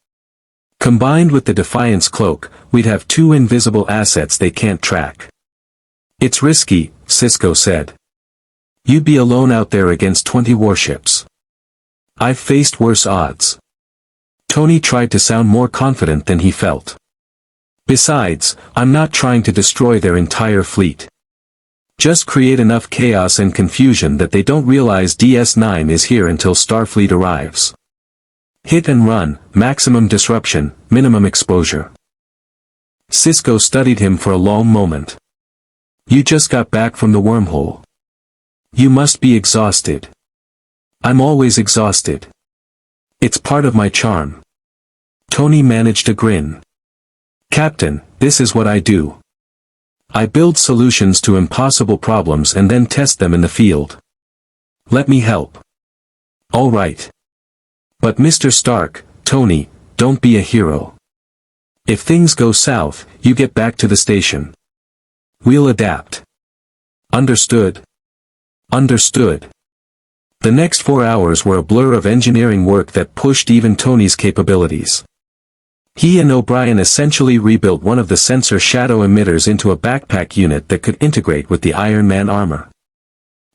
Combined with the Defiance cloak, we'd have two invisible assets they can't track. It's risky, Sisko said. You'd be alone out there against 20 warships. I've faced worse odds. Tony tried to sound more confident than he felt. Besides, I'm not trying to destroy their entire fleet. Just create enough chaos and confusion that they don't realize DS9 is here until Starfleet arrives. Hit and run, maximum disruption, minimum exposure. Sisko studied him for a long moment. You just got back from the wormhole. You must be exhausted. I'm always exhausted. It's part of my charm. Tony managed a grin. Captain, this is what I do. I build solutions to impossible problems and then test them in the field. Let me help. All right. But Mr. Stark, Tony, don't be a hero. If things go south, you get back to the station. We'll adapt. Understood? Understood. The next 4 hours were a blur of engineering work that pushed even Tony's capabilities. He and O'Brien essentially rebuilt one of the sensor shadow emitters into a backpack unit that could integrate with the Iron Man armor.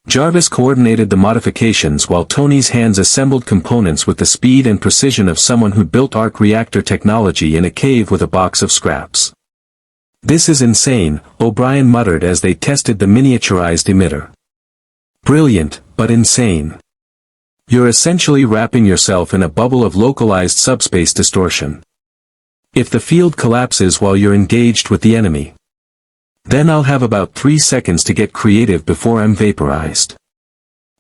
Jarvis coordinated the modifications while Tony's hands assembled components with the speed and precision of someone who built arc reactor technology in a cave with a box of scraps. This is insane, O'Brien muttered as they tested the miniaturized emitter. Brilliant, but insane. You're essentially wrapping yourself in a bubble of localized subspace distortion. If the field collapses while you're engaged with the enemy, then I'll have about 3 seconds to get creative before I'm vaporized.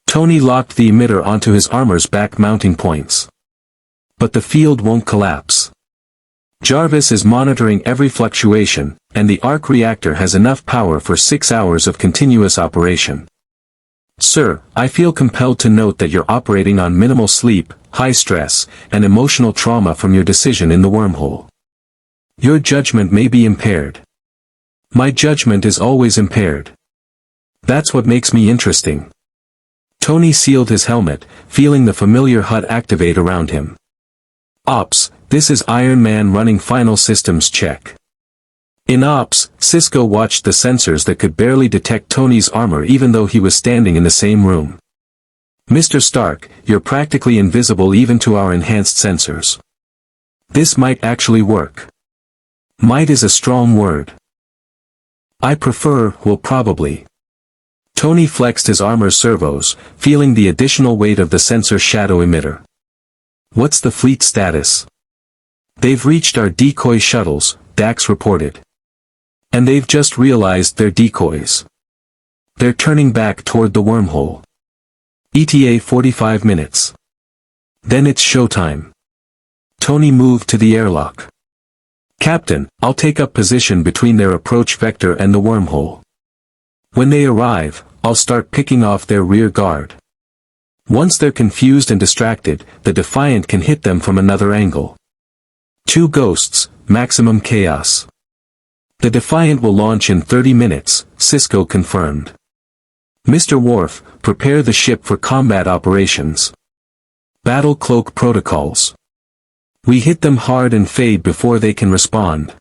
Tony locked the emitter onto his armor's back mounting points. But the field won't collapse. Jarvis is monitoring every fluctuation, and the arc reactor has enough power for 6 hours of continuous operation. Sir, I feel compelled to note that you're operating on minimal sleep, high stress, and emotional trauma from your decision in the wormhole. Your judgment may be impaired. My judgment is always impaired. That's what makes me interesting. Tony sealed his helmet, feeling the familiar HUD activate around him. Ops, this is Iron Man running final systems check. In Ops, Sisko watched the sensors that could barely detect Tony's armor even though he was standing in the same room. Mr. Stark, you're practically invisible even to our enhanced sensors. This might actually work. Might is a strong word. I prefer, will probably. Tony flexed his armor servos, feeling the additional weight of the sensor shadow emitter. What's the fleet status? They've reached our decoy shuttles, Dax reported. And they've just realized their decoys. They're turning back toward the wormhole. ETA 45 minutes. Then it's showtime. Tony moved to the airlock. Captain, I'll take up position between their approach vector and the wormhole. When they arrive, I'll start picking off their rear guard. Once they're confused and distracted, the Defiant can hit them from another angle. 2 ghosts, maximum chaos. The Defiant will launch in 30 minutes, Sisko confirmed. Mr. Worf, prepare the ship for combat operations. Battle cloak protocols. We hit them hard and fade before they can respond.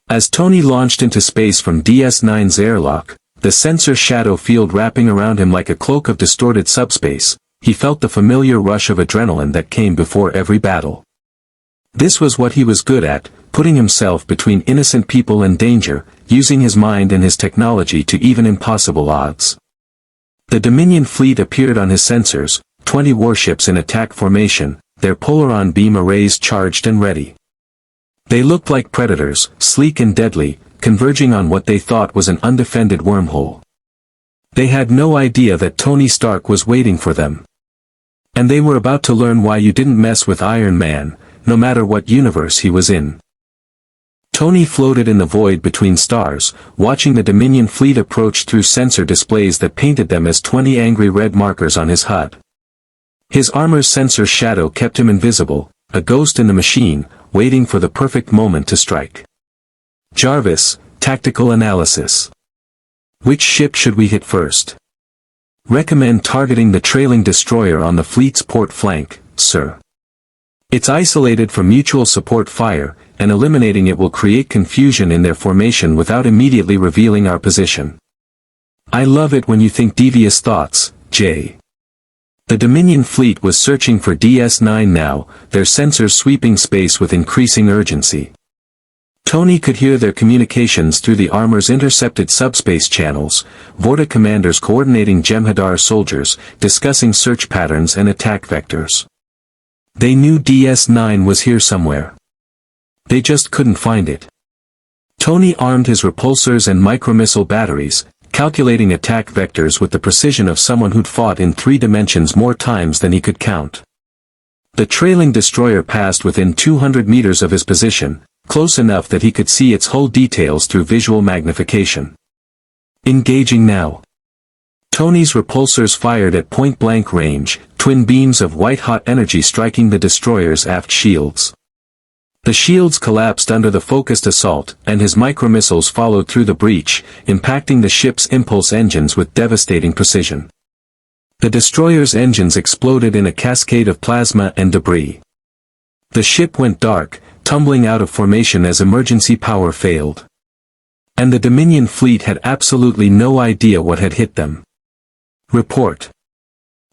As Tony launched into space from DS9's airlock, the sensor shadow field wrapping around him like a cloak of distorted subspace, he felt the familiar rush of adrenaline that came before every battle. This was what he was good at, putting himself between innocent people and danger, using his mind and his technology to even impossible odds. The Dominion fleet appeared on his sensors, 20 warships in attack formation, their Polaron beam arrays charged and ready. They looked like predators, sleek and deadly, converging on what they thought was an undefended wormhole. They had no idea that Tony Stark was waiting for them. And they were about to learn why you didn't mess with Iron Man, no matter what universe he was in. Tony floated in the void between stars, watching the Dominion fleet approach through sensor displays that painted them as 20 angry red markers on his HUD. His armor's sensor shadow kept him invisible, a ghost in the machine, waiting for the perfect moment to strike. Jarvis, tactical analysis. Which ship should we hit first? Recommend targeting the trailing destroyer on the fleet's port flank, sir. It's isolated from mutual support fire, and eliminating it will create confusion in their formation without immediately revealing our position. I love it when you think devious thoughts, Jay. The Dominion fleet was searching for DS9 now, their sensors sweeping space with increasing urgency. Tony could hear their communications through the armor's intercepted subspace channels, Vorta commanders coordinating Jem'Hadar soldiers, discussing search patterns and attack vectors. They knew DS9 was here somewhere. They just couldn't find it. Tony armed his repulsors and micromissile batteries, calculating attack vectors with the precision of someone who'd fought in 3 dimensions more times than he could count. The trailing destroyer passed within 200 meters of his position, close enough that he could see its hull details through visual magnification. Engaging now. Tony's repulsors fired at point-blank range, twin beams of white-hot energy striking the destroyer's aft shields. The shields collapsed under the focused assault, and his micromissiles followed through the breach, impacting the ship's impulse engines with devastating precision. The destroyer's engines exploded in a cascade of plasma and debris. The ship went dark, tumbling out of formation as emergency power failed. And the Dominion fleet had absolutely no idea what had hit them. Report.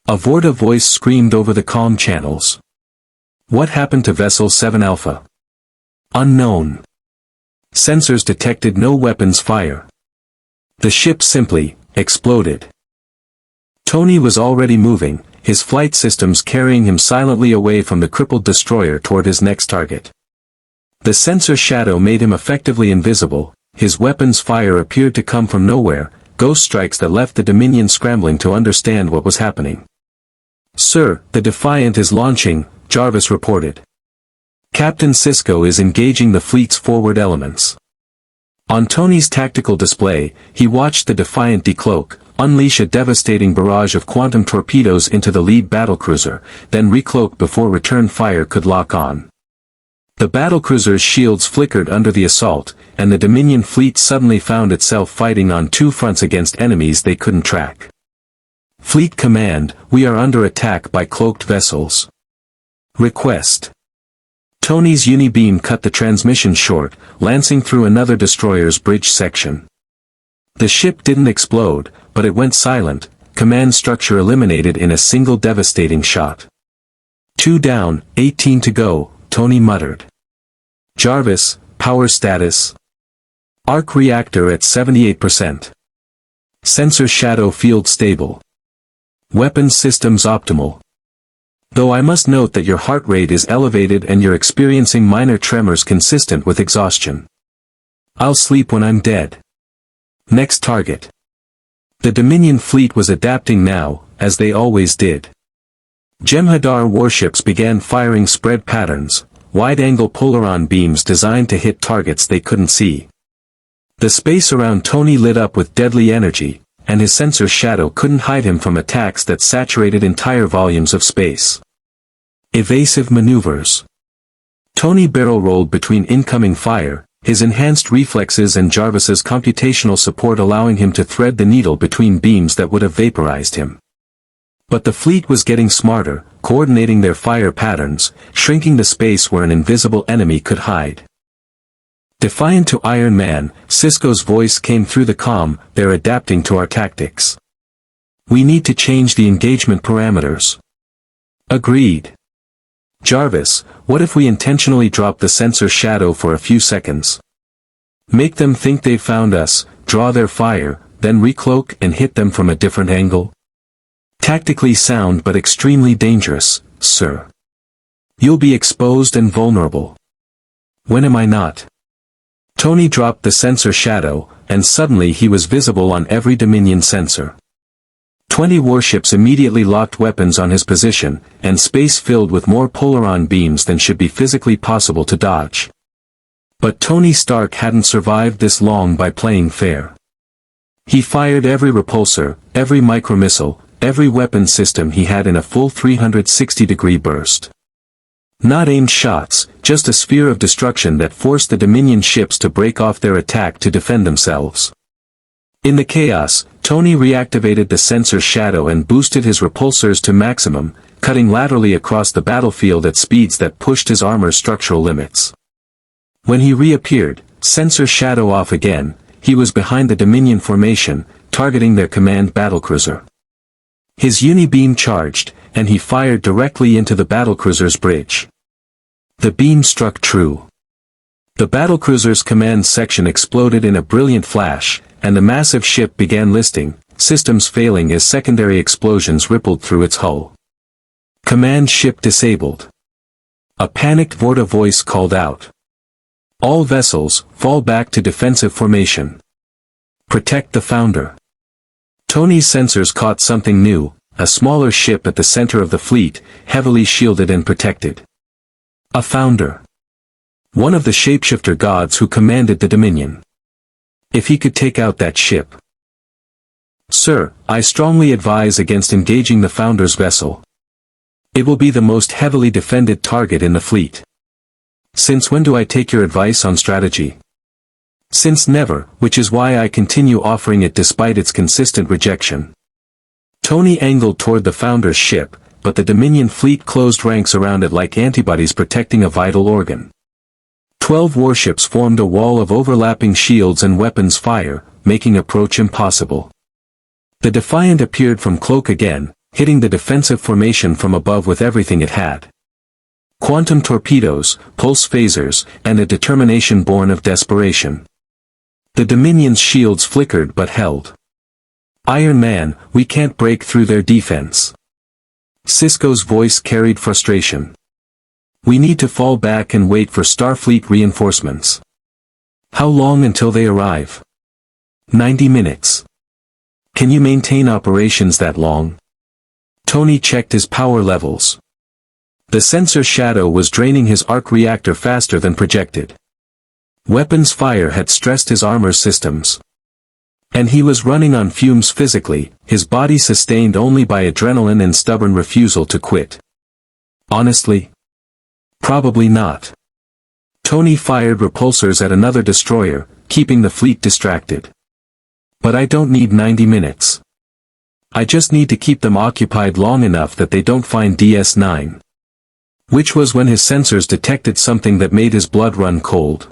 A Vorta voice screamed over the comm channels. What happened to Vessel 7 Alpha? Unknown. Sensors detected no weapons fire. The ship simply exploded. Tony was already moving, his flight systems carrying him silently away from the crippled destroyer toward his next target. The sensor shadow made him effectively invisible, his weapons fire appeared to come from nowhere, ghost strikes that left the Dominion scrambling to understand what was happening. Sir, the Defiant is launching, Jarvis reported. Captain Sisko is engaging the fleet's forward elements. On Tony's tactical display, he watched the Defiant decloak, unleash a devastating barrage of quantum torpedoes into the lead battlecruiser, then recloak before return fire could lock on. The battlecruiser's shields flickered under the assault, and the Dominion fleet suddenly found itself fighting on 2 fronts against enemies they couldn't track. Fleet Command, we are under attack by cloaked vessels. Request. Tony's unibeam cut the transmission short, lancing through another destroyer's bridge section. The ship didn't explode, but it went silent, command structure eliminated in a single devastating shot. 2 down, 18 to go, Tony muttered. Jarvis, power status. Arc reactor at 78%. Sensor shadow field stable. Weapons systems optimal. Though I must note that your heart rate is elevated and you're experiencing minor tremors consistent with exhaustion. I'll sleep when I'm dead. Next target. The Dominion fleet was adapting now, as they always did. Jem'Hadar warships began firing spread patterns, wide-angle polaron beams designed to hit targets they couldn't see. The space around Tony lit up with deadly energy, and his sensor shadow couldn't hide him from attacks that saturated entire volumes of space. Evasive maneuvers. Tony barrel-rolled between incoming fire, his enhanced reflexes and Jarvis's computational support allowing him to thread the needle between beams that would have vaporized him. But the fleet was getting smarter, coordinating their fire patterns, shrinking the space where an invisible enemy could hide. Defiant to Iron Man, Sisko's voice came through the comm, they're adapting to our tactics. We need to change the engagement parameters. Agreed. Jarvis, what if we intentionally drop the sensor shadow for a few seconds? Make them think they've found us, draw their fire, then recloak and hit them from a different angle? Tactically sound but extremely dangerous, sir. You'll be exposed and vulnerable. When am I not? Tony dropped the sensor shadow, and suddenly he was visible on every Dominion sensor. 20 warships immediately locked weapons on his position, and space filled with more polaron beams than should be physically possible to dodge. But Tony Stark hadn't survived this long by playing fair. He fired every repulsor, every micromissile, every weapon system he had in a full 360-degree burst. Not aimed shots, just a sphere of destruction that forced the Dominion ships to break off their attack to defend themselves. In the chaos, Tony reactivated the sensor shadow and boosted his repulsors to maximum, cutting laterally across the battlefield at speeds that pushed his armor's structural limits. When he reappeared, sensor shadow off again, he was behind the Dominion formation, targeting their command battlecruiser. His uni-beam charged, and he fired directly into the battlecruiser's bridge. The beam struck true. The battlecruiser's command section exploded in a brilliant flash, and the massive ship began listing, systems failing as secondary explosions rippled through its hull. Command ship disabled. A panicked Vorta voice called out. All vessels, fall back to defensive formation. Protect the Founder. Tony's sensors caught something new, a smaller ship at the center of the fleet, heavily shielded and protected. A Founder. One of the shapeshifter gods who commanded the Dominion. If he could take out that ship. Sir, I strongly advise against engaging the Founder's vessel. It will be the most heavily defended target in the fleet. Since when do I take your advice on strategy? Since never, which is why I continue offering it despite its consistent rejection. Tony angled toward the Founder's ship, but the Dominion fleet closed ranks around it like antibodies protecting a vital organ. 12 warships formed a wall of overlapping shields and weapons fire, making approach impossible. The Defiant appeared from cloak again, hitting the defensive formation from above with everything it had. Quantum torpedoes, pulse phasers, and a determination born of desperation. The Dominion's shields flickered but held. Iron Man, we can't break through their defense. Cisco's voice carried frustration. We need to fall back and wait for Starfleet reinforcements. How long until they arrive? 90 minutes. Can you maintain operations that long? Tony checked his power levels. The sensor shadow was draining his arc reactor faster than projected. Weapons fire had stressed his armor systems. And he was running on fumes physically, his body sustained only by adrenaline and stubborn refusal to quit. Honestly? Probably not. Tony fired repulsors at another destroyer, keeping the fleet distracted. But I don't need 90 minutes. I just need to keep them occupied long enough that they don't find DS9. Which was when his sensors detected something that made his blood run cold.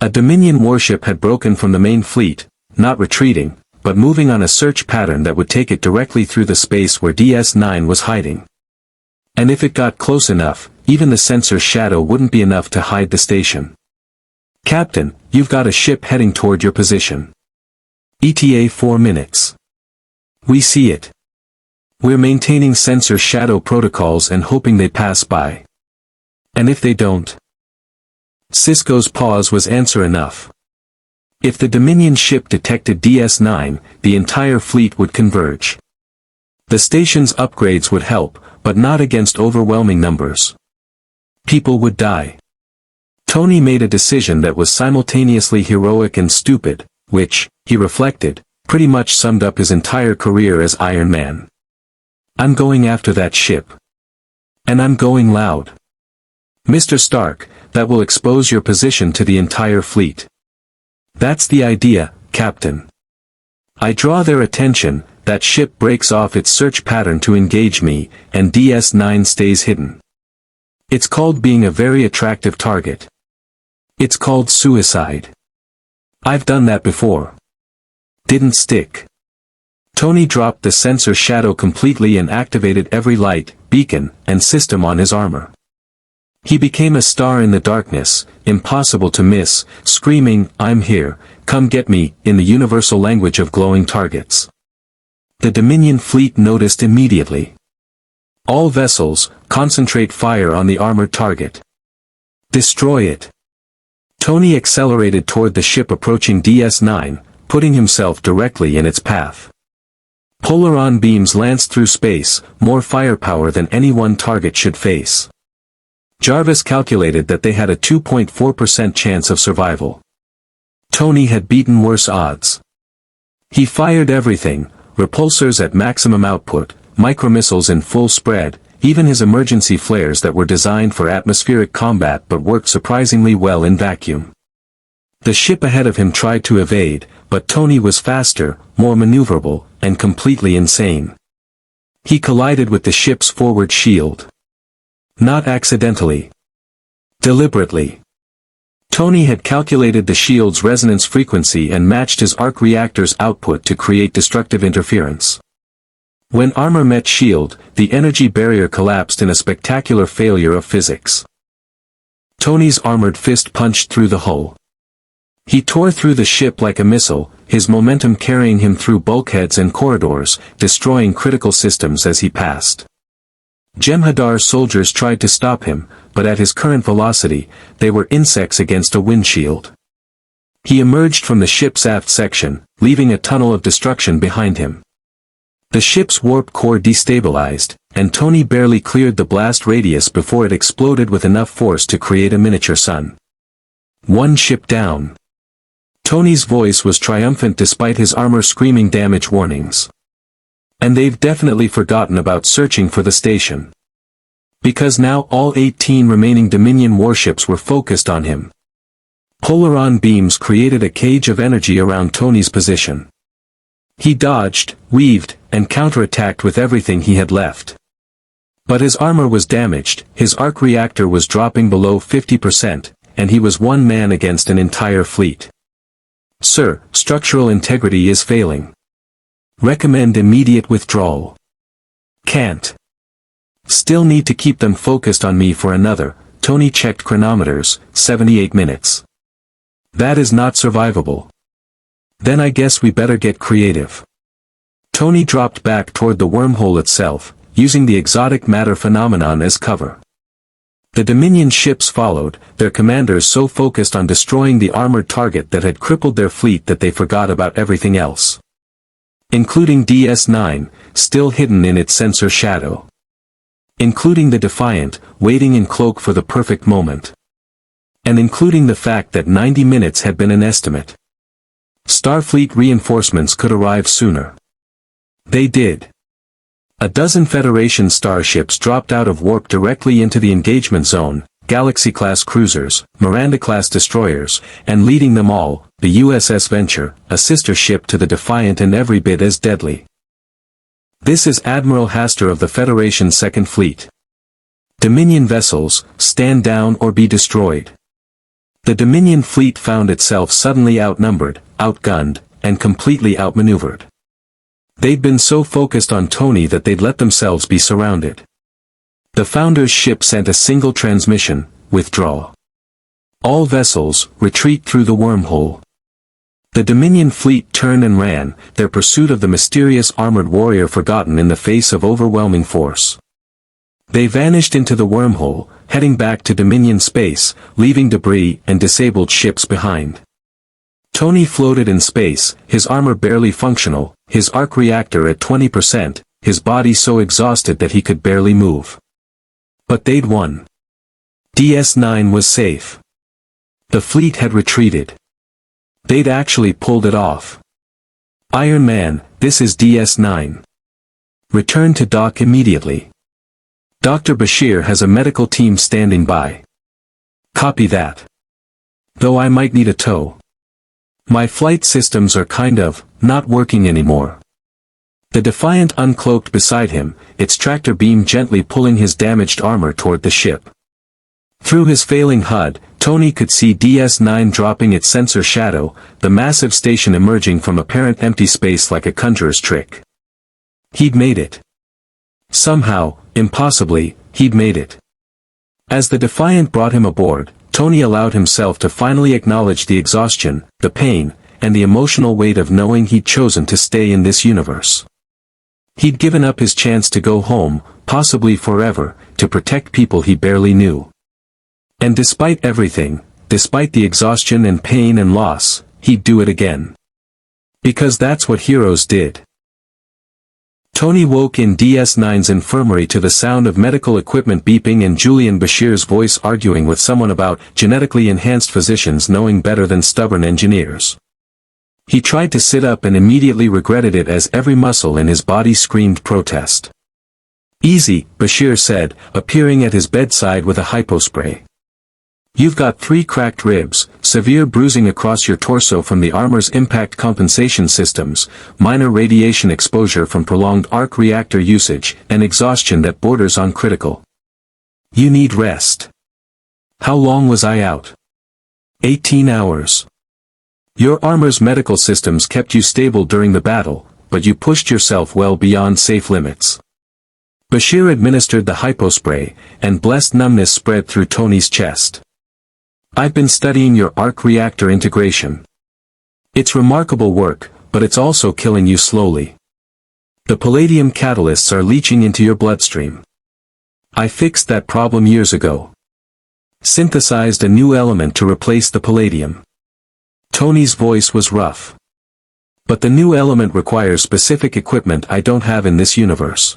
A Dominion warship had broken from the main fleet, not retreating, but moving on a search pattern that would take it directly through the space where DS9 was hiding. And if it got close enough, even the sensor shadow wouldn't be enough to hide the station. Captain, you've got a ship heading toward your position. ETA 4 minutes. We see it. We're maintaining sensor shadow protocols and hoping they pass by. And if they don't? Cisco's pause was answer enough. If the Dominion ship detected DS9, the entire fleet would converge. The station's upgrades would help, but not against overwhelming numbers. People would die. Tony made a decision that was simultaneously heroic and stupid, which, he reflected, pretty much summed up his entire career as Iron Man. I'm going after that ship. And I'm going loud. Mr. Stark, that will expose your position to the entire fleet. That's the idea, Captain. I draw their attention, that ship breaks off its search pattern to engage me, and DS9 stays hidden. It's called being a very attractive target. It's called suicide. I've done that before. Didn't stick. Tony dropped the sensor shadow completely and activated every light, beacon, and system on his armor. He became a star in the darkness, impossible to miss, screaming, "I'm here, come get me," in the universal language of glowing targets. The Dominion fleet noticed immediately. All vessels, concentrate fire on the armored target. Destroy it. Tony accelerated toward the ship approaching DS9, putting himself directly in its path. Polaron beams lanced through space, more firepower than any one target should face. Jarvis calculated that they had a 2.4% chance of survival. Tony had beaten worse odds. He fired everything, repulsors at maximum output, micromissiles in full spread, even his emergency flares that were designed for atmospheric combat but worked surprisingly well in vacuum. The ship ahead of him tried to evade, but Tony was faster, more maneuverable, and completely insane. He collided with the ship's forward shield. Not accidentally. Deliberately. Tony had calculated the shield's resonance frequency and matched his arc reactor's output to create destructive interference. When armor met shield, the energy barrier collapsed in a spectacular failure of physics. Tony's armored fist punched through the hull. He tore through the ship like a missile, his momentum carrying him through bulkheads and corridors, destroying critical systems as he passed. Jem'Hadar's soldiers tried to stop him, but at his current velocity, they were insects against a windshield. He emerged from the ship's aft section, leaving a tunnel of destruction behind him. The ship's warp core destabilized, and Tony barely cleared the blast radius before it exploded with enough force to create a miniature sun. One ship down. Tony's voice was triumphant despite his armor screaming damage warnings. And they've definitely forgotten about searching for the station. Because now all 18 remaining Dominion warships were focused on him. Polaron beams created a cage of energy around Tony's position. He dodged, weaved, and counterattacked with everything he had left. But his armor was damaged, his arc reactor was dropping below 50%, and he was one man against an entire fleet. Sir, structural integrity is failing. Recommend immediate withdrawal. Can't. Still need to keep them focused on me for another, Tony checked chronometers, 78 minutes. That is not survivable. Then I guess we better get creative. Tony dropped back toward the wormhole itself, using the exotic matter phenomenon as cover. The Dominion ships followed, their commanders so focused on destroying the armored target that had crippled their fleet that they forgot about everything else. Including DS-9, still hidden in its sensor shadow. Including the Defiant, waiting in cloak for the perfect moment. And including the fact that 90 minutes had been an estimate. Starfleet reinforcements could arrive sooner. They did. A dozen Federation starships dropped out of warp directly into the engagement zone, Galaxy-class cruisers, Miranda-class destroyers, and leading them all, the USS Venture, a sister ship to the Defiant and every bit as deadly. This is Admiral Hastur of the Federation's Second Fleet. Dominion vessels, stand down or be destroyed. The Dominion fleet found itself suddenly outnumbered, outgunned, and completely outmaneuvered. They'd been so focused on Tony that they'd let themselves be surrounded. The Founder's ship sent a single transmission, withdraw. All vessels, retreat through the wormhole. The Dominion fleet turned and ran, their pursuit of the mysterious armored warrior forgotten in the face of overwhelming force. They vanished into the wormhole, heading back to Dominion space, leaving debris and disabled ships behind. Tony floated in space, his armor barely functional, his arc reactor at 20%, his body so exhausted that he could barely move. But they'd won. DS-9 was safe. The fleet had retreated. They'd actually pulled it off. Iron Man, this is DS-9. Return to dock immediately. Dr. Bashir has a medical team standing by. Copy that. Though I might need a tow. My flight systems are kind of, not working anymore. The Defiant uncloaked beside him, its tractor beam gently pulling his damaged armor toward the ship. Through his failing HUD, Tony could see DS-9 dropping its sensor shadow, the massive station emerging from apparent empty space like a conjurer's trick. He'd made it. Somehow, impossibly, he'd made it. As the Defiant brought him aboard, Tony allowed himself to finally acknowledge the exhaustion, the pain, and the emotional weight of knowing he'd chosen to stay in this universe. He'd given up his chance to go home, possibly forever, to protect people he barely knew. And despite everything, despite the exhaustion and pain and loss, he'd do it again. Because that's what heroes did. Tony woke in DS9's infirmary to the sound of medical equipment beeping and Julian Bashir's voice arguing with someone about genetically enhanced physicians knowing better than stubborn engineers. He tried to sit up and immediately regretted it as every muscle in his body screamed protest. "Easy," Bashir said, appearing at his bedside with a hypospray. "You've got 3 cracked ribs, severe bruising across your torso from the armor's impact compensation systems, minor radiation exposure from prolonged arc reactor usage, and exhaustion that borders on critical. You need rest." "How long was I out?" 18 hours. "Your armor's medical systems kept you stable during the battle, but you pushed yourself well beyond safe limits." Bashir administered the hypospray, and blessed numbness spread through Tony's chest. "I've been studying your arc reactor integration. It's remarkable work, but it's also killing you slowly. The palladium catalysts are leaching into your bloodstream. I fixed that problem years ago. Synthesized a new element to replace the palladium." Tony's voice was rough. "But the new element requires specific equipment I don't have in this universe.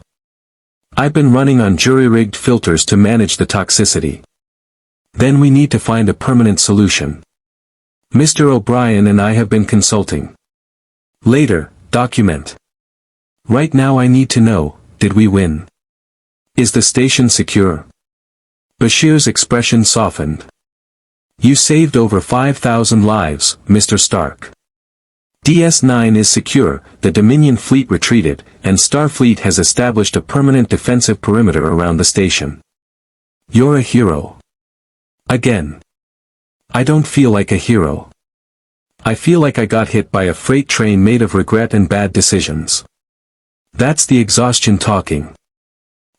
I've been running on jury-rigged filters to manage the toxicity. Then we need to find a permanent solution. Mr. O'Brien and I have been consulting. Later, document. Right now I need to know, did we win? Is the station secure?" Bashir's expression softened. "You saved over 5,000 lives, Mr. Stark. DS9 is secure, the Dominion fleet retreated, and Starfleet has established a permanent defensive perimeter around the station. You're a hero. Again. I don't feel like a hero. I feel like I got hit by a freight train made of regret and bad decisions. That's the exhaustion talking.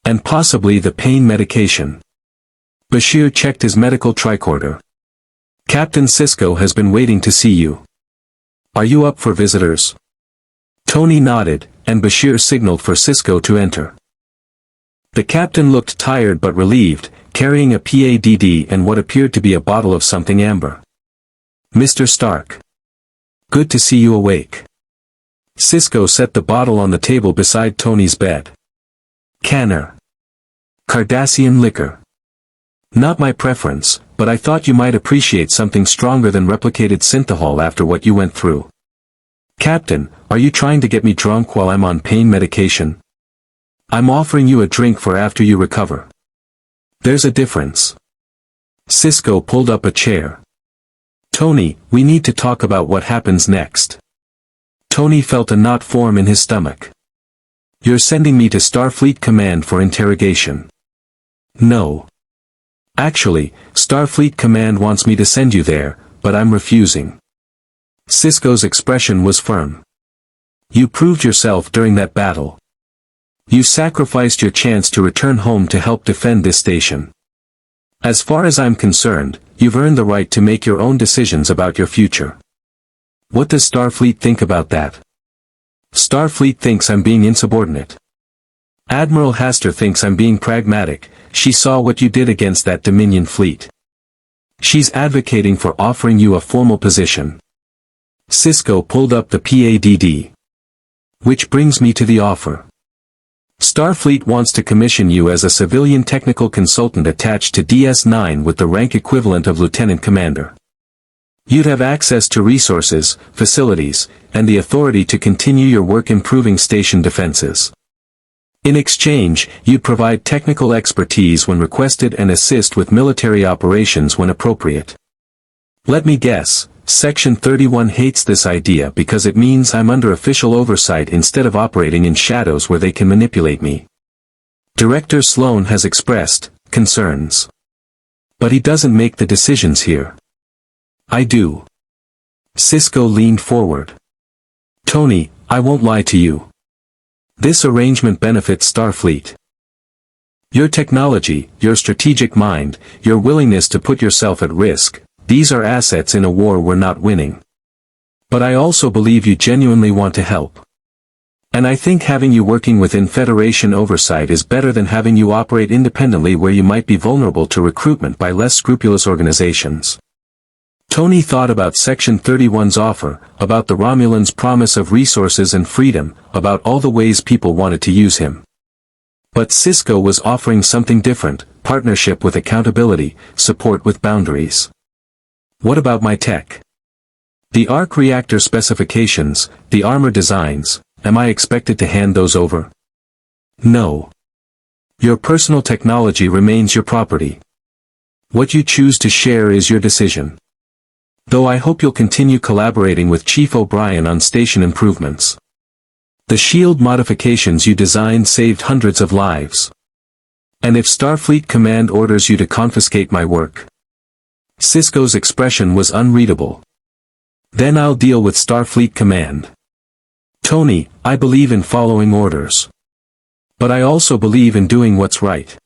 And possibly the pain medication." Bashir checked his medical tricorder. "Captain Sisko has been waiting to see you. Are you up for visitors?" Tony nodded, and Bashir signaled for Sisko to enter. The captain looked tired but relieved, carrying a PADD and what appeared to be a bottle of something amber. "Mr. Stark. Good to see you awake." Sisko set the bottle on the table beside Tony's bed. "Canner. Cardassian liquor. Not my preference, but I thought you might appreciate something stronger than replicated synthahol after what you went through." "Captain, are you trying to get me drunk while I'm on pain medication?" "I'm offering you a drink for after you recover. There's a difference." Sisko pulled up a chair. "Tony, we need to talk about what happens next." Tony felt a knot form in his stomach. "You're sending me to Starfleet Command for interrogation." "No. Actually, Starfleet Command wants me to send you there, but I'm refusing." Sisko's expression was firm. "You proved yourself during that battle. You sacrificed your chance to return home to help defend this station. As far as I'm concerned, you've earned the right to make your own decisions about your future. What does Starfleet think about that?" "Starfleet thinks I'm being insubordinate. Admiral Hastur thinks I'm being pragmatic. She saw what you did against that Dominion fleet. She's advocating for offering you a formal position." Sisko pulled up the PADD. "Which brings me to the offer. Starfleet wants to commission you as a civilian technical consultant attached to DS9 with the rank equivalent of lieutenant commander. You'd have access to resources, facilities, and the authority to continue your work improving station defenses. In exchange, you'd provide technical expertise when requested and assist with military operations when appropriate. Let me guess, Section 31 hates this idea because it means I'm under official oversight instead of operating in shadows where they can manipulate me. Director Sloan has expressed concerns. But he doesn't make the decisions here. I do." Sisko leaned forward. "Tony, I won't lie to you. This arrangement benefits Starfleet. Your technology, your strategic mind, your willingness to put yourself at risk, these are assets in a war we're not winning. But I also believe you genuinely want to help. And I think having you working within Federation oversight is better than having you operate independently where you might be vulnerable to recruitment by less scrupulous organizations." Tony thought about Section 31's offer, about the Romulans' promise of resources and freedom, about all the ways people wanted to use him. But Sisko was offering something different: partnership with accountability, support with boundaries. What about my tech? The arc reactor specifications, the armor designs, am I expected to hand those over? No. Your personal technology remains your property. What you choose to share is your decision. Though I hope you'll continue collaborating with Chief O'Brien on station improvements. The shield modifications you designed saved hundreds of lives. And if Starfleet Command orders you to confiscate my work? Sisko's expression was unreadable. Then I'll deal with Starfleet Command. Tony, I believe in following orders. But I also believe in doing what's right.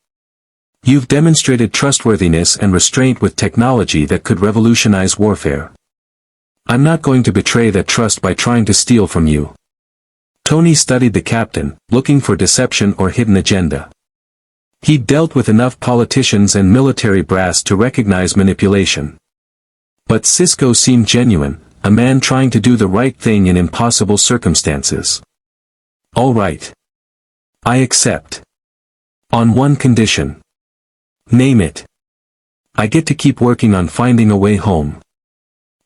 You've demonstrated trustworthiness and restraint with technology that could revolutionize warfare. I'm not going to betray that trust by trying to steal from you. Tony studied the captain, looking for deception or hidden agenda. He'd dealt with enough politicians and military brass to recognize manipulation. But Sisko seemed genuine, a man trying to do the right thing in impossible circumstances. All right. I accept. On one condition. Name it. I get to keep working on finding a way home.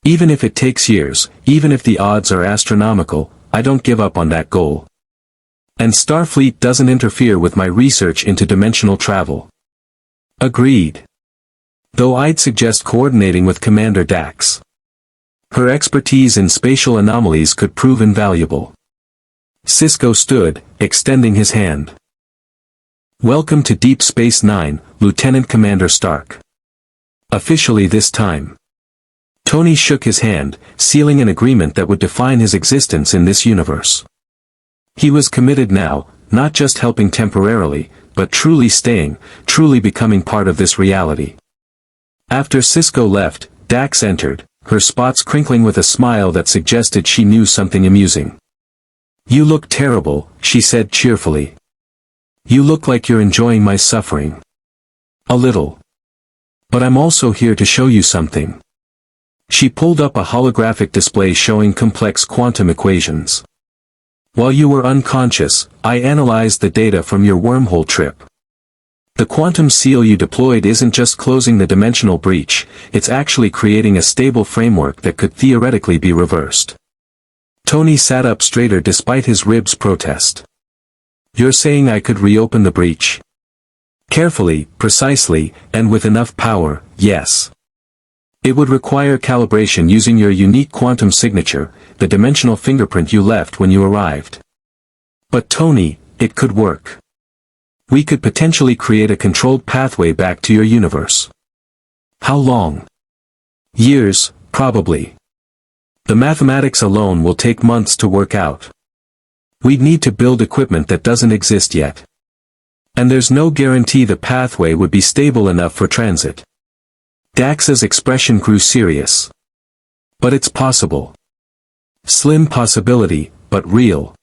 Even if it takes years, even if the odds are astronomical, I don't give up on that goal. And Starfleet doesn't interfere with my research into dimensional travel. Agreed. Though I'd suggest coordinating with Commander Dax. Her expertise in spatial anomalies could prove invaluable. Sisko stood, extending his hand. Welcome to Deep Space Nine, Lieutenant Commander Stark. Officially this time. Tony shook his hand, sealing an agreement that would define his existence in this universe. He was committed now, not just helping temporarily, but truly staying, truly becoming part of this reality. After Sisko left, Dax entered, her spots crinkling with a smile that suggested she knew something amusing. You look terrible, she said cheerfully. You look like you're enjoying my suffering. A little. But I'm also here to show you something. She pulled up a holographic display showing complex quantum equations. While you were unconscious, I analyzed the data from your wormhole trip. The quantum seal you deployed isn't just closing the dimensional breach, it's actually creating a stable framework that could theoretically be reversed. Tony sat up straighter despite his ribs' protest. You're saying I could reopen the breach? Carefully, precisely, and with enough power, yes. It would require calibration using your unique quantum signature, the dimensional fingerprint you left when you arrived. But Tony, it could work. We could potentially create a controlled pathway back to your universe. How long? Years, probably. The mathematics alone will take months to work out. We'd need to build equipment that doesn't exist yet. And there's no guarantee the pathway would be stable enough for transit. Dax's expression grew serious. But it's possible. Slim possibility, but real.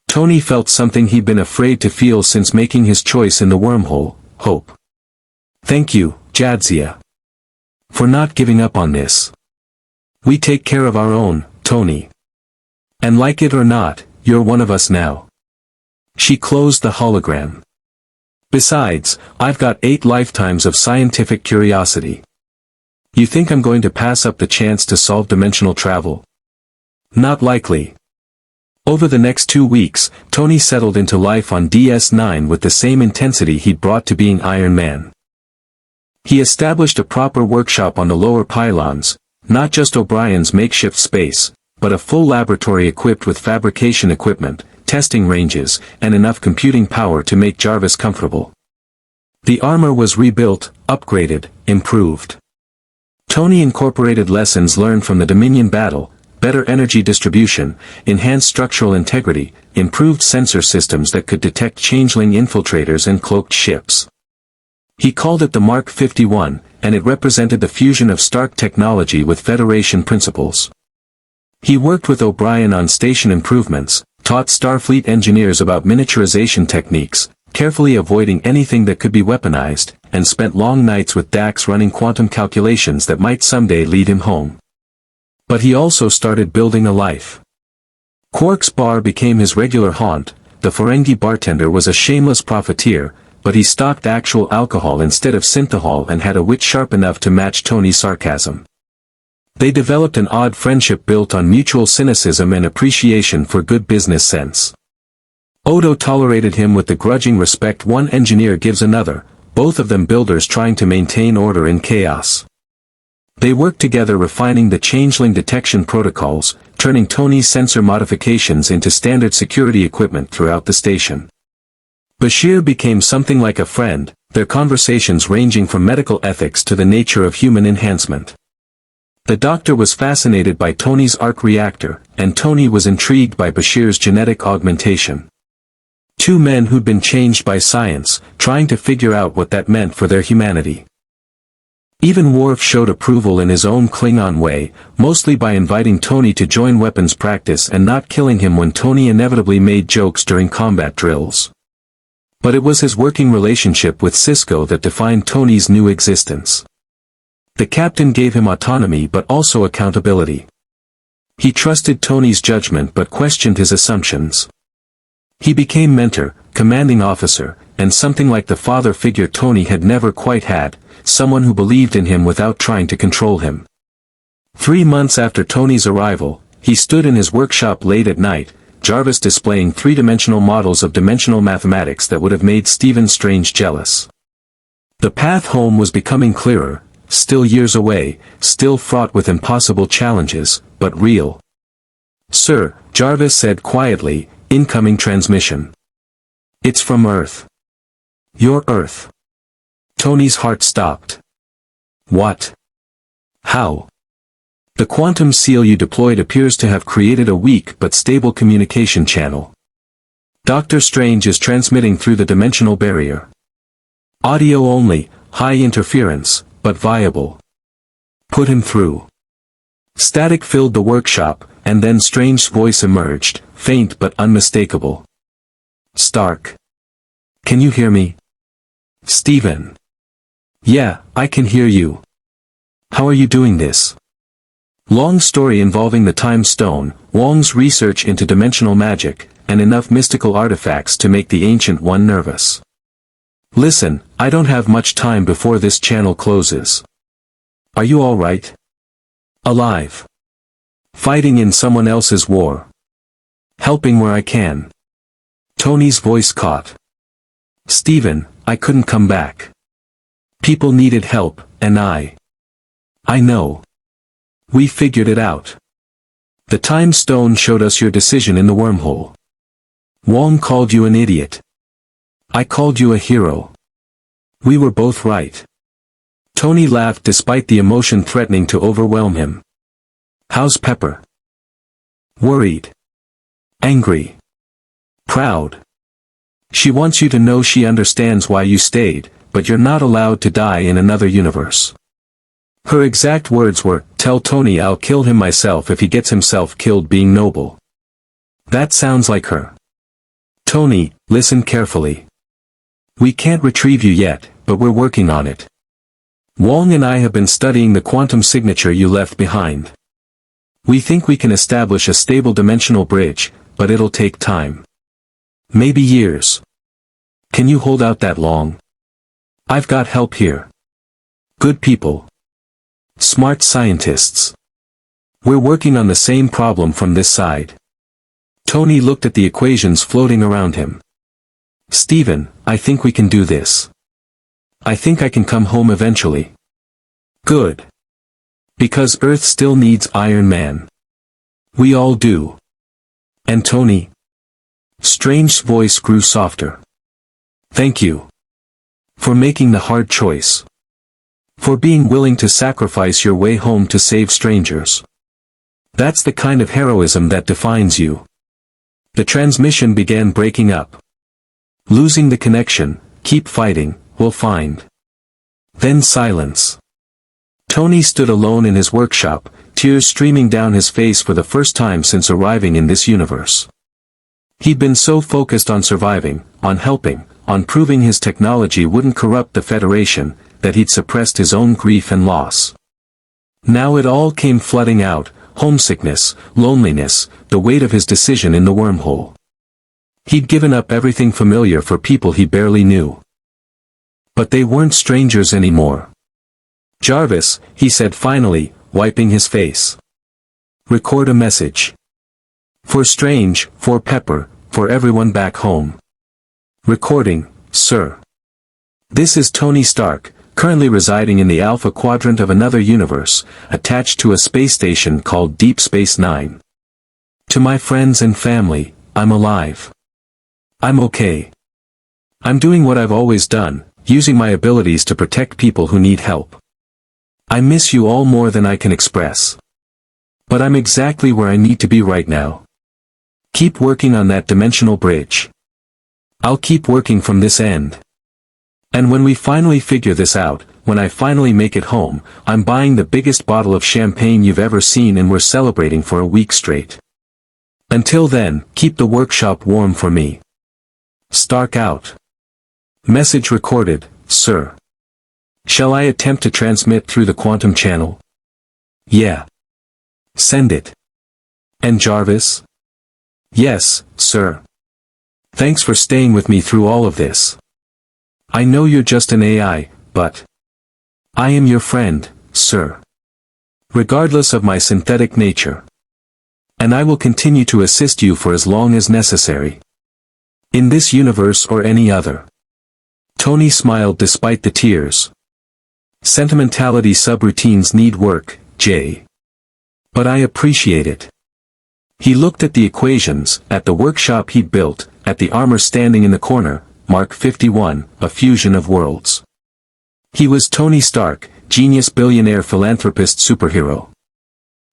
Tony felt something he'd been afraid to feel since making his choice in the wormhole: hope. Thank you, Jadzia. For not giving up on this. We take care of our own, Tony. And like it or not, you're one of us now. She closed the hologram. Besides, I've got 8 lifetimes of scientific curiosity. You think I'm going to pass up the chance to solve dimensional travel? Not likely. Over the next 2 weeks, Tony settled into life on DS9 with the same intensity he'd brought to being Iron Man. He established a proper workshop on the lower pylons, not just O'Brien's makeshift space, but a full laboratory equipped with fabrication equipment, testing ranges, and enough computing power to make Jarvis comfortable. The armor was rebuilt, upgraded, improved. Tony incorporated lessons learned from the Dominion battle: better energy distribution, enhanced structural integrity, improved sensor systems that could detect changeling infiltrators and cloaked ships. He called it the Mark 51, and it represented the fusion of Stark technology with Federation principles. He worked with O'Brien on station improvements, taught Starfleet engineers about miniaturization techniques, carefully avoiding anything that could be weaponized, and spent long nights with Dax running quantum calculations that might someday lead him home. But he also started building a life. Quark's bar became his regular haunt. The Ferengi bartender was a shameless profiteer, but he stocked actual alcohol instead of synthahol and had a wit sharp enough to match Tony's sarcasm. They developed an odd friendship built on mutual cynicism and appreciation for good business sense. Odo tolerated him with the grudging respect one engineer gives another, both of them builders trying to maintain order in chaos. They worked together refining the changeling detection protocols, turning Tony's sensor modifications into standard security equipment throughout the station. Bashir became something like a friend, their conversations ranging from medical ethics to the nature of human enhancement. The doctor was fascinated by Tony's arc reactor, and Tony was intrigued by Bashir's genetic augmentation. Two men who'd been changed by science, trying to figure out what that meant for their humanity. Even Worf showed approval in his own Klingon way, mostly by inviting Tony to join weapons practice and not killing him when Tony inevitably made jokes during combat drills. But it was his working relationship with Sisko that defined Tony's new existence. The captain gave him autonomy but also accountability. He trusted Tony's judgment but questioned his assumptions. He became mentor, commanding officer, and something like the father figure Tony had never quite had, someone who believed in him without trying to control him. 3 months after Tony's arrival, he stood in his workshop late at night, Jarvis displaying three-dimensional models of dimensional mathematics that would have made Stephen Strange jealous. The path home was becoming clearer, still years away, still fraught with impossible challenges, but real. "Sir," Jarvis said quietly, "incoming transmission. It's from Earth." "Your Earth?" Tony's heart stopped. "What? How?" "The quantum seal you deployed appears to have created a weak but stable communication channel. Dr. Strange is transmitting through the dimensional barrier. Audio only, high interference, but viable. Put him through." Static filled the workshop, and then Strange's voice emerged, faint but unmistakable. "Stark. Can you hear me?" "Stephen. Yeah, I can hear you. How are you doing this?" Long story involving the Time Stone, Wong's research into dimensional magic, and enough mystical artifacts to make the Ancient One nervous. "Listen, I don't have much time before this channel closes. Are you all right? Alive? Fighting in someone else's war? Helping where I can?" Tony's voice caught. "Stephen, I couldn't come back. People needed help, and I know. We figured it out. The Time Stone showed us your decision in the wormhole. Wong called you an idiot. I called you a hero. We were both right." Tony laughed despite the emotion threatening to overwhelm him. "How's Pepper?" "Worried. Angry. Proud. She wants you to know she understands why you stayed, but you're not allowed to die in another universe." Her exact words were, "Tell Tony I'll kill him myself if he gets himself killed being noble." That sounds like her. "Tony, listen carefully. We can't retrieve you yet, but we're working on it. Wong and I have been studying the quantum signature you left behind. We think we can establish a stable dimensional bridge, but it'll take time. Maybe years. Can you hold out that long? I've got help here. Good people. Smart scientists. We're working on the same problem from this side." Tony looked at the equations floating around him. "Stephen, I think we can do this. I think I can come home eventually." "Good. Because Earth still needs Iron Man. We all do. And Tony?" Strange's voice grew softer. "Thank you. For making the hard choice. For being willing to sacrifice your way home to save strangers. That's the kind of heroism that defines you." The transmission began breaking up. "Losing the connection, keep fighting, we'll find." Then silence. Tony stood alone in his workshop, tears streaming down his face for the first time since arriving in this universe. He'd been so focused on surviving, on helping, on proving his technology wouldn't corrupt the Federation, that he'd suppressed his own grief and loss. Now it all came flooding out, homesickness, loneliness, the weight of his decision in the wormhole. He'd given up everything familiar for people he barely knew. But they weren't strangers anymore. "Jarvis," he said finally, wiping his face. "Record a message. For Strange, for Pepper, for everyone back home." "Recording, sir." "This is Tony Stark, currently residing in the Alpha Quadrant of another universe, attached to a space station called Deep Space Nine. To my friends and family, I'm alive. I'm okay. I'm doing what I've always done, using my abilities to protect people who need help. I miss you all more than I can express. But I'm exactly where I need to be right now. Keep working on that dimensional bridge. I'll keep working from this end. And when we finally figure this out, when I finally make it home, I'm buying the biggest bottle of champagne you've ever seen and we're celebrating for a week straight. Until then, keep the workshop warm for me. Stark out." "Message recorded, sir. Shall I attempt to transmit through the quantum channel?" "Yeah. Send it." "And Jarvis?" "Yes, sir. Thanks for staying with me through all of this. I know you're just an AI, but I am your friend, sir. Regardless of my synthetic nature. And I will continue to assist you for as long as necessary. In this universe or any other." Tony smiled despite the tears. "Sentimentality subroutines need work, Jay. But I appreciate it." He looked at the equations, at the workshop he'd built, at the armor standing in the corner, Mark 51, a fusion of worlds. He was Tony Stark, genius billionaire philanthropist superhero.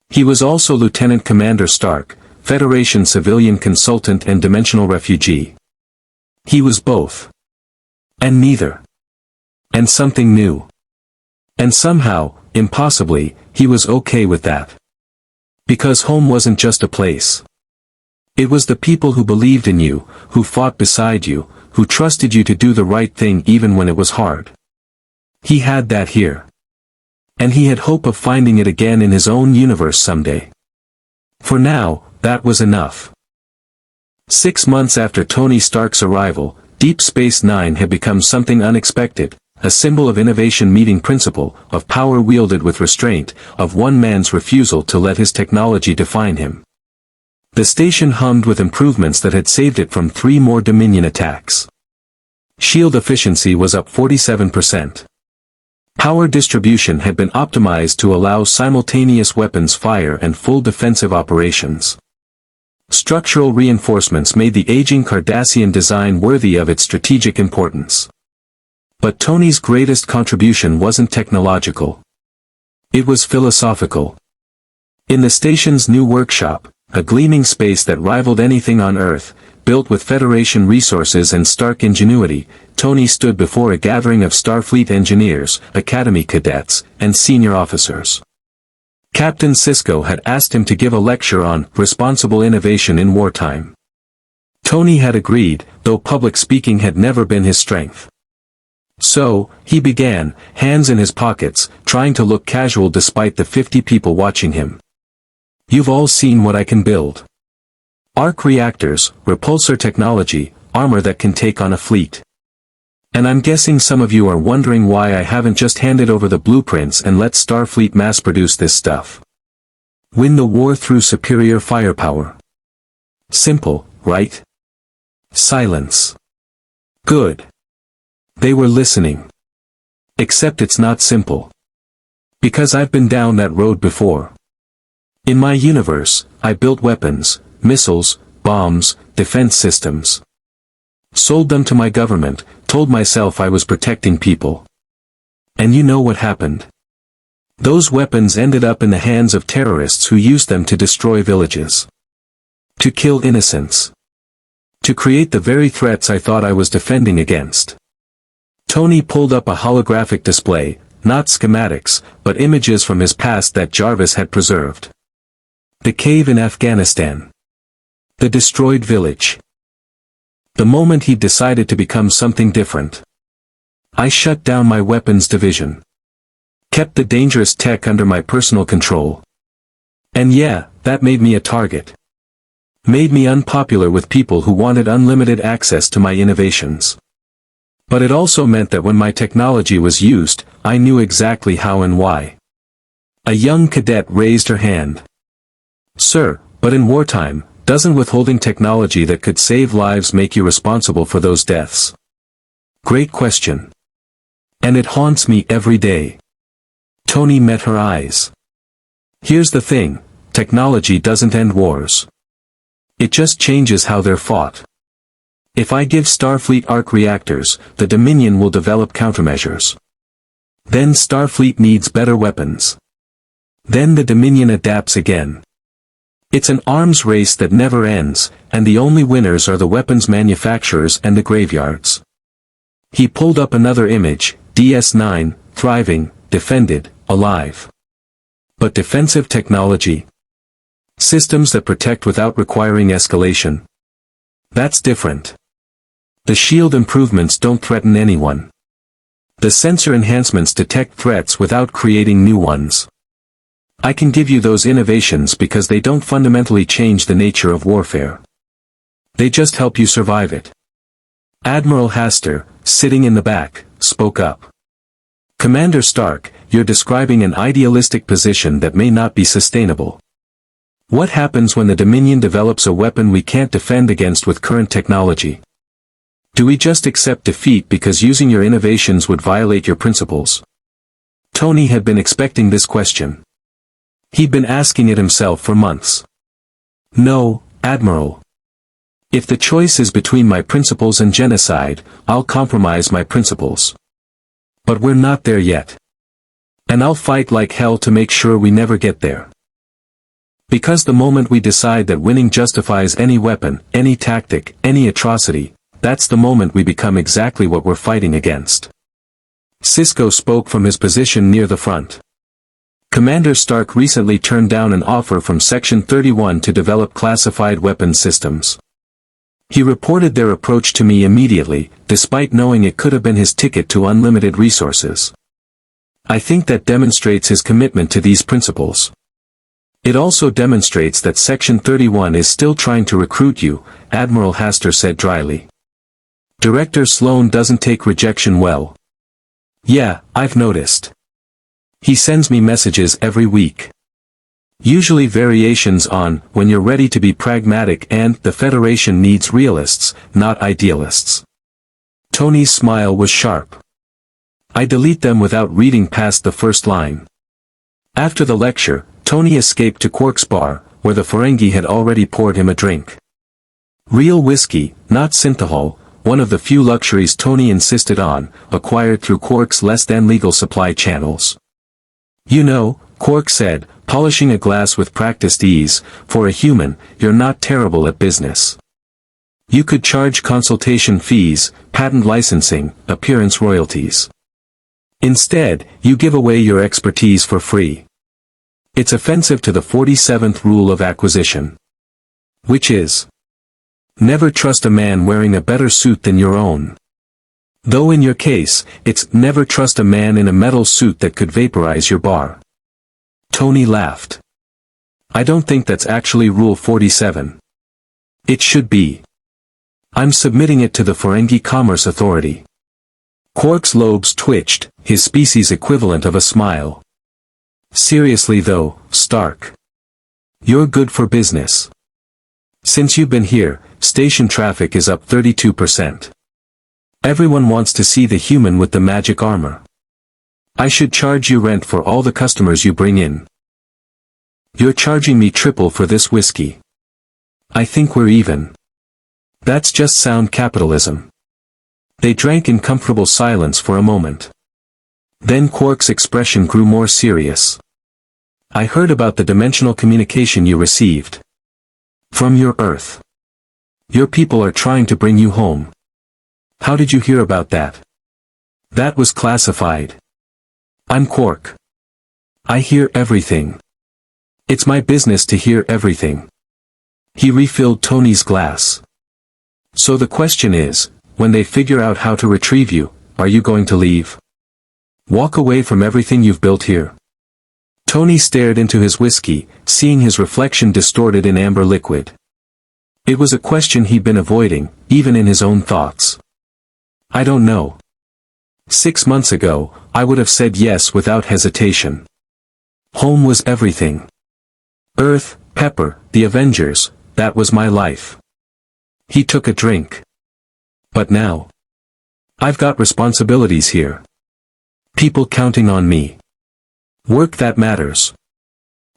He was also Lieutenant Commander Stark, Federation civilian consultant and dimensional refugee. He was both. And neither. And something new. And somehow, impossibly, he was okay with that. Because home wasn't just a place. It was the people who believed in you, who fought beside you, who trusted you to do the right thing even when it was hard. He had that here. And he had hope of finding it again in his own universe someday. For now, that was enough. 6 months after Tony Stark's arrival, Deep Space Nine had become something unexpected, a symbol of innovation meeting principle, of power wielded with restraint, of one man's refusal to let his technology define him. The station hummed with improvements that had saved it from 3 more Dominion attacks. Shield efficiency was up 47%. Power distribution had been optimized to allow simultaneous weapons fire and full defensive operations. Structural reinforcements made the aging Cardassian design worthy of its strategic importance. But Tony's greatest contribution wasn't technological. It was philosophical. In the station's new workshop, a gleaming space that rivaled anything on Earth, built with Federation resources and Stark ingenuity, Tony stood before a gathering of Starfleet engineers, Academy cadets, and senior officers. Captain Sisko had asked him to give a lecture on responsible innovation in wartime. Tony had agreed, though public speaking had never been his strength. So, he began, hands in his pockets, trying to look casual despite the 50 people watching him. "You've all seen what I can build. Arc reactors, repulsor technology, armor that can take on a fleet. And I'm guessing some of you are wondering why I haven't just handed over the blueprints and let Starfleet mass-produce this stuff. Win the war through superior firepower. Simple, right? Silence. Good. They were listening. Except it's not simple. Because I've been down that road before. In my universe, I built weapons, missiles, bombs, defense systems. Sold them to my government, told myself I was protecting people. And you know what happened? Those weapons ended up in the hands of terrorists who used them to destroy villages. To kill innocents. To create the very threats I thought I was defending against. Tony pulled up a holographic display, not schematics, but images from his past that Jarvis had preserved. The cave in Afghanistan. The destroyed village. The moment he decided to become something different. I shut down my weapons division. Kept the dangerous tech under my personal control. And yeah, that made me a target. Made me unpopular with people who wanted unlimited access to my innovations. But it also meant that when my technology was used, I knew exactly how and why. A young cadet raised her hand. Sir, but in wartime, doesn't withholding technology that could save lives make you responsible for those deaths? Great question. And it haunts me every day. Tony met her eyes. Here's the thing, technology doesn't end wars. It just changes how they're fought. If I give Starfleet arc reactors, the Dominion will develop countermeasures. Then Starfleet needs better weapons. Then the Dominion adapts again. It's an arms race that never ends, and the only winners are the weapons manufacturers and the graveyards. He pulled up another image, DS9, thriving, defended, alive. But defensive technology? Systems that protect without requiring escalation? That's different. The shield improvements don't threaten anyone. The sensor enhancements detect threats without creating new ones. I can give you those innovations because they don't fundamentally change the nature of warfare. They just help you survive it. Admiral Hastur, sitting in the back, spoke up. Commander Stark, you're describing an idealistic position that may not be sustainable. What happens when the Dominion develops a weapon we can't defend against with current technology? Do we just accept defeat because using your innovations would violate your principles? Tony had been expecting this question. He'd been asking it himself for months. No, Admiral. If the choice is between my principles and genocide, I'll compromise my principles. But we're not there yet. And I'll fight like hell to make sure we never get there. Because the moment we decide that winning justifies any weapon, any tactic, any atrocity, that's the moment we become exactly what we're fighting against. Sisko spoke from his position near the front. Commander Stark recently turned down an offer from Section 31 to develop classified weapons systems. He reported their approach to me immediately, despite knowing it could have been his ticket to unlimited resources. I think that demonstrates his commitment to these principles. It also demonstrates that Section 31 is still trying to recruit you, Admiral Hastur said dryly. Director Sloan doesn't take rejection well. Yeah, I've noticed. He sends me messages every week. Usually variations on, when you're ready to be pragmatic and, the Federation needs realists, not idealists. Tony's smile was sharp. I delete them without reading past the first line. After the lecture, Tony escaped to Quark's bar, where the Ferengi had already poured him a drink. Real whiskey, not synthahol, one of the few luxuries Tony insisted on, acquired through Quark's less-than-legal supply channels. You know, Quark said, polishing a glass with practiced ease, for a human, you're not terrible at business. You could charge consultation fees, patent licensing, appearance royalties. Instead, you give away your expertise for free. It's offensive to the 47th rule of acquisition. Which is, never trust a man wearing a better suit than your own. Though in your case, it's never trust a man in a metal suit that could vaporize your bar. Tony laughed. I don't think that's actually Rule 47. It should be. I'm submitting it to the Ferengi Commerce Authority. Quark's lobes twitched, his species equivalent of a smile. Seriously though, Stark. You're good for business. Since you've been here, station traffic is up 32%. Everyone wants to see the human with the magic armor. I should charge you rent for all the customers you bring in. You're charging me triple for this whiskey. I think we're even. That's just sound capitalism. They drank in comfortable silence for a moment. Then Quark's expression grew more serious. I heard about the dimensional communication you received. From your Earth. Your people are trying to bring you home. How did you hear about that? That was classified. I'm Quark. I hear everything. It's my business to hear everything. He refilled Tony's glass. So the question is, when they figure out how to retrieve you, are you going to leave? Walk away from everything you've built here? Tony stared into his whiskey, seeing his reflection distorted in amber liquid. It was a question he'd been avoiding, even in his own thoughts. I don't know. 6 months ago, I would have said yes without hesitation. Home was everything. Earth, Pepper, the Avengers, that was my life. He took a drink. But now, I've got responsibilities here. People counting on me. Work that matters.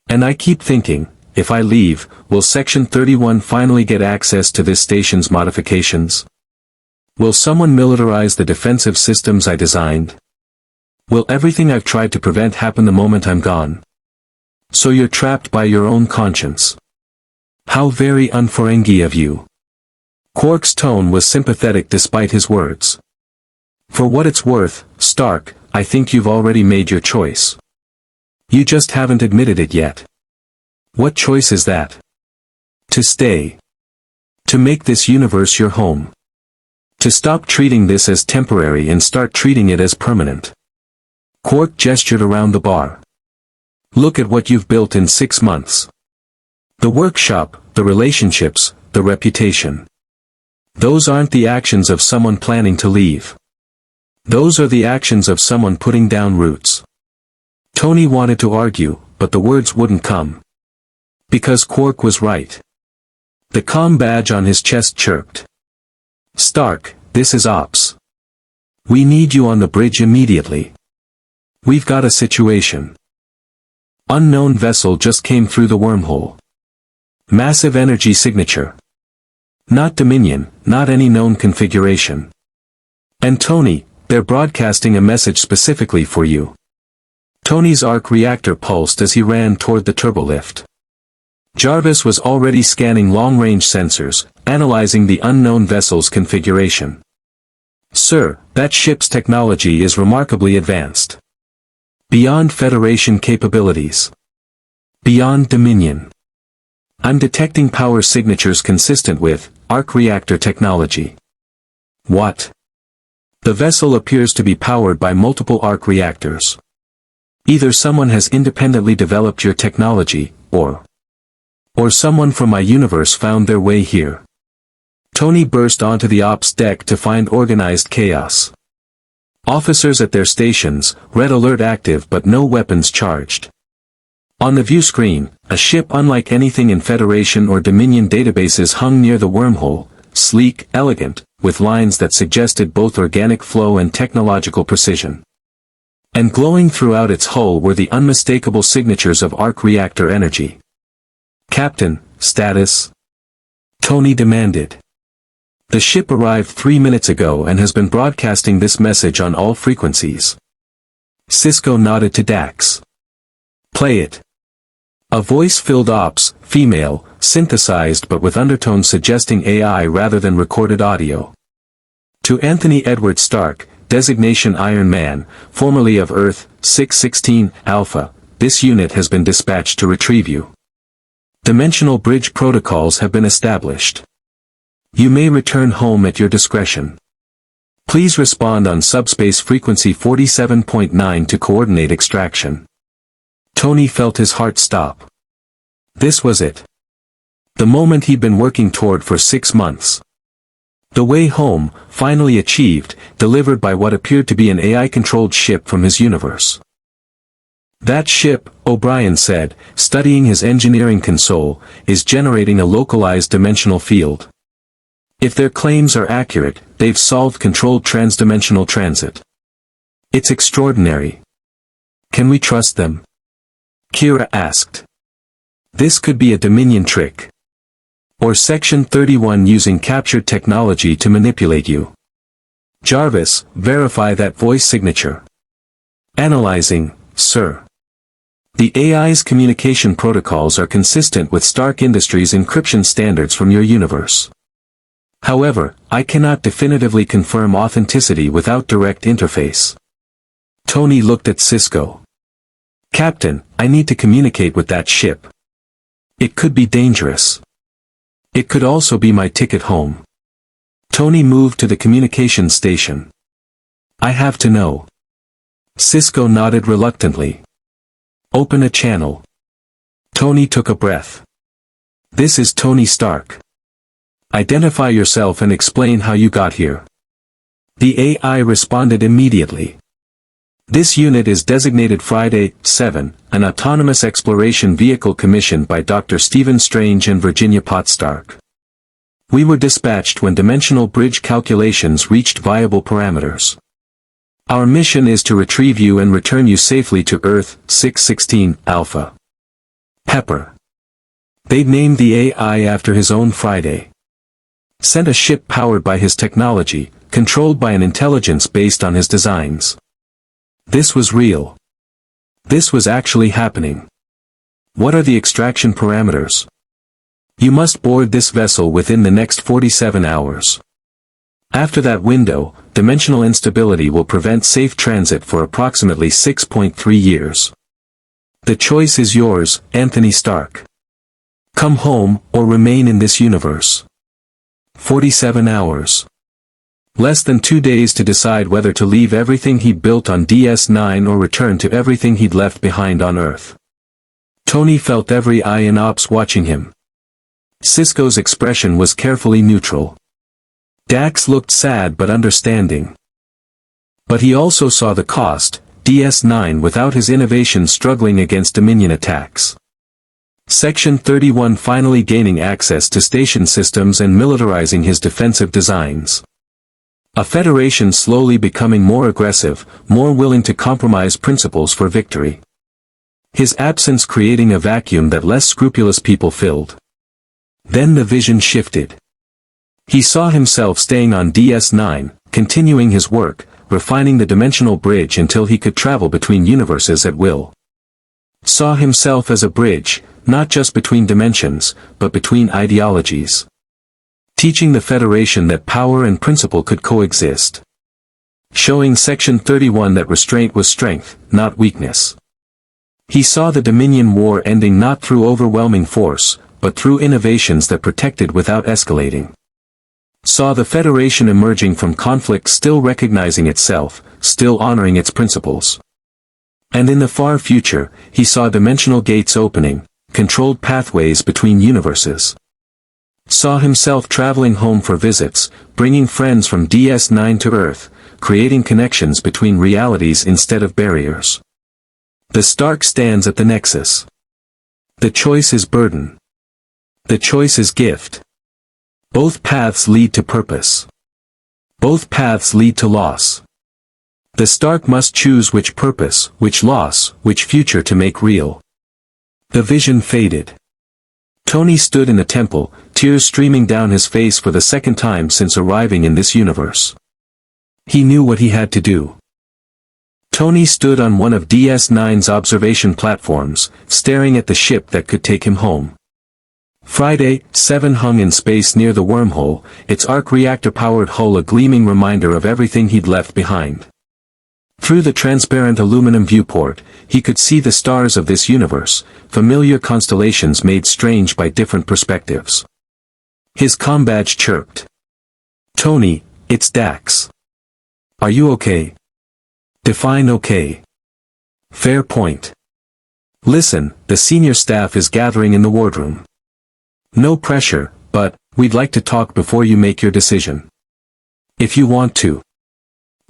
And I keep thinking, if I leave, will Section 31 finally get access to this station's modifications? Will someone militarize the defensive systems I designed? Will everything I've tried to prevent happen the moment I'm gone? So you're trapped by your own conscience. How very unFerengi of you. Quark's tone was sympathetic despite his words. For what it's worth, Stark, I think you've already made your choice. You just haven't admitted it yet. What choice is that? To stay. To make this universe your home. To stop treating this as temporary and start treating it as permanent. Quark gestured around the bar. Look at what you've built in 6 months. The workshop, the relationships, the reputation. Those aren't the actions of someone planning to leave. Those are the actions of someone putting down roots. Tony wanted to argue, but the words wouldn't come. Because Quark was right. The comm badge on his chest chirped. Stark, this is Ops. We need you on the bridge immediately. We've got a situation. Unknown vessel just came through the wormhole. Massive energy signature. Not Dominion, not any known configuration. And Tony, they're broadcasting a message specifically for you. Tony's arc reactor pulsed as he ran toward the turbolift. Jarvis was already scanning long-range sensors, analyzing the unknown vessel's configuration. Sir, that ship's technology is remarkably advanced. Beyond Federation capabilities. Beyond Dominion. I'm detecting power signatures consistent with arc reactor technology. What? The vessel appears to be powered by multiple arc reactors. Either someone has independently developed your technology, or someone from my universe found their way here. Tony burst onto the ops deck to find organized chaos. Officers at their stations, red alert active but no weapons charged. On the view screen, a ship unlike anything in Federation or Dominion databases hung near the wormhole, sleek, elegant, with lines that suggested both organic flow and technological precision. And glowing throughout its hull were the unmistakable signatures of arc reactor energy. Captain, status? Tony demanded. The ship arrived 3 minutes ago and has been broadcasting this message on all frequencies. Sisko nodded to Dax. Play it. A voice-filled ops, female, synthesized but with undertones suggesting AI rather than recorded audio. To Anthony Edward Stark, designation Iron Man, formerly of Earth, 616, Alpha, this unit has been dispatched to retrieve you. Dimensional bridge protocols have been established. You may return home at your discretion. Please respond on subspace frequency 47.9 to coordinate extraction. Tony felt his heart stop. This was it. The moment he'd been working toward for 6 months. The way home, finally achieved, delivered by what appeared to be an AI-controlled ship from his universe. That ship, O'Brien said, studying his engineering console, is generating a localized dimensional field. If their claims are accurate, they've solved controlled transdimensional transit. It's extraordinary. Can we trust them? Kira asked. This could be a Dominion trick. Or Section 31 using captured technology to manipulate you. Jarvis, verify that voice signature. Analyzing, sir. The AI's communication protocols are consistent with Stark Industries' encryption standards from your universe. However, I cannot definitively confirm authenticity without direct interface. Tony looked at Sisko. Captain, I need to communicate with that ship. It could be dangerous. It could also be my ticket home. Tony moved to the communications station. I have to know. Sisko nodded reluctantly. Open a channel. Tony took a breath. This is Tony Stark. Identify yourself and explain how you got here. The AI responded immediately. This unit is designated Friday 7, an autonomous exploration vehicle commissioned by Dr. Stephen Strange and Virginia Potts Stark. We were dispatched when dimensional bridge calculations reached viable parameters. Our mission is to retrieve you and return you safely to Earth 616 Alpha. Pepper. They'd named the AI after his own Friday. Sent a ship powered by his technology, controlled by an intelligence based on his designs. This was real. This was actually happening. What are the extraction parameters? You must board this vessel within the next 47 hours. After that window, dimensional instability will prevent safe transit for approximately 6.3 years. The choice is yours, Anthony Stark. Come home, or remain in this universe. 47 hours. Less than 2 days to decide whether to leave everything he built on DS9 or return to everything he'd left behind on Earth. Tony felt every eye in Ops watching him. Sisko's expression was carefully neutral. Dax looked sad but understanding. But he also saw the cost, DS9 without his innovation struggling against Dominion attacks. Section 31 finally gaining access to station systems and militarizing his defensive designs. A Federation slowly becoming more aggressive, more willing to compromise principles for victory. His absence creating a vacuum that less scrupulous people filled. Then the vision shifted. He saw himself staying on DS9, continuing his work, refining the dimensional bridge until he could travel between universes at will. Saw himself as a bridge, not just between dimensions, but between ideologies. Teaching the Federation that power and principle could coexist. Showing Section 31 that restraint was strength, not weakness. He saw the Dominion War ending not through overwhelming force, but through innovations that protected without escalating. Saw the Federation emerging from conflict still recognizing itself, still honoring its principles. And in the far future, he saw dimensional gates opening, controlled pathways between universes. Saw himself traveling home for visits, bringing friends from DS9 to Earth, creating connections between realities instead of barriers. The Stark stands at the nexus. The choice is burden. The choice is gift. Both paths lead to purpose. Both paths lead to loss. The Stark must choose which purpose, which loss, which future to make real. The vision faded. Tony stood in the temple, tears streaming down his face for the second time since arriving in this universe. He knew what he had to do. Tony stood on one of DS9's observation platforms, staring at the ship that could take him home. Friday 7 hung in space near the wormhole, its arc reactor-powered hull a gleaming reminder of everything he'd left behind. Through the transparent aluminum viewport, he could see the stars of this universe, familiar constellations made strange by different perspectives. His comm badge chirped. Tony, it's Dax. Are you okay? Define okay. Fair point. Listen, the senior staff is gathering in the wardroom. No pressure, but, we'd like to talk before you make your decision. If you want to.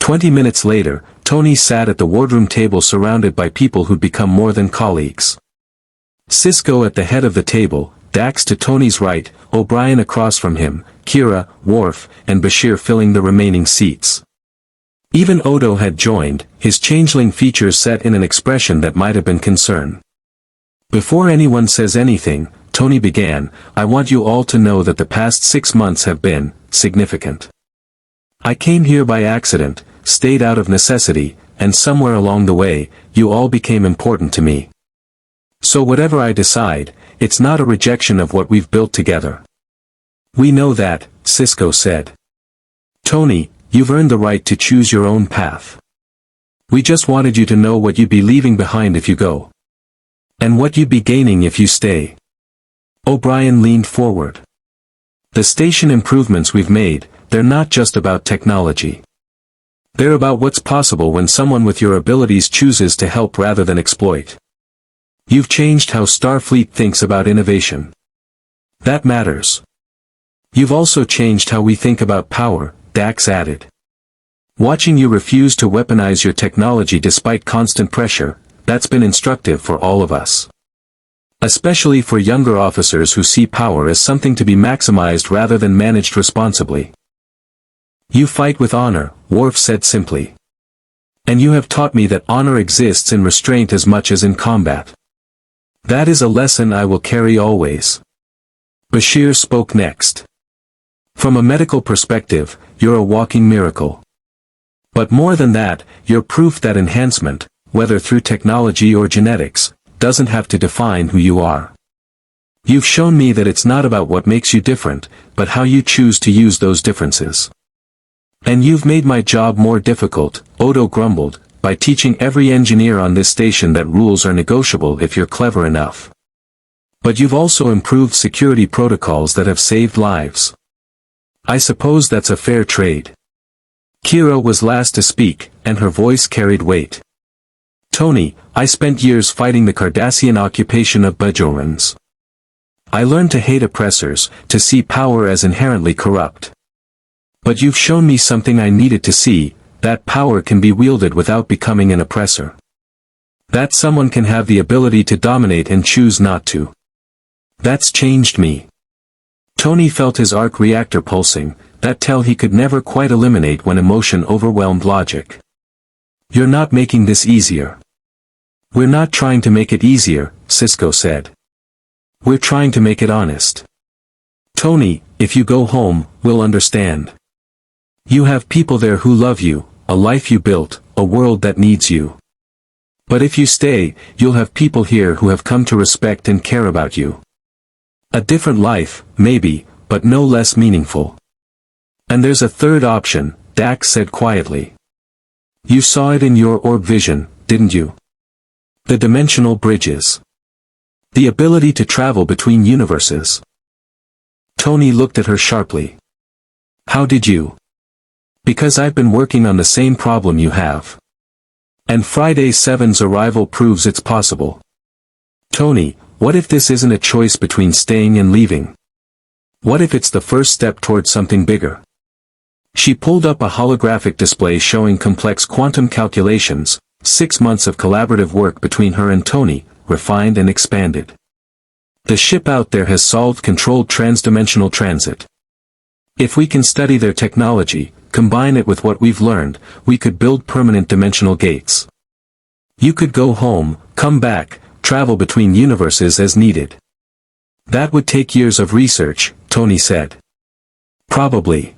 20 minutes later, Tony sat at the wardroom table surrounded by people who'd become more than colleagues. Sisko at the head of the table, Dax to Tony's right, O'Brien across from him, Kira, Worf, and Bashir filling the remaining seats. Even Odo had joined, his changeling features set in an expression that might have been concern. Before anyone says anything, Tony began, I want you all to know that the past 6 months have been significant. I came here by accident, stayed out of necessity, and somewhere along the way, you all became important to me. So whatever I decide, it's not a rejection of what we've built together. We know that, Sisko said. Tony, you've earned the right to choose your own path. We just wanted you to know what you'd be leaving behind if you go. And what you'd be gaining if you stay. O'Brien leaned forward. The station improvements we've made, they're not just about technology. They're about what's possible when someone with your abilities chooses to help rather than exploit. You've changed how Starfleet thinks about innovation. That matters. You've also changed how we think about power, Dax added. Watching you refuse to weaponize your technology despite constant pressure, that's been instructive for all of us. Especially for younger officers who see power as something to be maximized rather than managed responsibly. You fight with honor, Worf said simply. And you have taught me that honor exists in restraint as much as in combat. That is a lesson I will carry always. Bashir spoke next. From a medical perspective, you're a walking miracle. But more than that, you're proof that enhancement, whether through technology or genetics, doesn't have to define who you are. You've shown me that it's not about what makes you different, but how you choose to use those differences. And you've made my job more difficult, Odo grumbled, by teaching every engineer on this station that rules are negotiable if you're clever enough. But you've also improved security protocols that have saved lives. I suppose that's a fair trade. Kira was last to speak, and her voice carried weight. Tony, I spent years fighting the Cardassian occupation of Bajorans. I learned to hate oppressors, to see power as inherently corrupt. But you've shown me something I needed to see, that power can be wielded without becoming an oppressor. That someone can have the ability to dominate and choose not to. That's changed me. Tony felt his arc reactor pulsing, that tell he could never quite eliminate when emotion overwhelmed logic. You're not making this easier. We're not trying to make it easier, Sisko said. We're trying to make it honest. Tony, if you go home, we'll understand. You have people there who love you, a life you built, a world that needs you. But if you stay, you'll have people here who have come to respect and care about you. A different life, maybe, but no less meaningful. And there's a third option, Dax said quietly. You saw it in your orb vision, didn't you? The dimensional bridges. The ability to travel between universes. Tony looked at her sharply. How did you? Because I've been working on the same problem you have. And Friday 7's arrival proves it's possible. Tony, what if this isn't a choice between staying and leaving? What if it's the first step towards something bigger? She pulled up a holographic display showing complex quantum calculations, 6 months of collaborative work between her and Tony, refined and expanded. The ship out there has solved controlled transdimensional transit. If we can study their technology, combine it with what we've learned, we could build permanent dimensional gates. You could go home, come back, travel between universes as needed. That would take years of research, Tony said. Probably.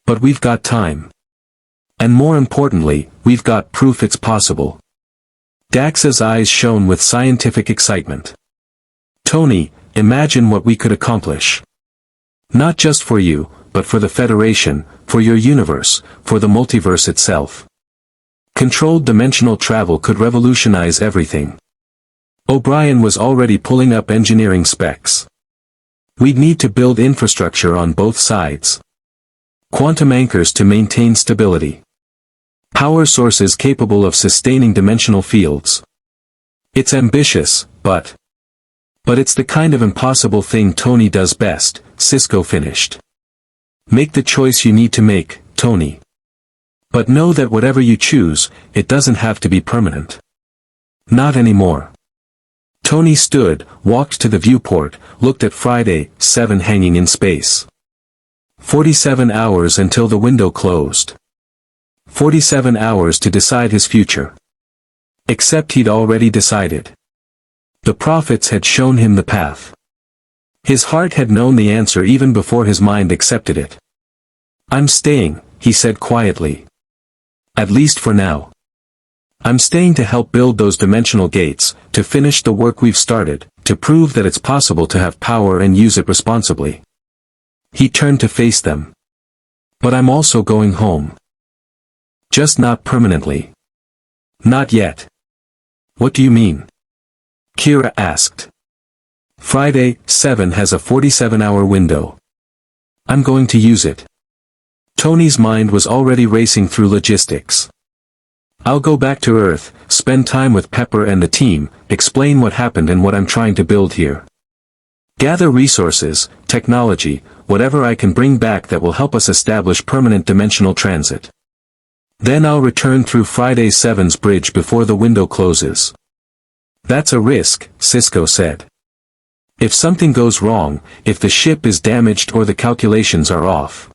But we've got time. And more importantly, we've got proof it's possible. Dax's eyes shone with scientific excitement. Tony, imagine what we could accomplish. Not just for you, but for the Federation, for your universe, for the multiverse itself. Controlled dimensional travel could revolutionize everything. O'Brien was already pulling up engineering specs. We'd need to build infrastructure on both sides. Quantum anchors to maintain stability. Power sources capable of sustaining dimensional fields. It's ambitious, but it's the kind of impossible thing Tony does best, Sisko finished. Make the choice you need to make, Tony. But know that whatever you choose, it doesn't have to be permanent. Not anymore. Tony stood, walked to the viewport, looked at Friday 7 hanging in space. 47 hours until the window closed. 47 hours to decide his future. Except he'd already decided. The prophets had shown him the path. His heart had known the answer even before his mind accepted it. I'm staying, he said quietly. At least for now. I'm staying to help build those dimensional gates, to finish the work we've started, to prove that it's possible to have power and use it responsibly. He turned to face them. But I'm also going home. Just not permanently. Not yet. What do you mean? Kira asked. Friday 7 has a 47-hour window. I'm going to use it. Tony's mind was already racing through logistics. I'll go back to Earth, spend time with Pepper and the team, explain what happened and what I'm trying to build here. Gather resources, technology, whatever I can bring back that will help us establish permanent dimensional transit. Then I'll return through Friday 7's bridge before the window closes. That's a risk, Sisko said. If something goes wrong, if the ship is damaged or the calculations are off,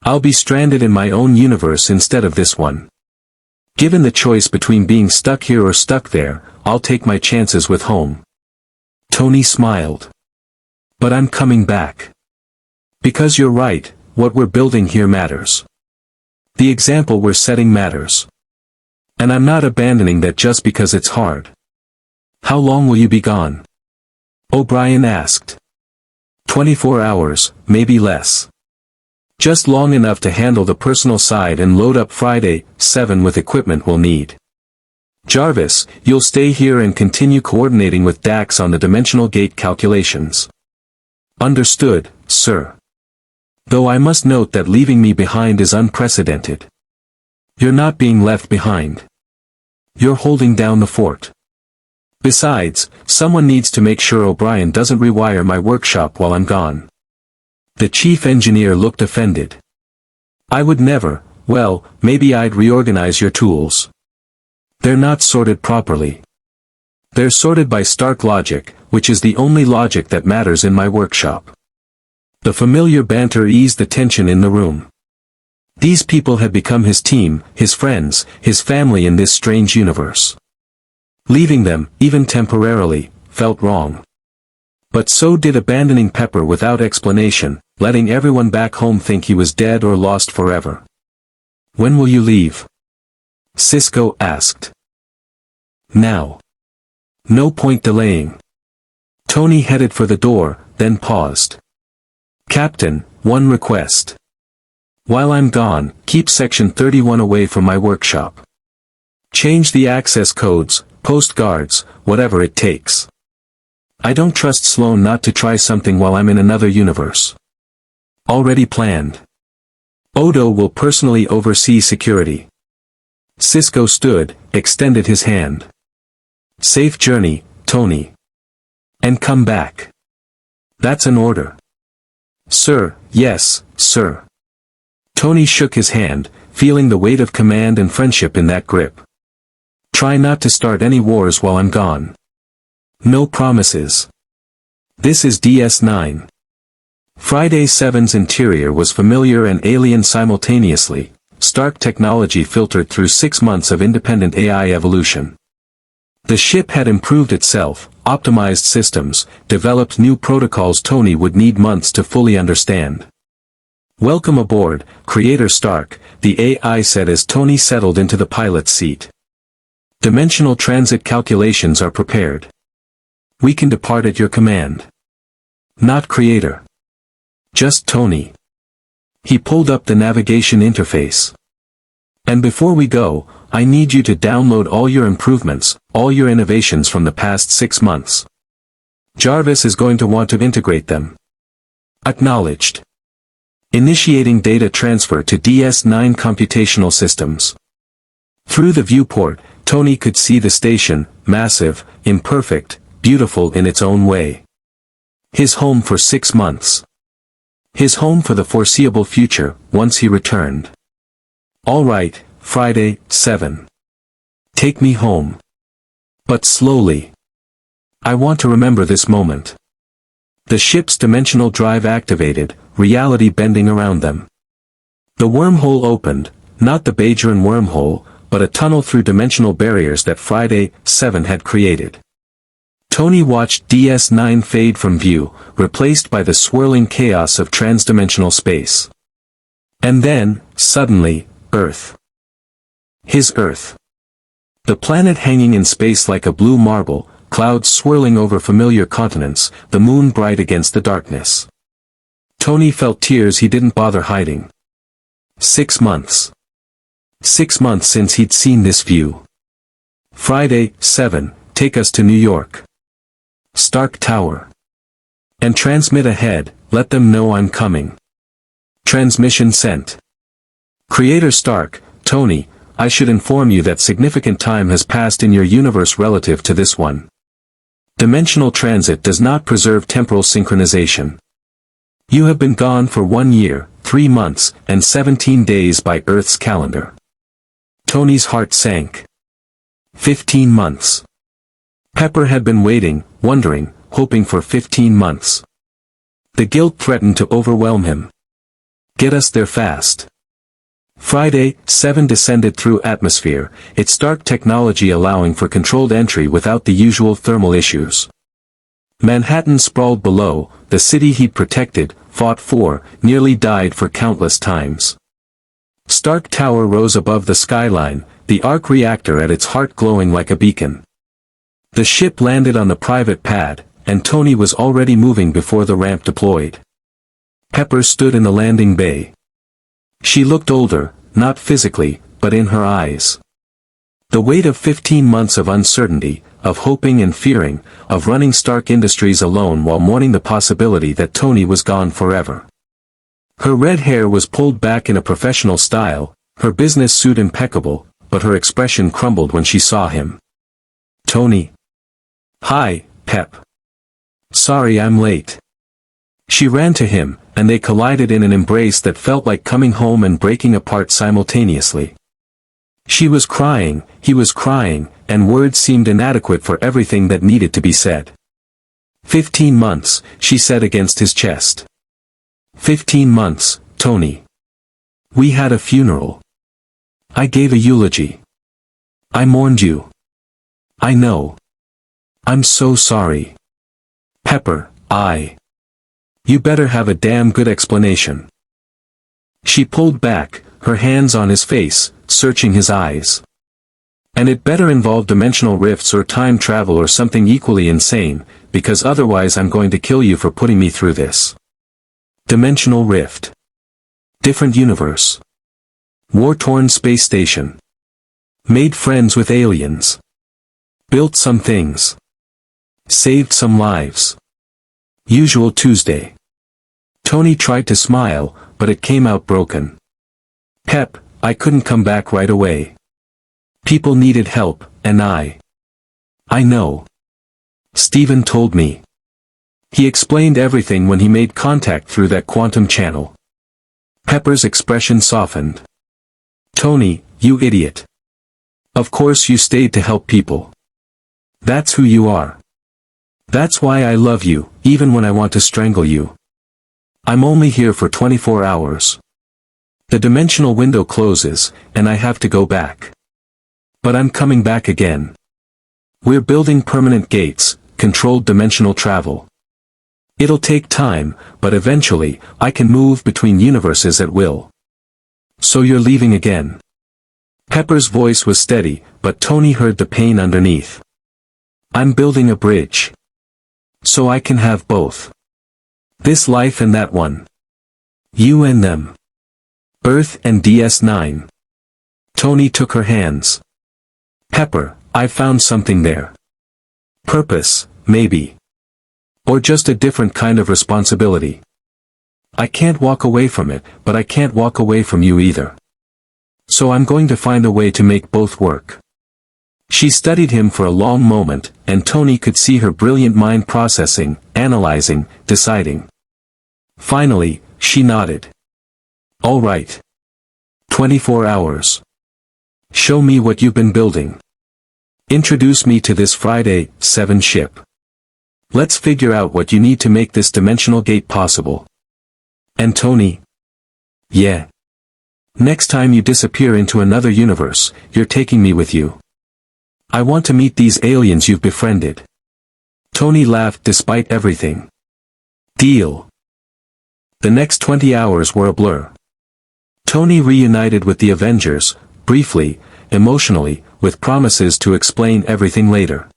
I'll be stranded in my own universe instead of this one. Given the choice between being stuck here or stuck there, I'll take my chances with home. Tony smiled. But I'm coming back. Because you're right, what we're building here matters. The example we're setting matters. And I'm not abandoning that just because it's hard. How long will you be gone? O'Brien asked. 24 hours, maybe less. Just long enough to handle the personal side and load up Friday 7 with equipment we'll need. Jarvis, you'll stay here and continue coordinating with Dax on the dimensional gate calculations. Understood, sir. Though I must note that leaving me behind is unprecedented. You're not being left behind. You're holding down the fort. Besides, someone needs to make sure O'Brien doesn't rewire my workshop while I'm gone. The chief engineer looked offended. I would never. Well, maybe I'd reorganize your tools. They're not sorted properly. They're sorted by Stark logic, which is the only logic that matters in my workshop. The familiar banter eased the tension in the room. These people had become his team, his friends, his family in this strange universe. Leaving them, even temporarily, felt wrong. But so did abandoning Pepper without explanation, letting everyone back home think he was dead or lost forever. When will you leave? Sisko asked. Now. No point delaying. Tony headed for the door, then paused. Captain, one request. While I'm gone, keep Section 31 away from my workshop. Change the access codes, post guards, whatever it takes. I don't trust Sloan not to try something while I'm in another universe. Already planned. Odo will personally oversee security. Sisko stood, extended his hand. Safe journey, Tony. And come back. That's an order. Sir, yes, sir. Tony shook his hand, feeling the weight of command and friendship in that grip. Try not to start any wars while I'm gone. No promises. This is DS9. Friday 7's interior was familiar and alien simultaneously. Stark technology filtered through 6 months of independent AI evolution. The ship had improved itself, optimized systems, developed new protocols Tony would need months to fully understand. Welcome aboard, Creator Stark, the AI said as Tony settled into the pilot's seat. Dimensional transit calculations are prepared. We can depart at your command. Not Creator. Just Tony. He pulled up the navigation interface. And before we go, I need you to download all your improvements, all your innovations from the past 6 months. Jarvis is going to want to integrate them. Acknowledged. Initiating data transfer to DS9 computational systems. Through the viewport, Tony could see the station, massive, imperfect, beautiful in its own way. His home for 6 months. His home for the foreseeable future, once he returned. All right, Friday, 7. Take me home. But slowly. I want to remember this moment. The ship's dimensional drive activated, reality bending around them. The wormhole opened, not the Bajoran wormhole, but a tunnel through dimensional barriers that Friday 7 had created. Tony watched DS9 fade from view, replaced by the swirling chaos of transdimensional space. And then, suddenly, Earth. His Earth. The planet hanging in space like a blue marble, clouds swirling over familiar continents, the moon bright against the darkness. Tony felt tears he didn't bother hiding. 6 months. 6 months since he'd seen this view. Friday, 7, take us to New York. Stark Tower. And transmit ahead, let them know I'm coming. Transmission sent. Creator Stark, Tony, I should inform you that significant time has passed in your universe relative to this one. Dimensional transit does not preserve temporal synchronization. You have been gone for 1 year, 3 months, and 17 days by Earth's calendar. Tony's heart sank. 15 months. Pepper had been waiting, wondering, hoping for 15 months. The guilt threatened to overwhelm him. Get us there fast. Friday, 7 descended through atmosphere, its Stark technology allowing for controlled entry without the usual thermal issues. Manhattan sprawled below, the city he'd protected, fought for, nearly died for countless times. Stark Tower rose above the skyline, the arc reactor at its heart glowing like a beacon. The ship landed on the private pad, and Tony was already moving before the ramp deployed. Pepper stood in the landing bay. She looked older, not physically, but in her eyes. The weight of 15 months of uncertainty, of hoping and fearing, of running Stark Industries alone while mourning the possibility that Tony was gone forever. Her red hair was pulled back in a professional style, her business suit impeccable, but her expression crumbled when she saw him. Tony. Hi, Pep. Sorry I'm late. She ran to him, and they collided in an embrace that felt like coming home and breaking apart simultaneously. She was crying, he was crying, and words seemed inadequate for everything that needed to be said. 15 months, she said against his chest. 15 months, Tony. We had a funeral. I gave a eulogy. I mourned you. I know. I'm so sorry. Pepper, You better have a damn good explanation. She pulled back, her hands on his face, searching his eyes. And it better involve dimensional rifts or time travel or something equally insane, because otherwise I'm going to kill you for putting me through this. Dimensional rift. Different universe. War-torn space station. Made friends with aliens. Built some things. Saved some lives. Usual Tuesday. Tony tried to smile, but it came out broken. Pep, I couldn't come back right away. People needed help, and I know. Steven told me. He explained everything when he made contact through that quantum channel. Pepper's expression softened. Tony, you idiot. Of course you stayed to help people. That's who you are. That's why I love you, even when I want to strangle you. I'm only here for 24 hours. The dimensional window closes, and I have to go back. But I'm coming back again. We're building permanent gates, controlled dimensional travel. It'll take time, but eventually, I can move between universes at will. So you're leaving again. Pepper's voice was steady, but Tony heard the pain underneath. I'm building a bridge. So I can have both. This life and that one. You and them. Earth and DS9. Tony took her hands. Pepper, I found something there. Purpose, maybe. Or just a different kind of responsibility. I can't walk away from it, but I can't walk away from you either. So I'm going to find a way to make both work. She studied him for a long moment, and Tony could see her brilliant mind processing, analyzing, deciding. Finally, she nodded. All right. 24 hours. Show me what you've been building. Introduce me to this Friday, 7 ship. Let's figure out what you need to make this dimensional gate possible. And Tony? Yeah. Next time you disappear into another universe, you're taking me with you. I want to meet these aliens you've befriended. Tony laughed despite everything. Deal. The next 20 hours were a blur. Tony reunited with the Avengers, briefly, emotionally, with promises to explain everything later.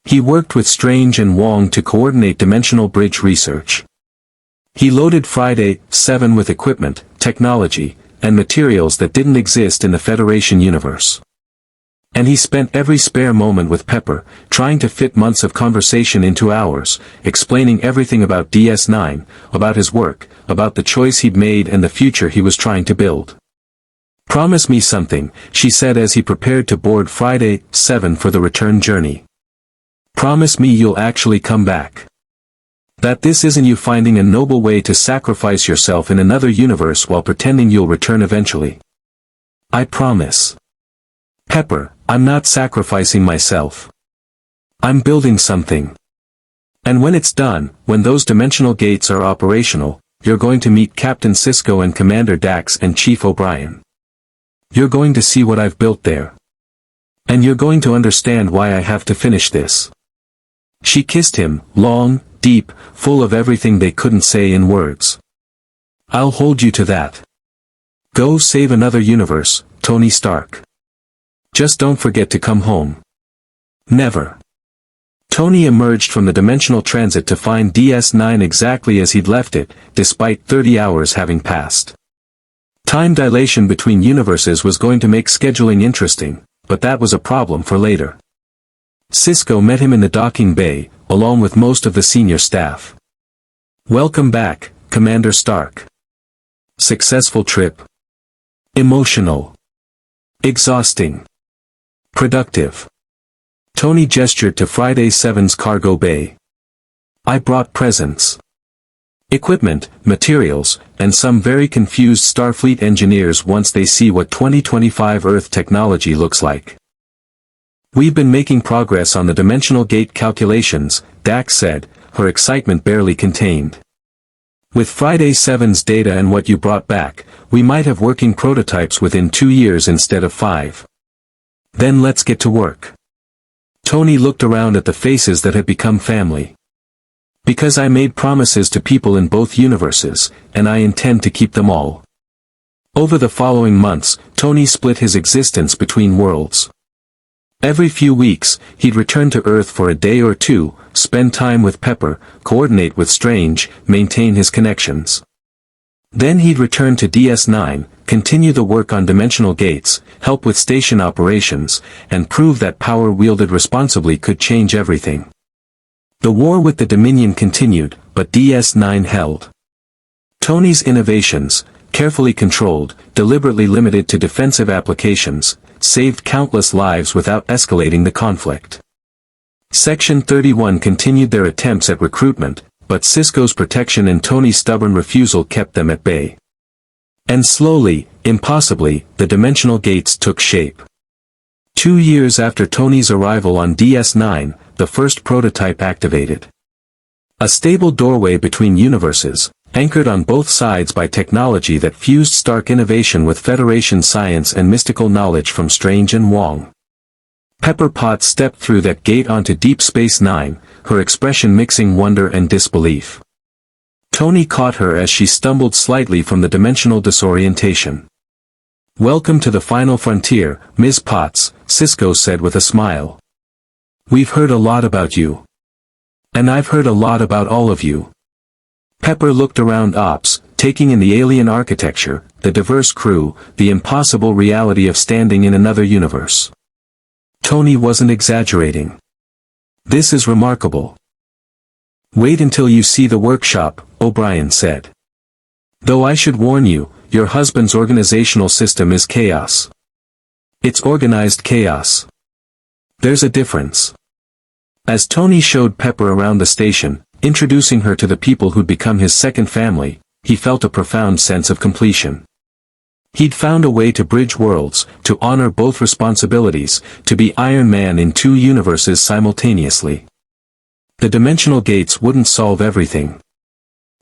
He worked with Strange and Wong to coordinate dimensional bridge research. He loaded Friday, 7 with equipment, technology, and materials that didn't exist in the Federation universe. And he spent every spare moment with Pepper, trying to fit months of conversation into hours, explaining everything about DS9, about his work, about the choice he'd made and the future he was trying to build. Promise me something, she said as he prepared to board Friday 7 for the return journey. Promise me you'll actually come back. That this isn't you finding a noble way to sacrifice yourself in another universe while pretending you'll return eventually. I promise. Pepper, I'm not sacrificing myself. I'm building something. And when it's done, when those dimensional gates are operational, you're going to meet Captain Sisko and Commander Dax and Chief O'Brien. You're going to see what I've built there. And you're going to understand why I have to finish this. She kissed him, long, deep, full of everything they couldn't say in words. I'll hold you to that. Go save another universe, Tony Stark. Just don't forget to come home. Never. Tony emerged from the dimensional transit to find DS9 exactly as he'd left it, despite 30 hours having passed. Time dilation between universes was going to make scheduling interesting, but that was a problem for later. Sisko met him in the docking bay, along with most of the senior staff. Welcome back, Commander Stark. Successful trip. Emotional. Exhausting. Productive. Tony gestured to Friday 7's cargo bay. I brought presents. Equipment, materials, and some very confused Starfleet engineers once they see what 2025 Earth technology looks like. We've been making progress on the dimensional gate calculations, Dax said, her excitement barely contained. With Friday 7's data and what you brought back, we might have working prototypes within 2 years instead of 5. Then let's get to work. Tony looked around at the faces that had become family. Because I made promises to people in both universes, and I intend to keep them all. Over the following months, Tony split his existence between worlds. Every few weeks, he'd return to Earth for a day or two, spend time with Pepper, coordinate with Strange, maintain his connections. Then he'd return to DS9, continue the work on dimensional gates, help with station operations, and prove that power wielded responsibly could change everything. The war with the Dominion continued, but DS9 held. Tony's innovations, carefully controlled, deliberately limited to defensive applications, saved countless lives without escalating the conflict. Section 31 continued their attempts at recruitment, but Sisko's protection and Tony's stubborn refusal kept them at bay. And slowly, impossibly, the dimensional gates took shape. 2 years after Tony's arrival on DS9, the first prototype activated. A stable doorway between universes, anchored on both sides by technology that fused Stark innovation with Federation science and mystical knowledge from Strange and Wong. Pepper Potts stepped through that gate onto Deep Space Nine, her expression mixing wonder and disbelief. Tony caught her as she stumbled slightly from the dimensional disorientation. Welcome to the final frontier, Ms. Potts, Sisko said with a smile. We've heard a lot about you. And I've heard a lot about all of you. Pepper looked around Ops, taking in the alien architecture, the diverse crew, the impossible reality of standing in another universe. Tony wasn't exaggerating. This is remarkable. Wait until you see the workshop, O'Brien said. Though I should warn you, your husband's organizational system is chaos. It's organized chaos. There's a difference. As Tony showed Pepper around the station, introducing her to the people who'd become his second family, he felt a profound sense of completion. He'd found a way to bridge worlds, to honor both responsibilities, to be Iron Man in 2 universes simultaneously. The dimensional gates wouldn't solve everything.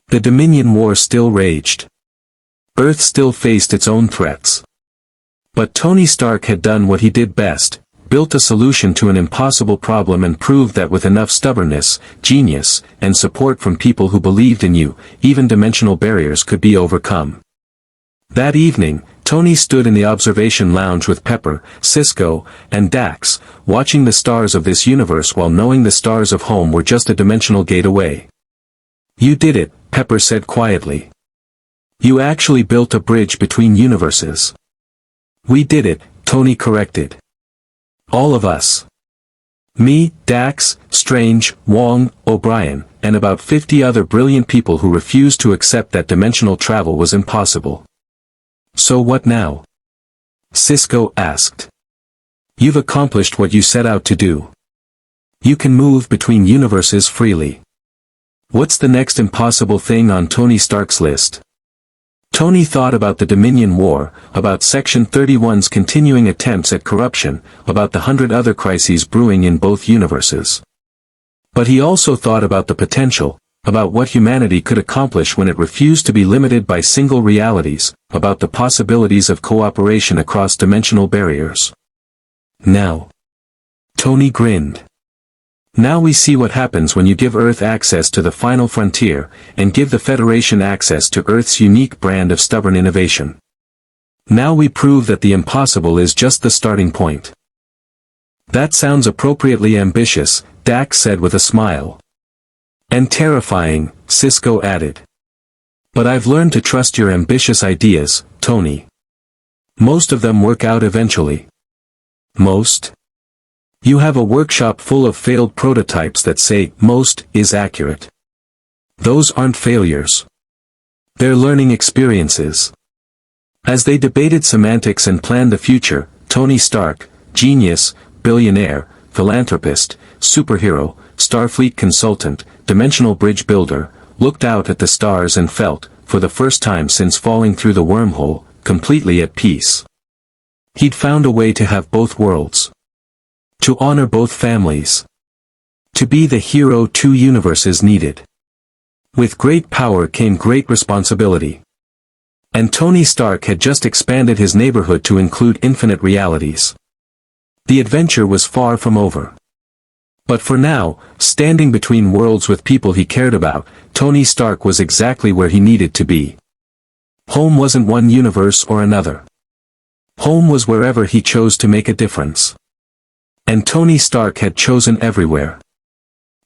The Dominion War still raged. Earth still faced its own threats. But Tony Stark had done what he did best, built a solution to an impossible problem and proved that with enough stubbornness, genius, and support from people who believed in you, even dimensional barriers could be overcome. That evening, Tony stood in the observation lounge with Pepper, Sisko, and Dax, watching the stars of this universe while knowing the stars of home were just a dimensional gate away. You did it, Pepper said quietly. You actually built a bridge between universes. We did it, Tony corrected. All of us. Me, Dax, Strange, Wong, O'Brien, and about 50 other brilliant people who refused to accept that dimensional travel was impossible. So what now? Sisko asked. You've accomplished what you set out to do. You can move between universes freely. What's the next impossible thing on Tony Stark's list? Tony thought about the Dominion War, about Section 31's continuing attempts at corruption, about the 100 other crises brewing in both universes. But he also thought about the potential, about what humanity could accomplish when it refused to be limited by single realities, about the possibilities of cooperation across dimensional barriers. Now. Tony grinned. Now we see what happens when you give Earth access to the final frontier, and give the Federation access to Earth's unique brand of stubborn innovation. Now we prove that the impossible is just the starting point. That sounds appropriately ambitious, Dax said with a smile. And terrifying, Sisko added. But I've learned to trust your ambitious ideas, Tony. Most of them work out eventually. Most? You have a workshop full of failed prototypes that say, most is accurate. Those aren't failures. They're learning experiences. As they debated semantics and planned the future, Tony Stark, genius, billionaire, philanthropist, superhero, Starfleet consultant, dimensional bridge builder, looked out at the stars and felt, for the first time since falling through the wormhole, completely at peace. He'd found a way to have both worlds. To honor both families. To be the hero two universes needed. With great power came great responsibility. And Tony Stark had just expanded his neighborhood to include infinite realities. The adventure was far from over. But for now, standing between worlds with people he cared about, Tony Stark was exactly where he needed to be. Home wasn't one universe or another. Home was wherever he chose to make a difference. And Tony Stark had chosen everywhere.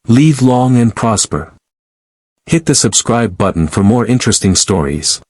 Live long and prosper. Hit the subscribe button for more interesting stories.